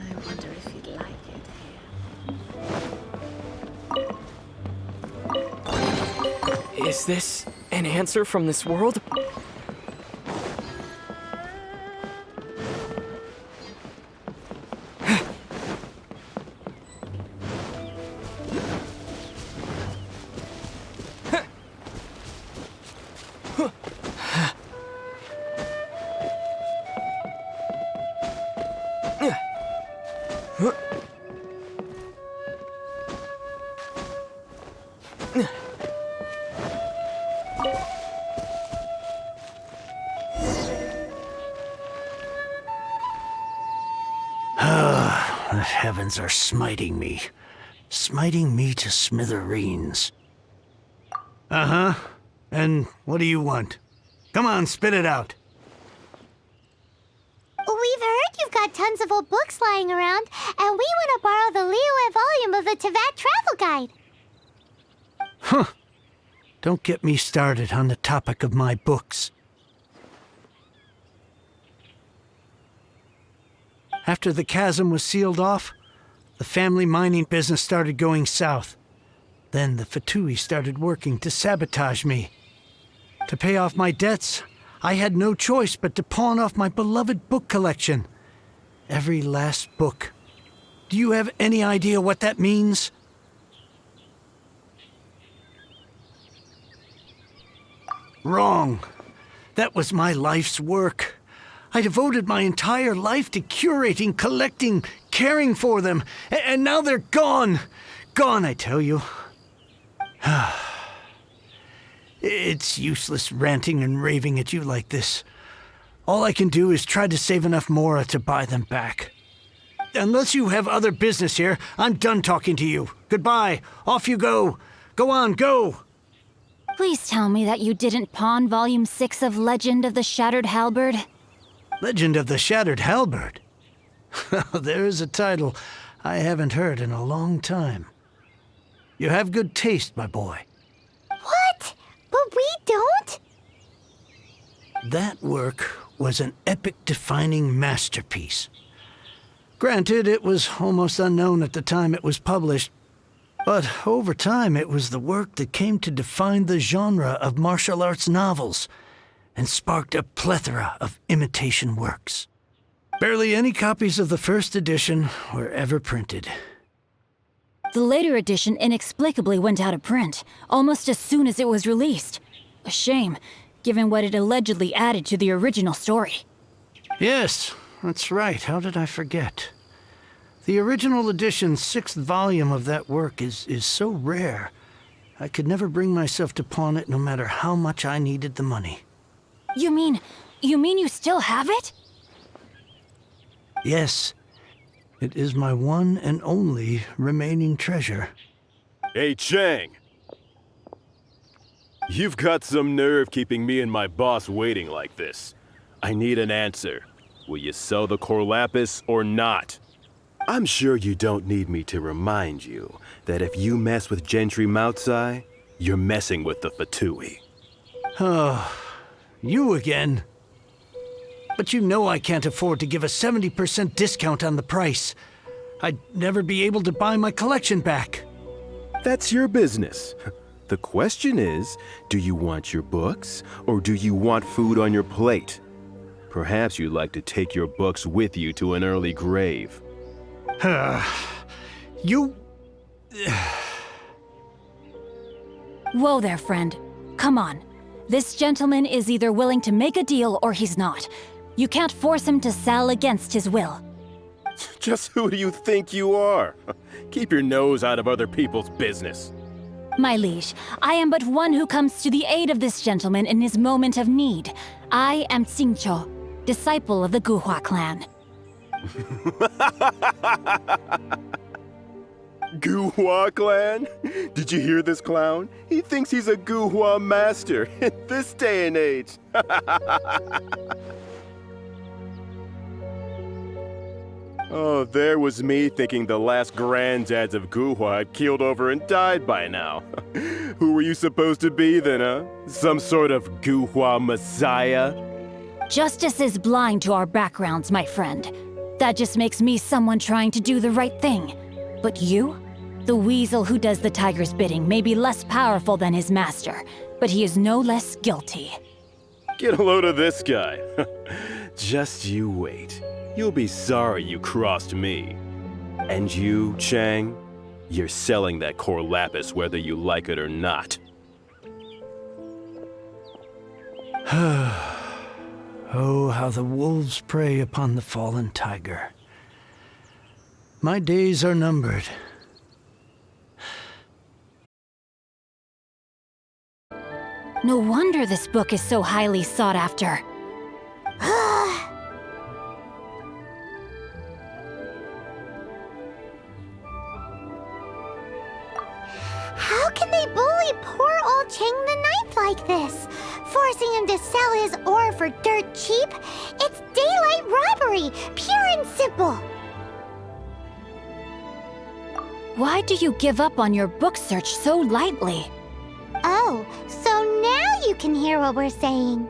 I wonder if he'd like it here. Is this an answer from this world? The heavens are smiting me to smithereens. Uh-huh. And what do you want? Come on, spit it out. We've heard you've got tons of old books lying around, and we want to borrow the Liyue volume of the Teyvat Travel Guide. Huh. Don't get me started on the topic of my books. After the chasm was sealed off, the family mining business started going south. Then the Fatui started working to sabotage me. To pay off my debts, I had no choice but to pawn off my beloved book collection. Every last book. Do you have any idea what that means? Wrong. That was my life's work. I devoted my entire life to curating, collecting, caring for them, and now they're gone. Gone, I tell you. It's useless ranting and raving at you like this. All I can do is try to save enough Mora to buy them back. Unless you have other business here, I'm done talking to you. Goodbye. Off you go. Go on, go. Please tell me that you didn't pawn Volume 6 of Legend of the Shattered Halberd. Legend of the Shattered Halberd? There's a title I haven't heard in a long time. You have good taste, my boy. What? But we don't? That work was an epic-defining masterpiece. Granted, it was almost unknown at the time it was published, but over time it was the work that came to define the genre of martial arts novels and sparked a plethora of imitation works. Barely any copies of the first edition were ever printed. The later edition inexplicably went out of print, almost as soon as it was released. A shame, given what it allegedly added to the original story. Yes, that's right. How did I forget? The original edition's 6th volume of that work is so rare, I could never bring myself to pawn it no matter how much I needed the money. You mean you still have it? Yes. It is my one and only remaining treasure. Hey, Chang! You've got some nerve keeping me and my boss waiting like this. I need an answer. Will you sell the core lapis or not? I'm sure you don't need me to remind you that if you mess with Gentry Moutsai, you're messing with the Fatui. Oh, you again. But you know I can't afford to give a 70% discount on the price. I'd never be able to buy my collection back. That's your business. The question is, do you want your books, or do you want food on your plate? Perhaps you'd like to take your books with you to an early grave. You... Whoa there, friend. Come on. This gentleman is either willing to make a deal or he's not. You can't force him to sell against his will. Just who do you think you are? Keep your nose out of other people's business. My liege, I am but one who comes to the aid of this gentleman in his moment of need. I am Xingqiu, disciple of the Guhua clan. Guhua clan? Did you hear this clown? He thinks he's a Guhua master in this day and age. Oh, there was me thinking the last granddads of Guhua had keeled over and died by now. Who were you supposed to be then, huh? Some sort of Guhua messiah? Justice is blind to our backgrounds, my friend. That just makes me someone trying to do the right thing. But you? The weasel who does the tiger's bidding may be less powerful than his master, but he is no less guilty. Get a load of this guy. Just you wait. You'll be sorry you crossed me. And you, Chang, you're selling that core lapis whether you like it or not. Oh, how the wolves prey upon the fallen tiger. My days are numbered. No wonder this book is so highly sought after. How can they bully poor old Chang the Ninth like this? Forcing him to sell his ore for dirt cheap? It's daylight robbery, pure and simple. Why do you give up on your book search so lightly? Oh, so now you can hear what we're saying.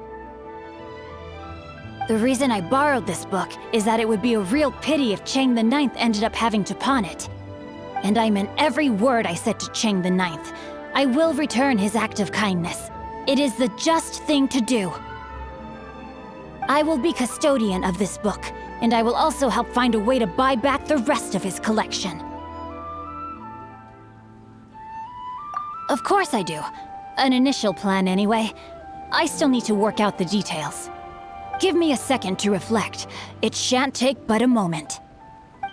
The reason I borrowed this book is that it would be a real pity if Chang the Ninth ended up having to pawn it. And I meant every word I said to Chang the Ninth. I will return his act of kindness. It is the just thing to do. I will be custodian of this book, and I will also help find a way to buy back the rest of his collection. Of course I do. An initial plan anyway. I still need to work out the details. Give me a second to reflect. It shan't take but a moment.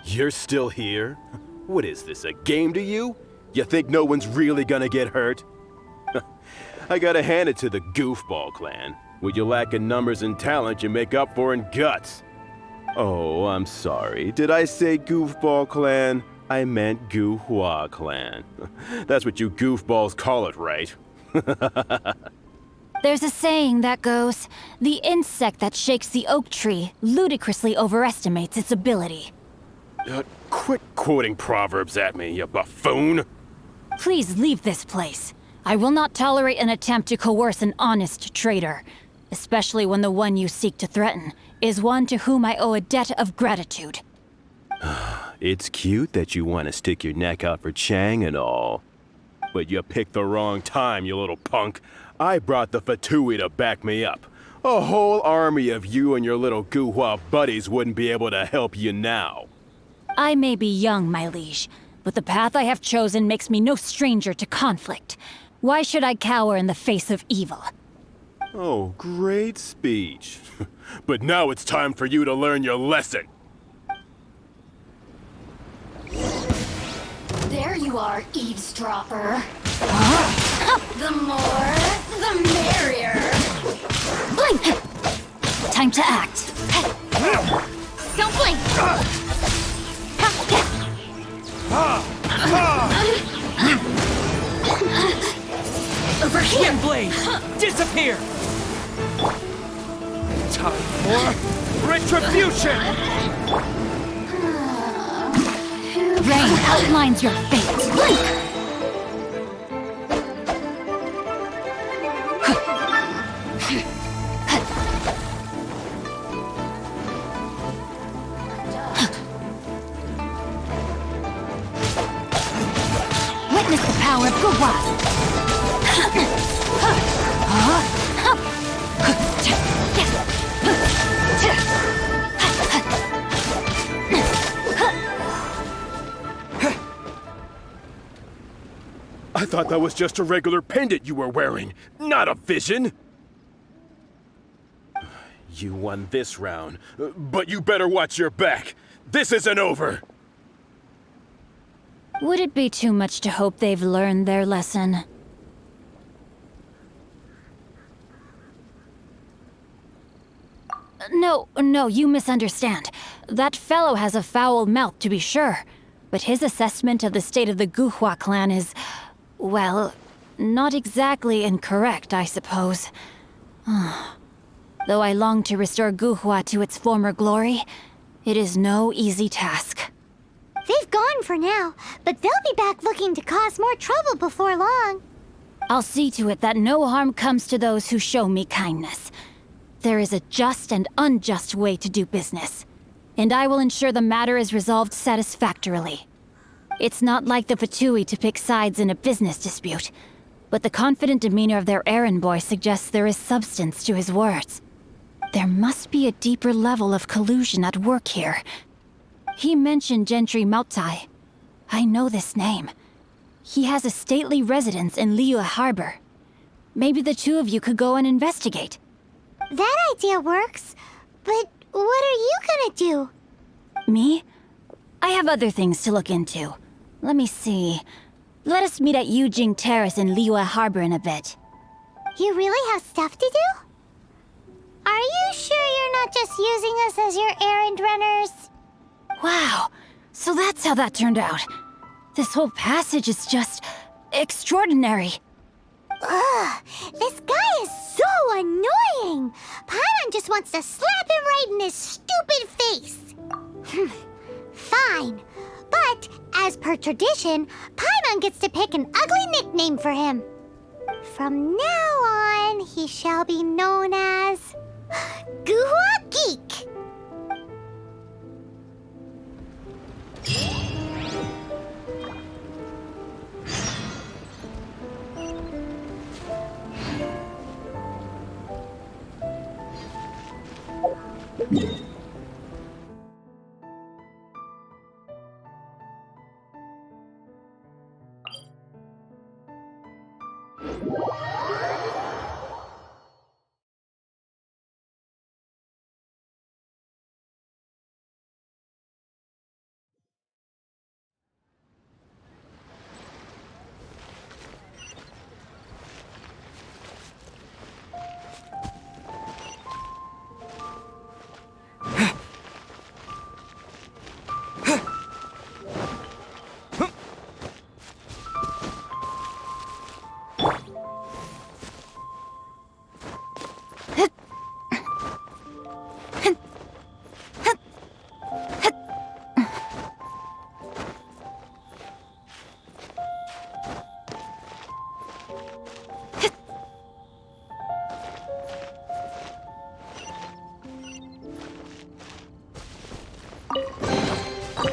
You're still here? What is this, a game to you? You think no one's really gonna get hurt? I gotta hand it to the Goofball clan. What you lack in numbers and talent, you make up for in guts. Oh, I'm sorry. Did I say Goofball clan? I meant Guhua clan. That's what you goofballs call it, right? There's a saying that goes, the insect that shakes the oak tree ludicrously overestimates its ability. Quit quoting proverbs at me, you buffoon! Please leave this place. I will not tolerate an attempt to coerce an honest trader, especially when the one you seek to threaten is one to whom I owe a debt of gratitude. It's cute that you want to stick your neck out for Chang and all. But you picked the wrong time, you little punk. I brought the Fatui to back me up. A whole army of you and your little Guhua buddies wouldn't be able to help you now. I may be young, my liege, but the path I have chosen makes me no stranger to conflict. Why should I cower in the face of evil? Oh, great speech. But now it's time for you to learn your lesson. There you are, eavesdropper. Huh? The more, the merrier. Time to act. Don't blink. Over here! Blade! Disappear! Time for retribution! Rain outlines your fate. Blink! Witness the power of Guhua. I thought that was just a regular pendant you were wearing, not a vision! You won this round, but you better watch your back. This isn't over! Would it be too much to hope they've learned their lesson? No, you misunderstand. That fellow has a foul mouth, to be sure. But his assessment of the state of the Guhua clan is, well, not exactly incorrect, I suppose. Though I long to restore Guhua to its former glory, it is no easy task. They've gone for now, but they'll be back looking to cause more trouble before long. I'll see to it that no harm comes to those who show me kindness. There is a just and unjust way to do business, and I will ensure the matter is resolved satisfactorily. It's not like the Fatui to pick sides in a business dispute, but the confident demeanor of their errand boy suggests there is substance to his words. There must be a deeper level of collusion at work here. He mentioned Gentry Mautai. I know this name. He has a stately residence in Liyue Harbor. Maybe the two of you could go and investigate. That idea works, but what are you gonna do? Me? I have other things to look into. Let me see. Let us meet at Yujing Terrace in Liyue Harbor in a bit. You really have stuff to do? Are you sure you're not just using us as your errand runners? Wow, so that's how that turned out. This whole passage is just extraordinary. Ugh, this guy is so annoying! Paimon just wants to slap him right in his stupid face! Fine, but as per tradition, Paimon gets to pick an ugly nickname for him. From now on, he shall be known as... Guhua Geek!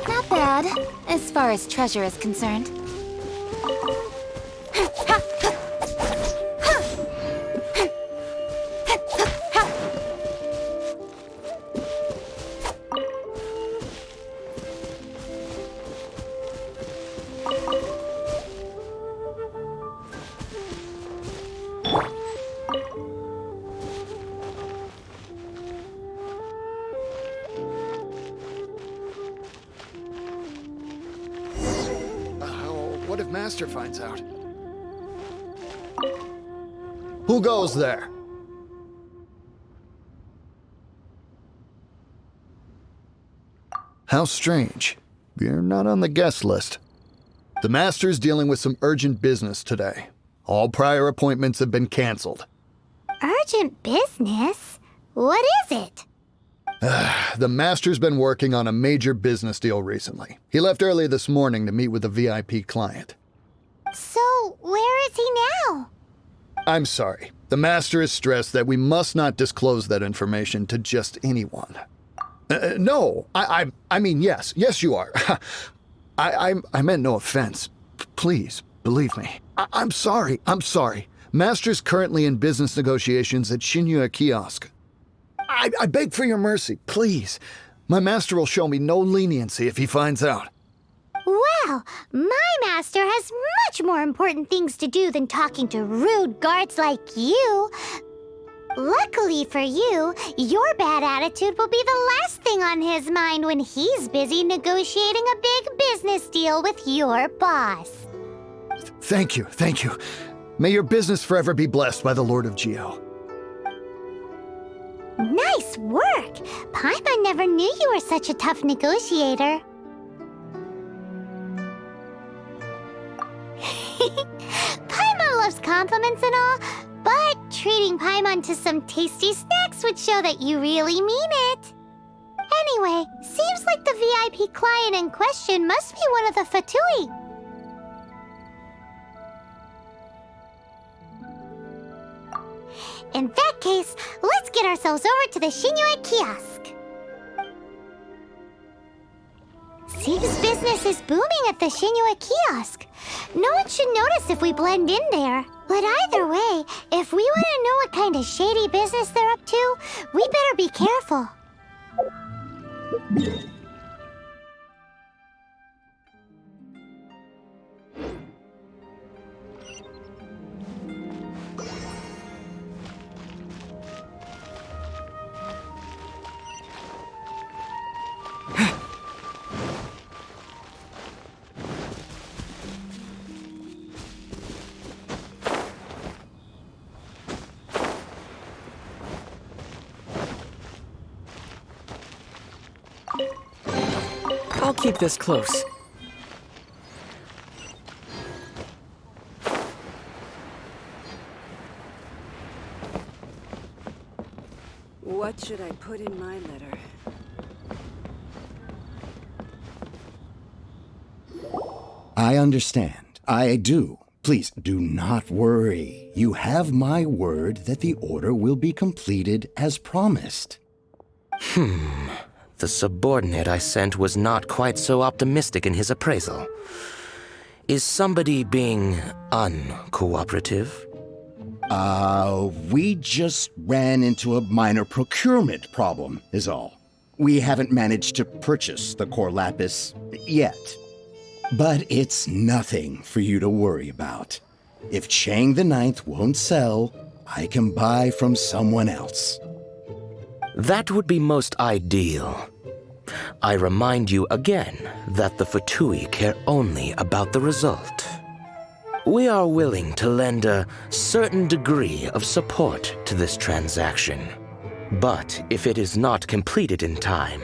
Not bad, as far as treasure is concerned. What if Master finds out? Who goes there? How strange. You're not on the guest list. The Master's dealing with some urgent business today. All prior appointments have been canceled. Urgent business? What is it? The Master's been working on a major business deal recently. He left early this morning to meet with a VIP client. So, where is he now? I'm sorry. The Master is stressed that we must not disclose that information to just anyone. No, I mean, yes. Yes, you are. I meant no offense. Please, believe me. I'm sorry. Master's currently in business negotiations at Shinyue Kiosk. I beg for your mercy, please. My master will show me no leniency if he finds out. Well, Well, my master has much more important things to do than talking to rude guards like you. Luckily for you, your bad attitude will be the last thing on his mind when he's busy negotiating a big business deal with your boss. Thank you, thank you. May your business forever be blessed by the Lord of Geo. Nice work! Paimon never knew you were such a tough negotiator. Paimon loves compliments and all, but treating Paimon to some tasty snacks would show that you really mean it. Anyway, seems like the VIP client in question must be one of the Fatui. In that case, let's get ourselves over to the Shinue kiosk. Seems business is booming at the Shinue kiosk. No one should notice if we blend in there. But either way, if we want to know what kind of shady business they're up to, we better be careful. I'll keep this close. What should I put in my letter? I understand. I do. Please do not worry. You have my word that the order will be completed as promised. The subordinate I sent was not quite so optimistic in his appraisal. Is somebody being uncooperative? We just ran into a minor procurement problem, is all. We haven't managed to purchase the core lapis yet. But it's nothing for you to worry about. If Chang the Ninth won't sell, I can buy from someone else. That would be most ideal. I remind you again that the Fatui care only about the result. We are willing to lend a certain degree of support to this transaction. But if it is not completed in time,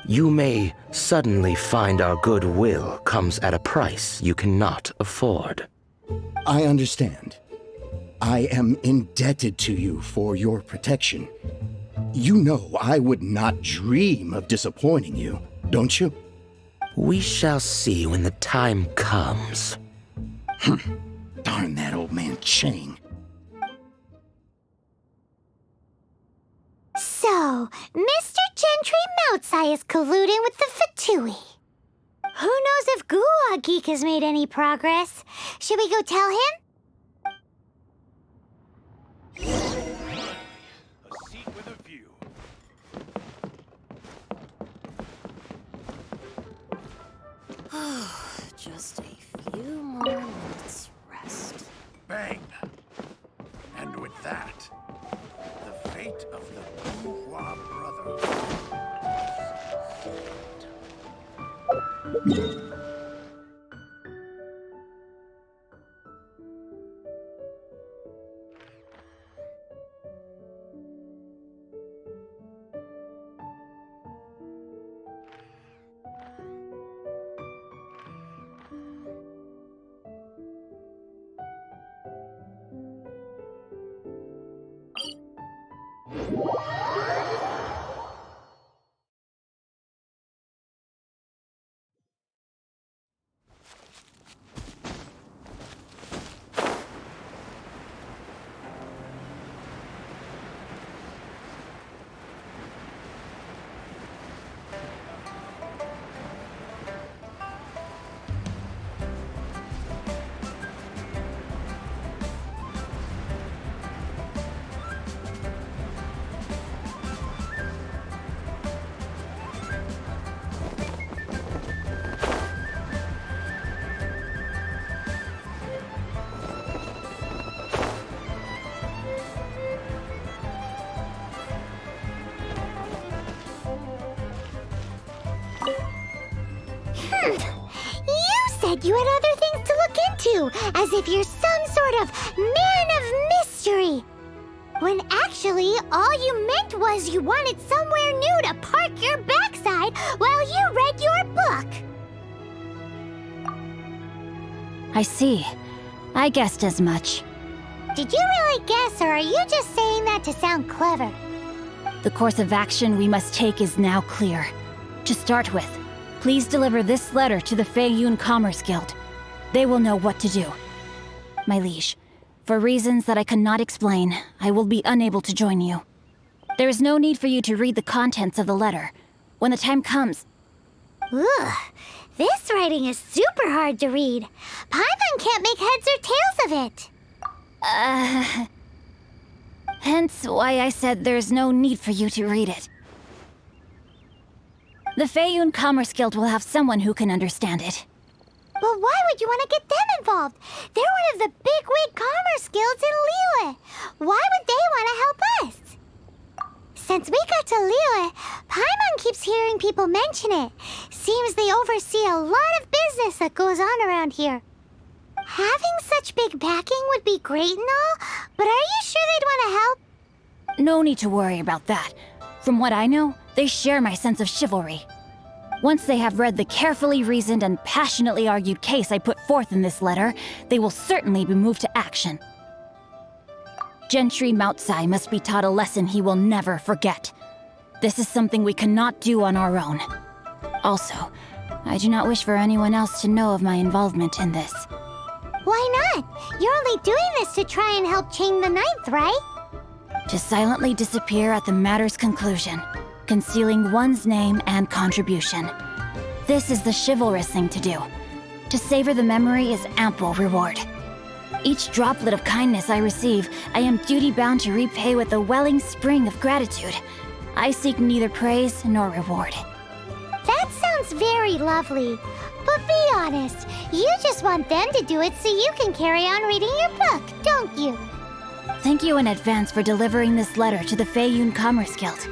you may suddenly find our goodwill comes at a price you cannot afford. I understand. I am indebted to you for your protection. You know I would not dream of disappointing you, don't you? We shall see when the time comes. Darn that old man Chang. So, Mr. Gentry Moutsai is colluding with the Fatui. Who knows if Gulag Geek has made any progress? Should we go tell him? A seat with a view. Just a few more minutes rest. Bang! And with that, the fate of the Bourgeois Brotherhood. You said you had other things to look into, as if you're some sort of man of mystery. When actually, all you meant was you wanted somewhere new to park your backside while you read your book. I see. I guessed as much. Did you really guess, or are you just saying that to sound clever? The course of action we must take is now clear. To start with, please deliver this letter to the Feiyun Commerce Guild. They will know what to do. My liege, for reasons that I cannot explain, I will be unable to join you. There is no need for you to read the contents of the letter. When the time comes... Ugh, this writing is super hard to read. Paimon can't make heads or tails of it. Hence why I said there's no need for you to read it. The Feiyun Commerce Guild will have someone who can understand it. But why would you want to get them involved? They're one of the bigwig commerce guilds in Liyue. Why would they want to help us? Since we got to Liyue, Paimon keeps hearing people mention it. Seems they oversee a lot of business that goes on around here. Having such big backing would be great and all, but are you sure they'd want to help? No need to worry about that. From what I know, they share my sense of chivalry. Once they have read the carefully reasoned and passionately argued case I put forth in this letter, they will certainly be moved to action. Gentry Moutsai must be taught a lesson he will never forget. This is something we cannot do on our own. Also, I do not wish for anyone else to know of my involvement in this. Why not? You're only doing this to try and help Chang the Ninth, right? To silently disappear at the matter's conclusion, concealing one's name and contribution. This is the chivalrous thing to do. To savor the memory is ample reward. Each droplet of kindness I receive, I am duty-bound to repay with a welling spring of gratitude. I seek neither praise nor reward. That sounds very lovely. But be honest, you just want them to do it so you can carry on reading your book, don't you? Thank you in advance for delivering this letter to the Feiyun Commerce Guild.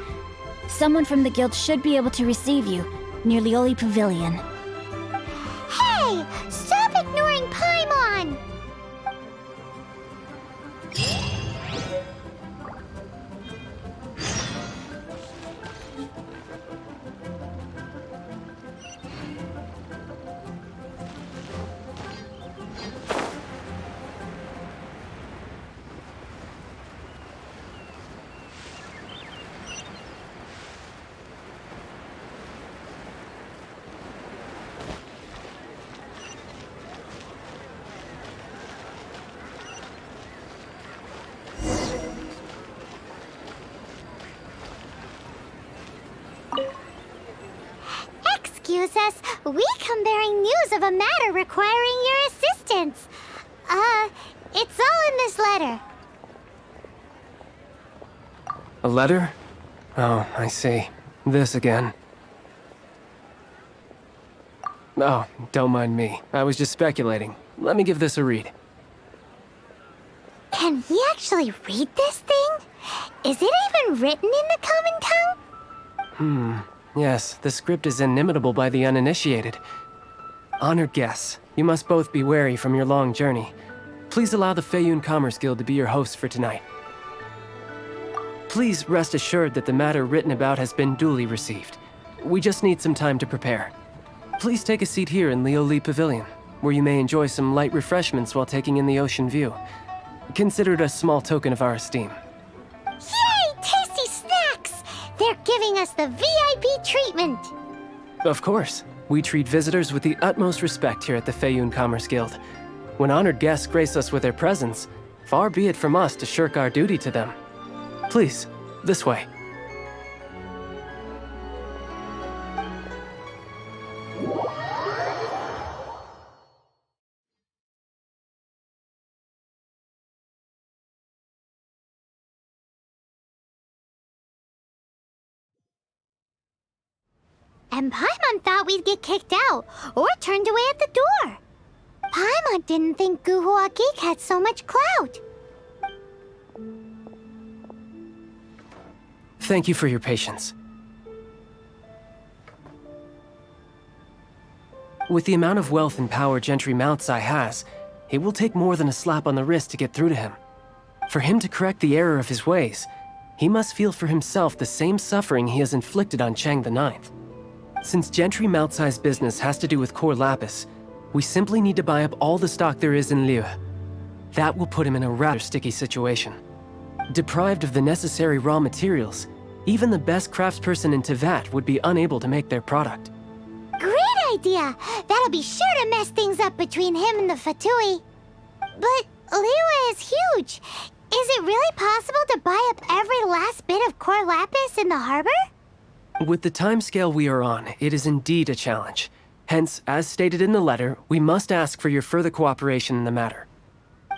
Someone from the guild should be able to receive you near Lioli Pavilion. Hey! Stop ignoring Paimon! Excuse us, we come bearing news of a matter requiring your assistance. It's all in this letter. A letter? Oh, I see. This again. Oh, don't mind me. I was just speculating. Let me give this a read. Can we actually read this thing? Is it even written in the common tongue? Yes, the script is inimitable by the uninitiated. Honored guests, you must both be wary from your long journey. Please allow the Feiyun Commerce Guild to be your host for tonight. Please rest assured that the matter written about has been duly received. We just need some time to prepare. Please take a seat here in Lioli Pavilion, where you may enjoy some light refreshments while taking in the ocean view. Consider it a small token of our esteem. Yay! Tasty snacks! They're giving us the VIP treatment! Of course. We treat visitors with the utmost respect here at the Feiyun Commerce Guild. When honored guests grace us with their presence, far be it from us to shirk our duty to them. Please, this way. And Paimon thought we'd get kicked out, or turned away at the door. Paimon didn't think Guhua Geek had so much clout. Thank you for your patience. With the amount of wealth and power Gentry Moutsai has, it will take more than a slap on the wrist to get through to him. For him to correct the error of his ways, he must feel for himself the same suffering he has inflicted on Chang the Ninth. Since Gentry Moutsai's business has to do with core lapis, we simply need to buy up all the stock there is in Liyue. That will put him in a rather sticky situation. Deprived of the necessary raw materials, even the best craftsperson in Tevat would be unable to make their product. Great idea! That'll be sure to mess things up between him and the Fatui. But Liyue is huge. Is it really possible to buy up every last bit of core lapis in the harbor? With the timescale we are on, it is indeed a challenge. Hence, as stated in the letter, we must ask for your further cooperation in the matter.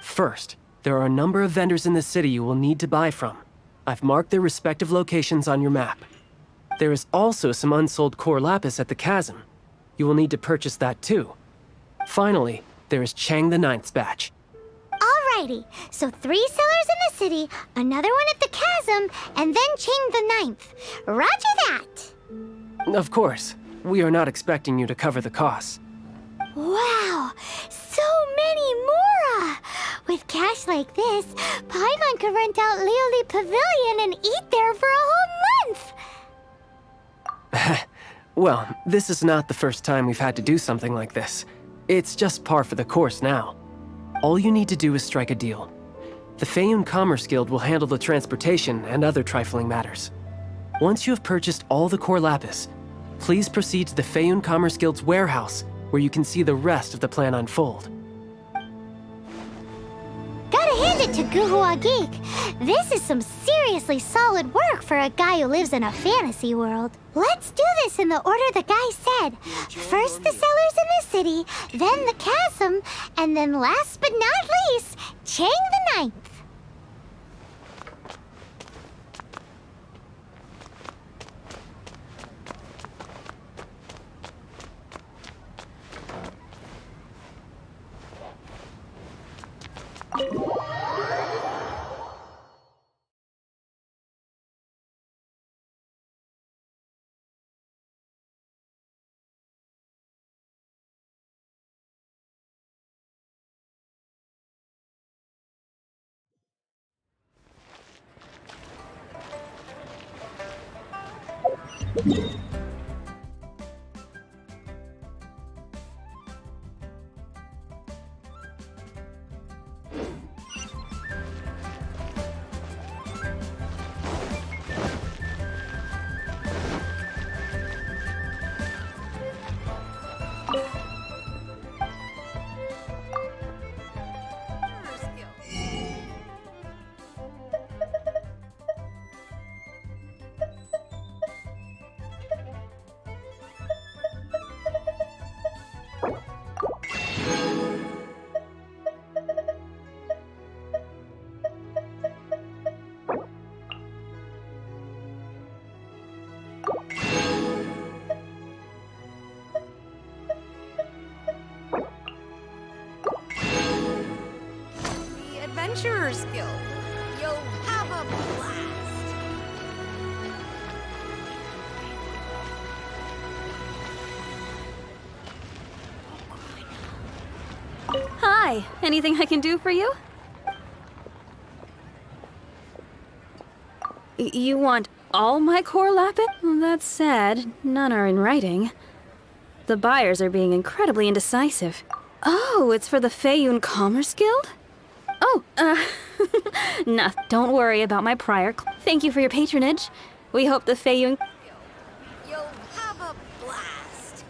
First, there are a number of vendors in the city you will need to buy from. I've marked their respective locations on your map. There is also some unsold core lapis at the chasm. You will need to purchase that too. Finally, there is Chang the Ninth's batch. Alrighty, so 3 sellers in the city, another one at the chasm, and then Chang the Ninth. Roger that! Of course, we are not expecting you to cover the costs. Wow, so many more! With cash like this, Paimon could rent out Lioli Pavilion and eat there for a whole month! Well, this is not the first time we've had to do something like this. It's just par for the course now. All you need to do is strike a deal. The Feiyun Commerce Guild will handle the transportation and other trifling matters. Once you have purchased all the core lapis, please proceed to the Feiyun Commerce Guild's warehouse, where you can see the rest of the plan unfold. Gotta hand it to Guhua Geek. This is some seriously solid work for a guy who lives in a fantasy world. Let's do this in the order the guy said. First the sellers in the city, then the chasm, and then last but not least, Chang the Ninth. Adventurer's Guild. You'll have a blast. Hi, anything I can do for you? You want all my core lapis? Well, that's sad. None are in writing. The buyers are being incredibly indecisive. Oh, it's for the Feiyun Commerce Guild? Oh, nah, don't worry about my prior. Thank you for your patronage. We hope the Feiyun... You'll have a blast.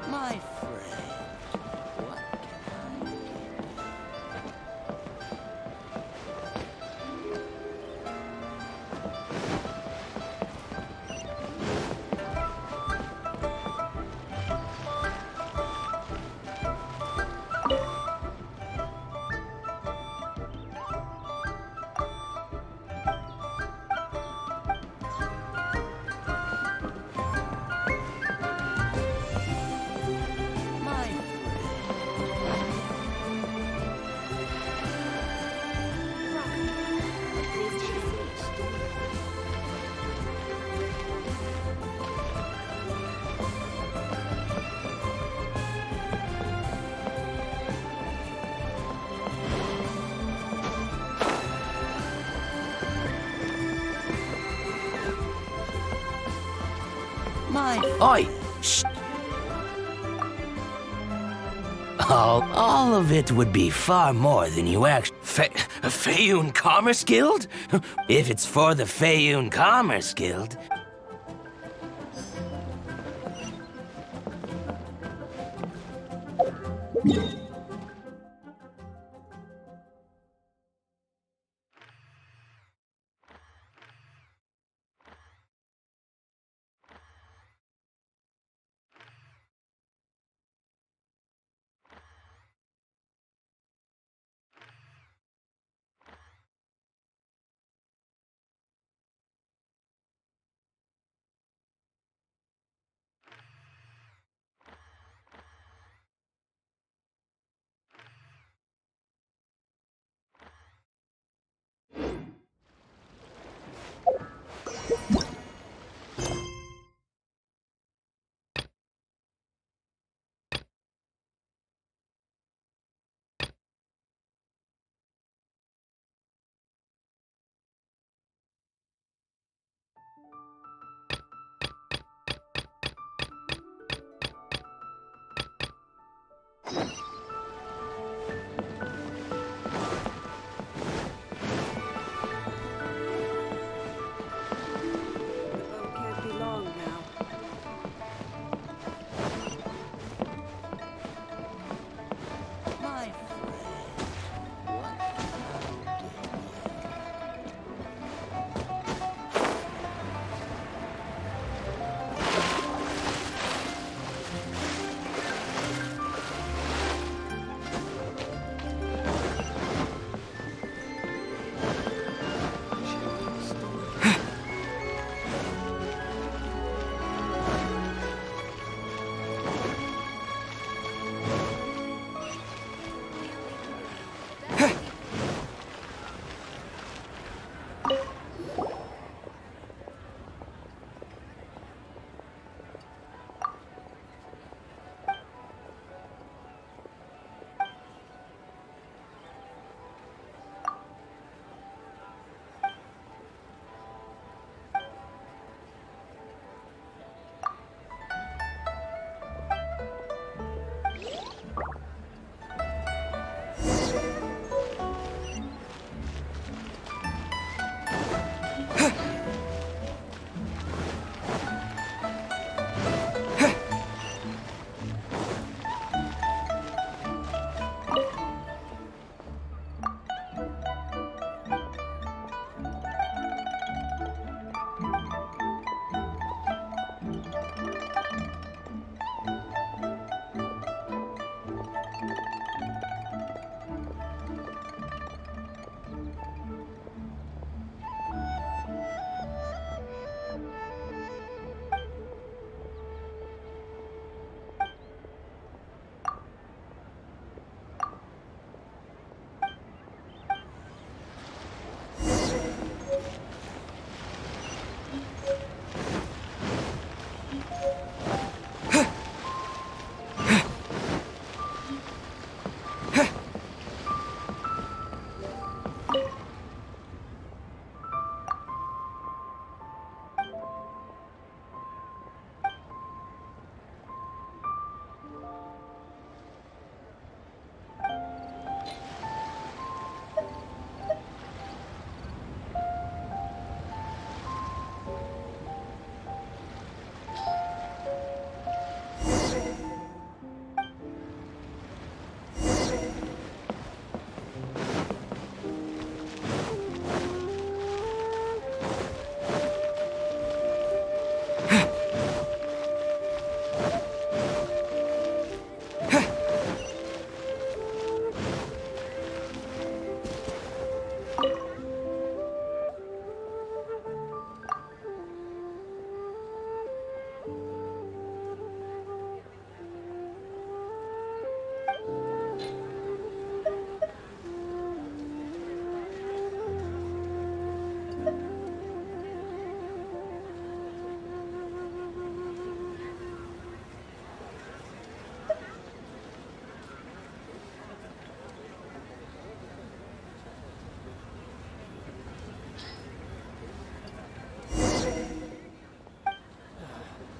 My friend, what can I do? Oi! Shh! All of it would be far more than you actually... Feiyun Commerce Guild? If it's for the Feiyun Commerce Guild...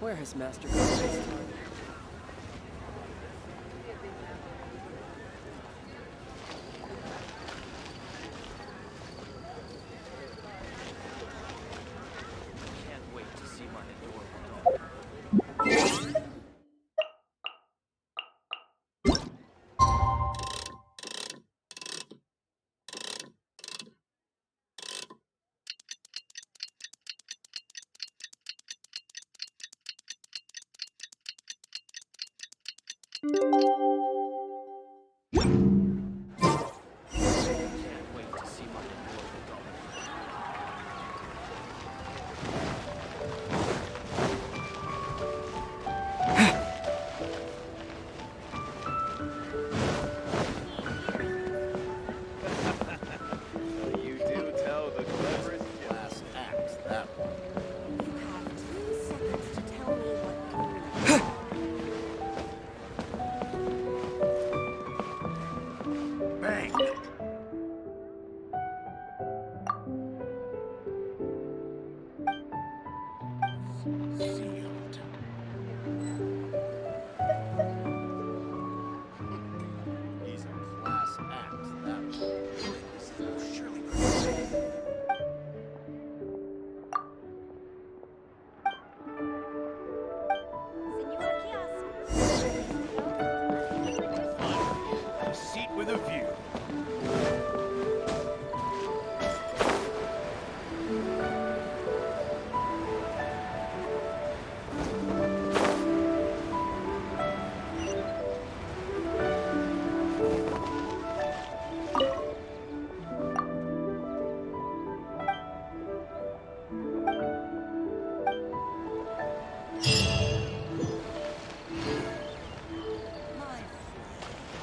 Where has Master gone this time? Can't wait to see my adorable daughter.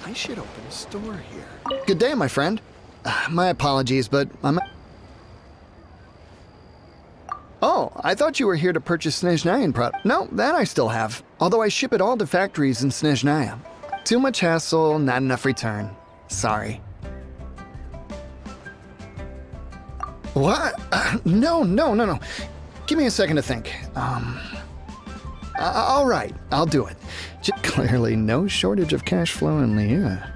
I should open a store here. Good day, my friend. My apologies, but I'm... Oh, I thought you were here to purchase Snezhnayan product. No, that I still have. Although I ship it all to factories in Snezhnaya. Too much hassle, not enough return. Sorry. What? No. Give me a second to think. All right, I'll do it. Clearly no shortage of cash flow in Liyue.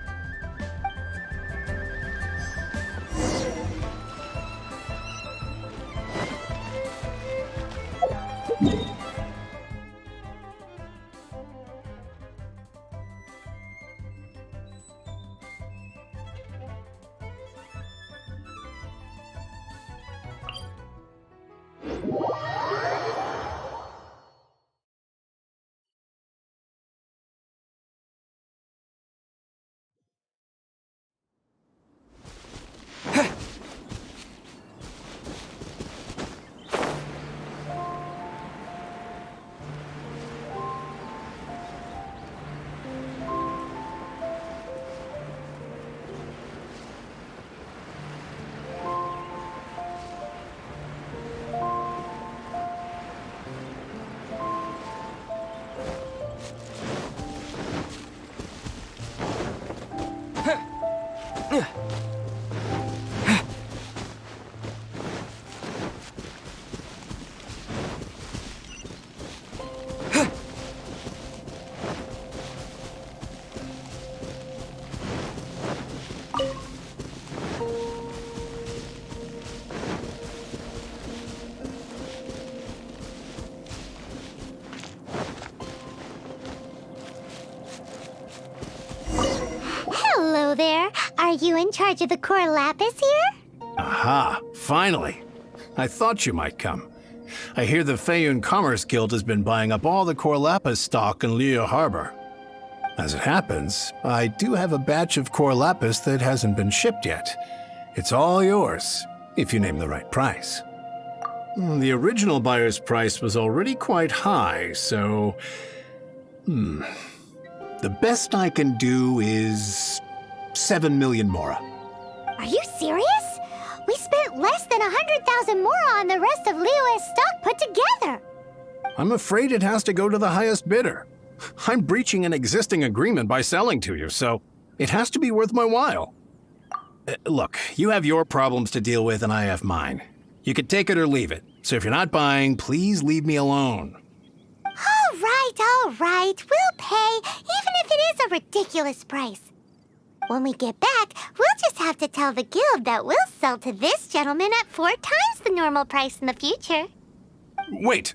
Hello there. Are you in charge of the core lapis here? Aha, finally. I thought you might come. I hear the Feiyun Commerce Guild has been buying up all the core lapis stock in Liyue Harbor. As it happens, I do have a batch of core lapis that hasn't been shipped yet. It's all yours, if you name the right price. The original buyer's price was already quite high, so... The best I can do is 7 million mora. Are you serious? We spent less than 100,000 mora on the rest of Liyue's stock put together. I'm afraid it has to go to the highest bidder. I'm breaching an existing agreement by selling to you, so it has to be worth my while. Look, you have your problems to deal with and I have mine. You can take it or leave it. So if you're not buying, please leave me alone. Oh, all right. We'll pay, even if it is a ridiculous price. When we get back, we'll just have to tell the guild that we'll sell to this gentleman at 4 times the normal price in the future. Wait,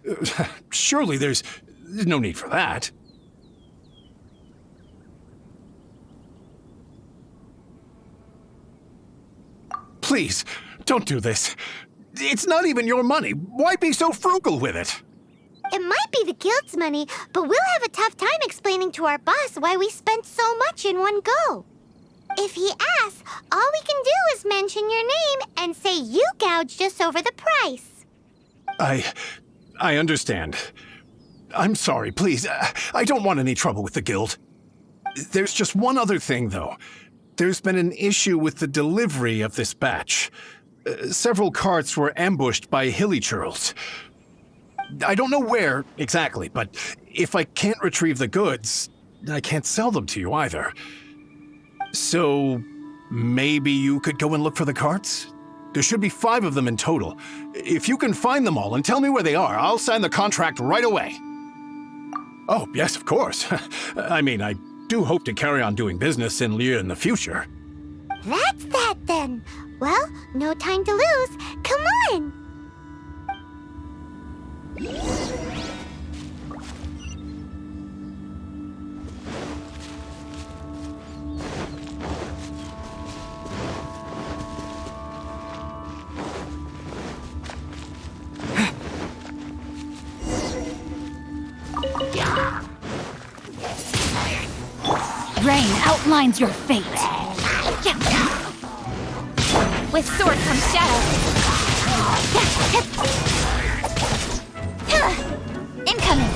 surely there's no need for that. Please, don't do this. It's not even your money. Why be so frugal with it? It might be the guild's money, but we'll have a tough time explaining to our boss why we spent so much in one go. If he asks, all we can do is mention your name and say you gouged us over the price. I understand. I'm sorry, please. I don't want any trouble with the guild. There's just one other thing, though. There's been an issue with the delivery of this batch. Several carts were ambushed by hilly churls. I don't know where exactly, but if I can't retrieve the goods, I can't sell them to you either. So maybe you could go and look for the carts? There should be 5 of them in total. If you can find them all and tell me where they are, I'll sign the contract right away. Oh, yes, of course. I mean, I do hope to carry on doing business in Liu in the future. That's that then. Well, no time to lose. Come on! Rain outlines your fate. With sword comes shadow. Incoming.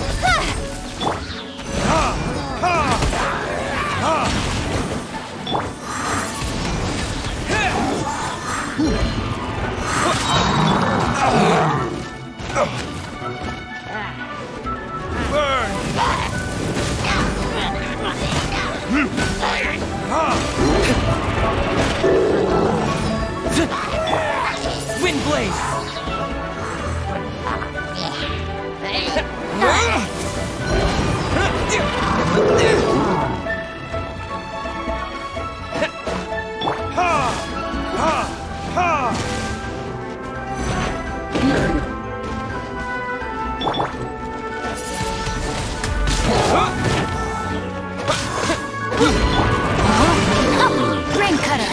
Wind blade. Rain cutter.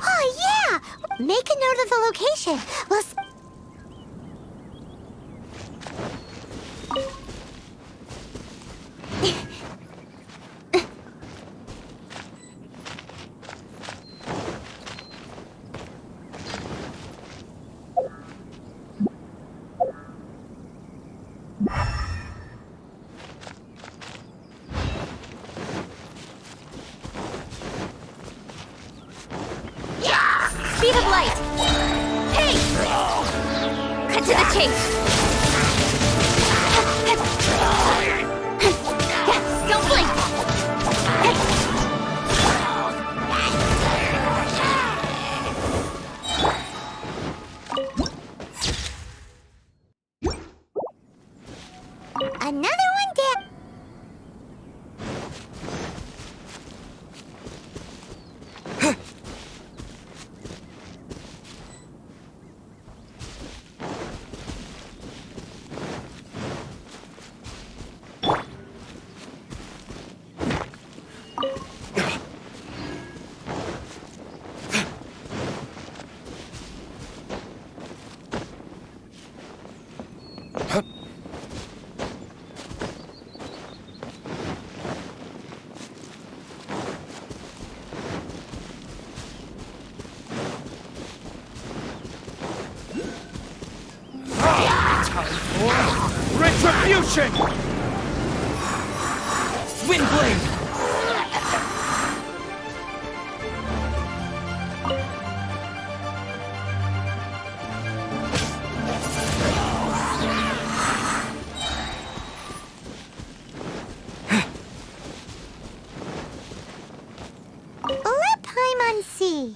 Oh, yeah! Make a note of the location. We'll Speed of light. Hey! Cut to the chase. Don't blink. Another one down. Retribution! Wind blade! see.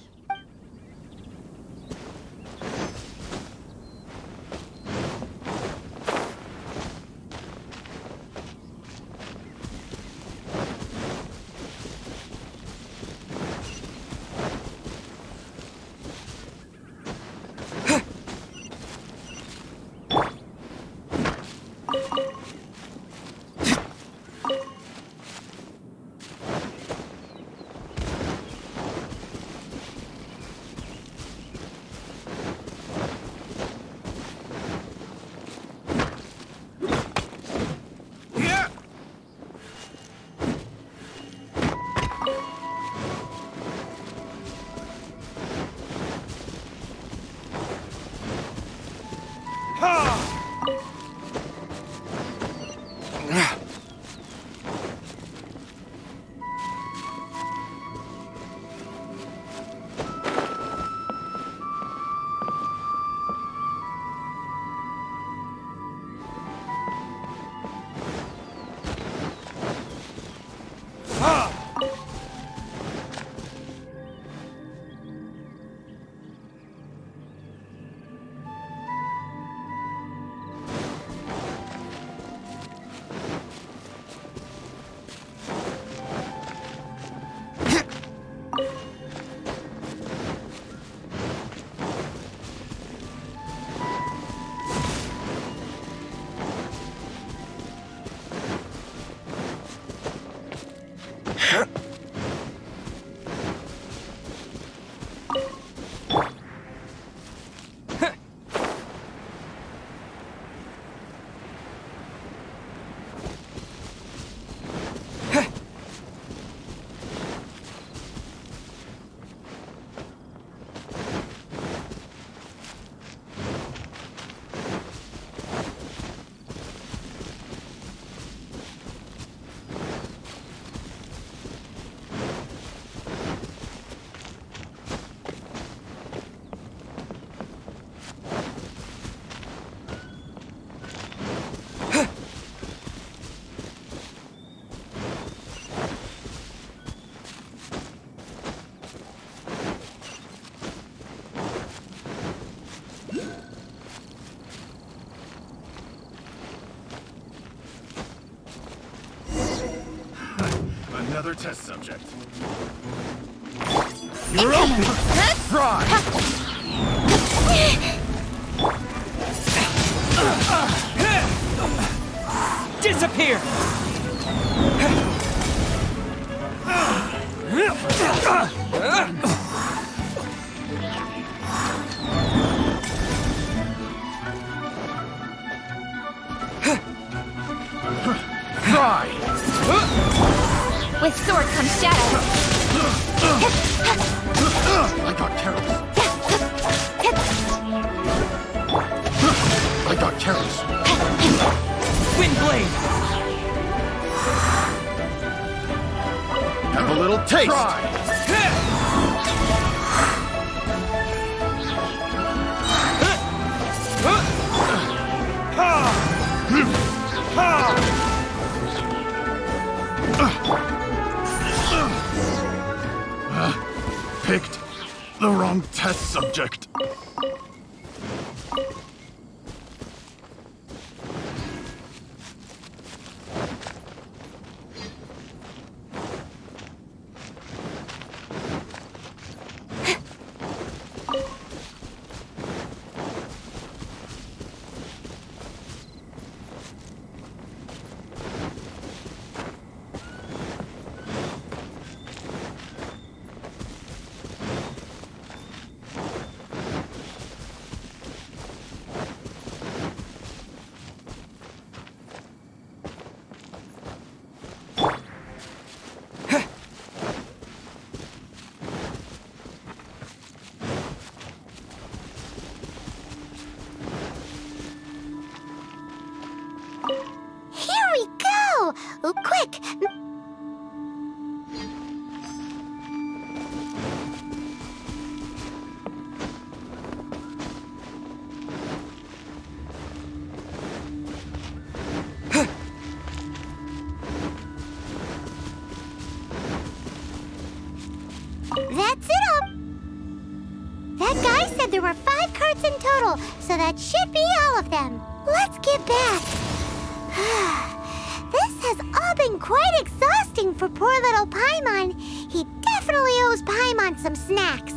Another test subject. You're open! Try! Disappear! Try! With sword comes shadow. I got careless. I got careless. Wind blade! Have a little taste! Try! Picked the wrong test subject. That guy said there were 5 carts in total, so that should be all of them. Let's get back. This has all been quite exhausting for poor little Paimon. He definitely owes Paimon some snacks.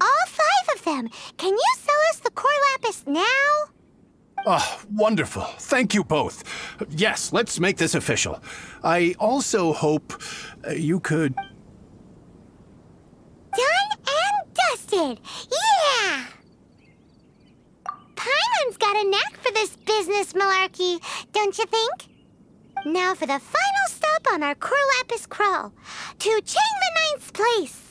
All 5 of them. Can you sell us the core lapis now? Oh, wonderful. Thank you both. Yes, let's make this official. I also hope you could... Done and dusted. Yeah! Paimon's got a knack for this business malarkey, don't you think? Now for the final stop on our core lapis crawl. To Chang the Ninth's place.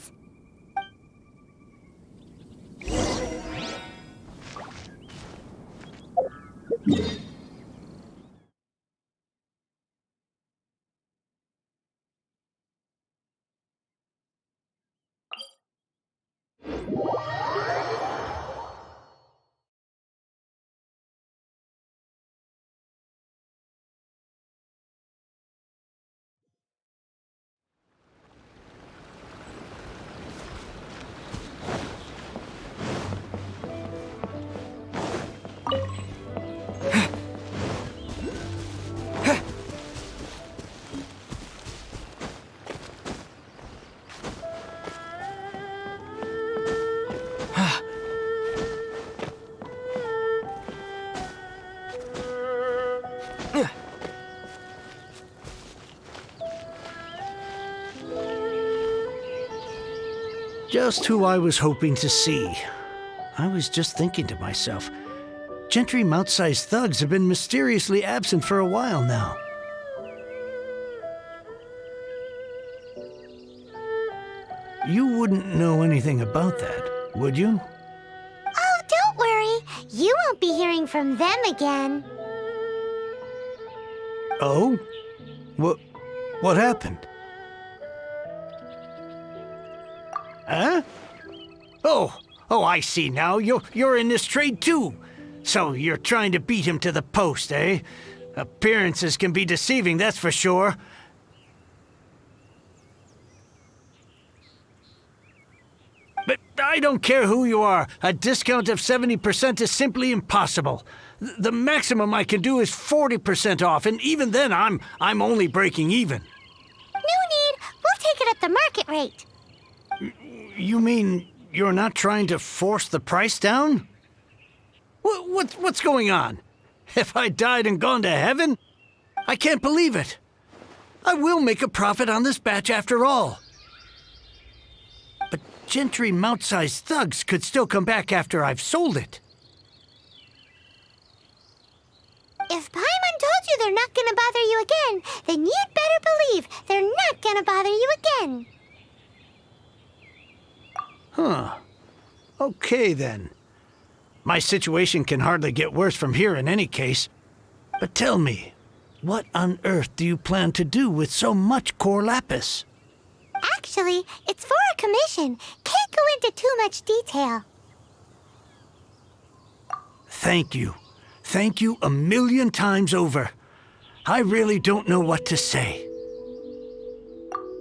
Just who I was hoping to see. I was just thinking to myself, gentry mouth-sized thugs have been mysteriously absent for a while now. You wouldn't know anything about that, would you? Oh, don't worry. You won't be hearing from them again. Oh? What happened? Huh? Oh, I see now. You're in this trade too. So you're trying to beat him to the post, eh? Appearances can be deceiving, that's for sure. But I don't care who you are. A discount of 70% is simply impossible. The maximum I can do is 40% off, and even then I'm only breaking even. No need. We'll take it at the market rate. You mean you're not trying to force the price down? What's going on? Have I died and gone to heaven? I can't believe it. I will make a profit on this batch after all. But gentry mouth-sized thugs could still come back after I've sold it. If Paimon told you they're not gonna bother you again, then you'd better believe they're not gonna bother you again. Huh. Okay, then. My situation can hardly get worse from here in any case. But tell me, what on earth do you plan to do with so much core lapis? Actually, it's for a commission. Can't go into too much detail. Thank you. Thank you 1,000,000 times over. I really don't know what to say.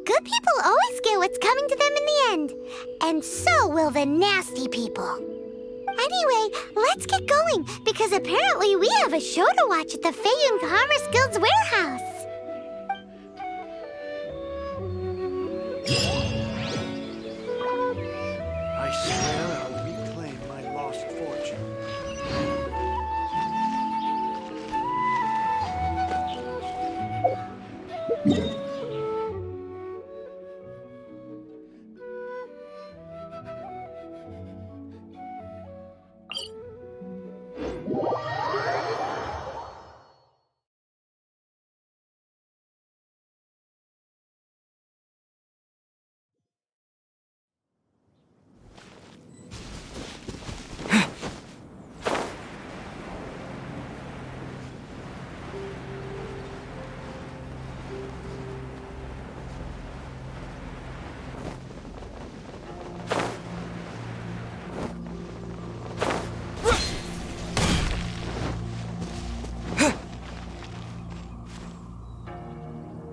Good people always get what's coming to them in the end. And so will the nasty people. Anyway, let's get going, because apparently we have a show to watch at the Feiyun Commerce Guild's warehouse. I swear I'll reclaim my lost fortune.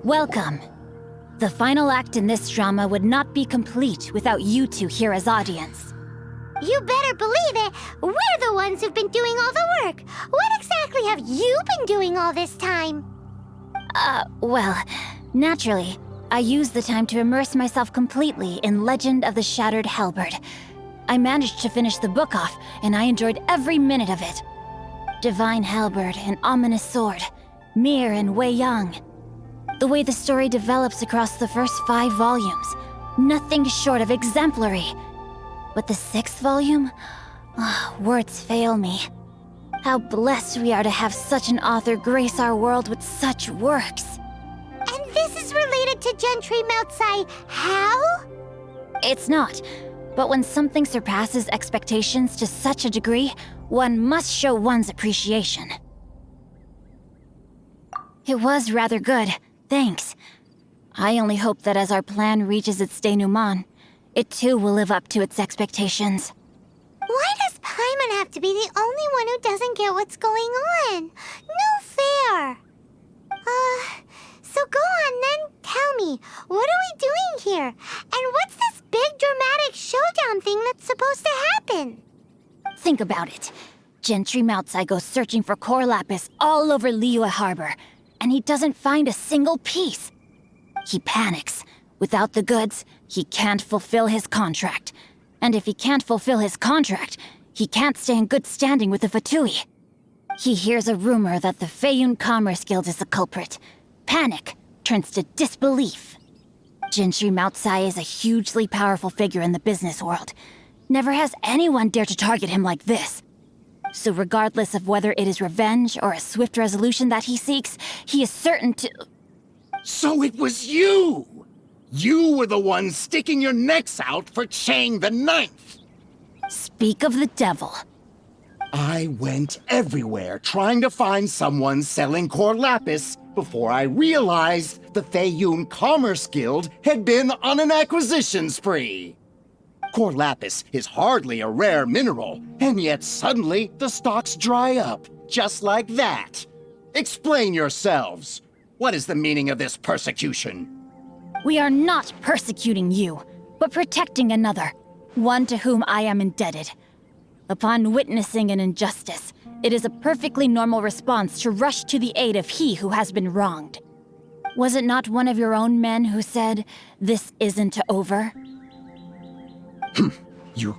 Welcome. The final act in this drama would not be complete without you two here as audience. You better believe it. We're the ones who've been doing all the work. What exactly have you been doing all this time? Well, naturally, I used the time to immerse myself completely in Legend of the Shattered Halberd. I managed to finish the book off, and I enjoyed every minute of it. Divine Halberd, an ominous sword. Mir and Wei Yang. The way the story develops across the first 5 volumes, nothing short of exemplary. But the 6th volume? Words fail me. How blessed we are to have such an author grace our world with such works. And this is related to Gentry Moutsai how? It's not. But when something surpasses expectations to such a degree, one must show one's appreciation. It was rather good. Thanks. I only hope that as our plan reaches its denouement, it too will live up to its expectations. Why does Paimon have to be the only one who doesn't get what's going on? No fair. So go on then, tell me, what are we doing here? And what's this big dramatic showdown thing that's supposed to happen? Think about it. Gentry Moutsai goes searching for core lapis all over Liyue Harbor, and he doesn't find a single piece. He panics. Without the goods, he can't fulfill his contract. And if he can't fulfill his contract, he can't stay in good standing with the Fatui. He hears a rumor that the Feiyun Commerce Guild is the culprit. Panic turns to disbelief. Gentry Moutsai is a hugely powerful figure in the business world. Never has anyone dared to target him like this. So regardless of whether it is revenge or a swift resolution that he seeks, he is certain to... So it was you! You were the one sticking your necks out for Chang the Ninth! Speak of the devil. I went everywhere trying to find someone selling core lapis before I realized the Feiyun Commerce Guild had been on an acquisition spree. Core lapis is hardly a rare mineral, and yet suddenly the stocks dry up, just like that. Explain yourselves. What is the meaning of this persecution? We are not persecuting you, but protecting another, one to whom I am indebted. Upon witnessing an injustice, it is a perfectly normal response to rush to the aid of he who has been wronged. Was it not one of your own men who said, "This isn't over"? You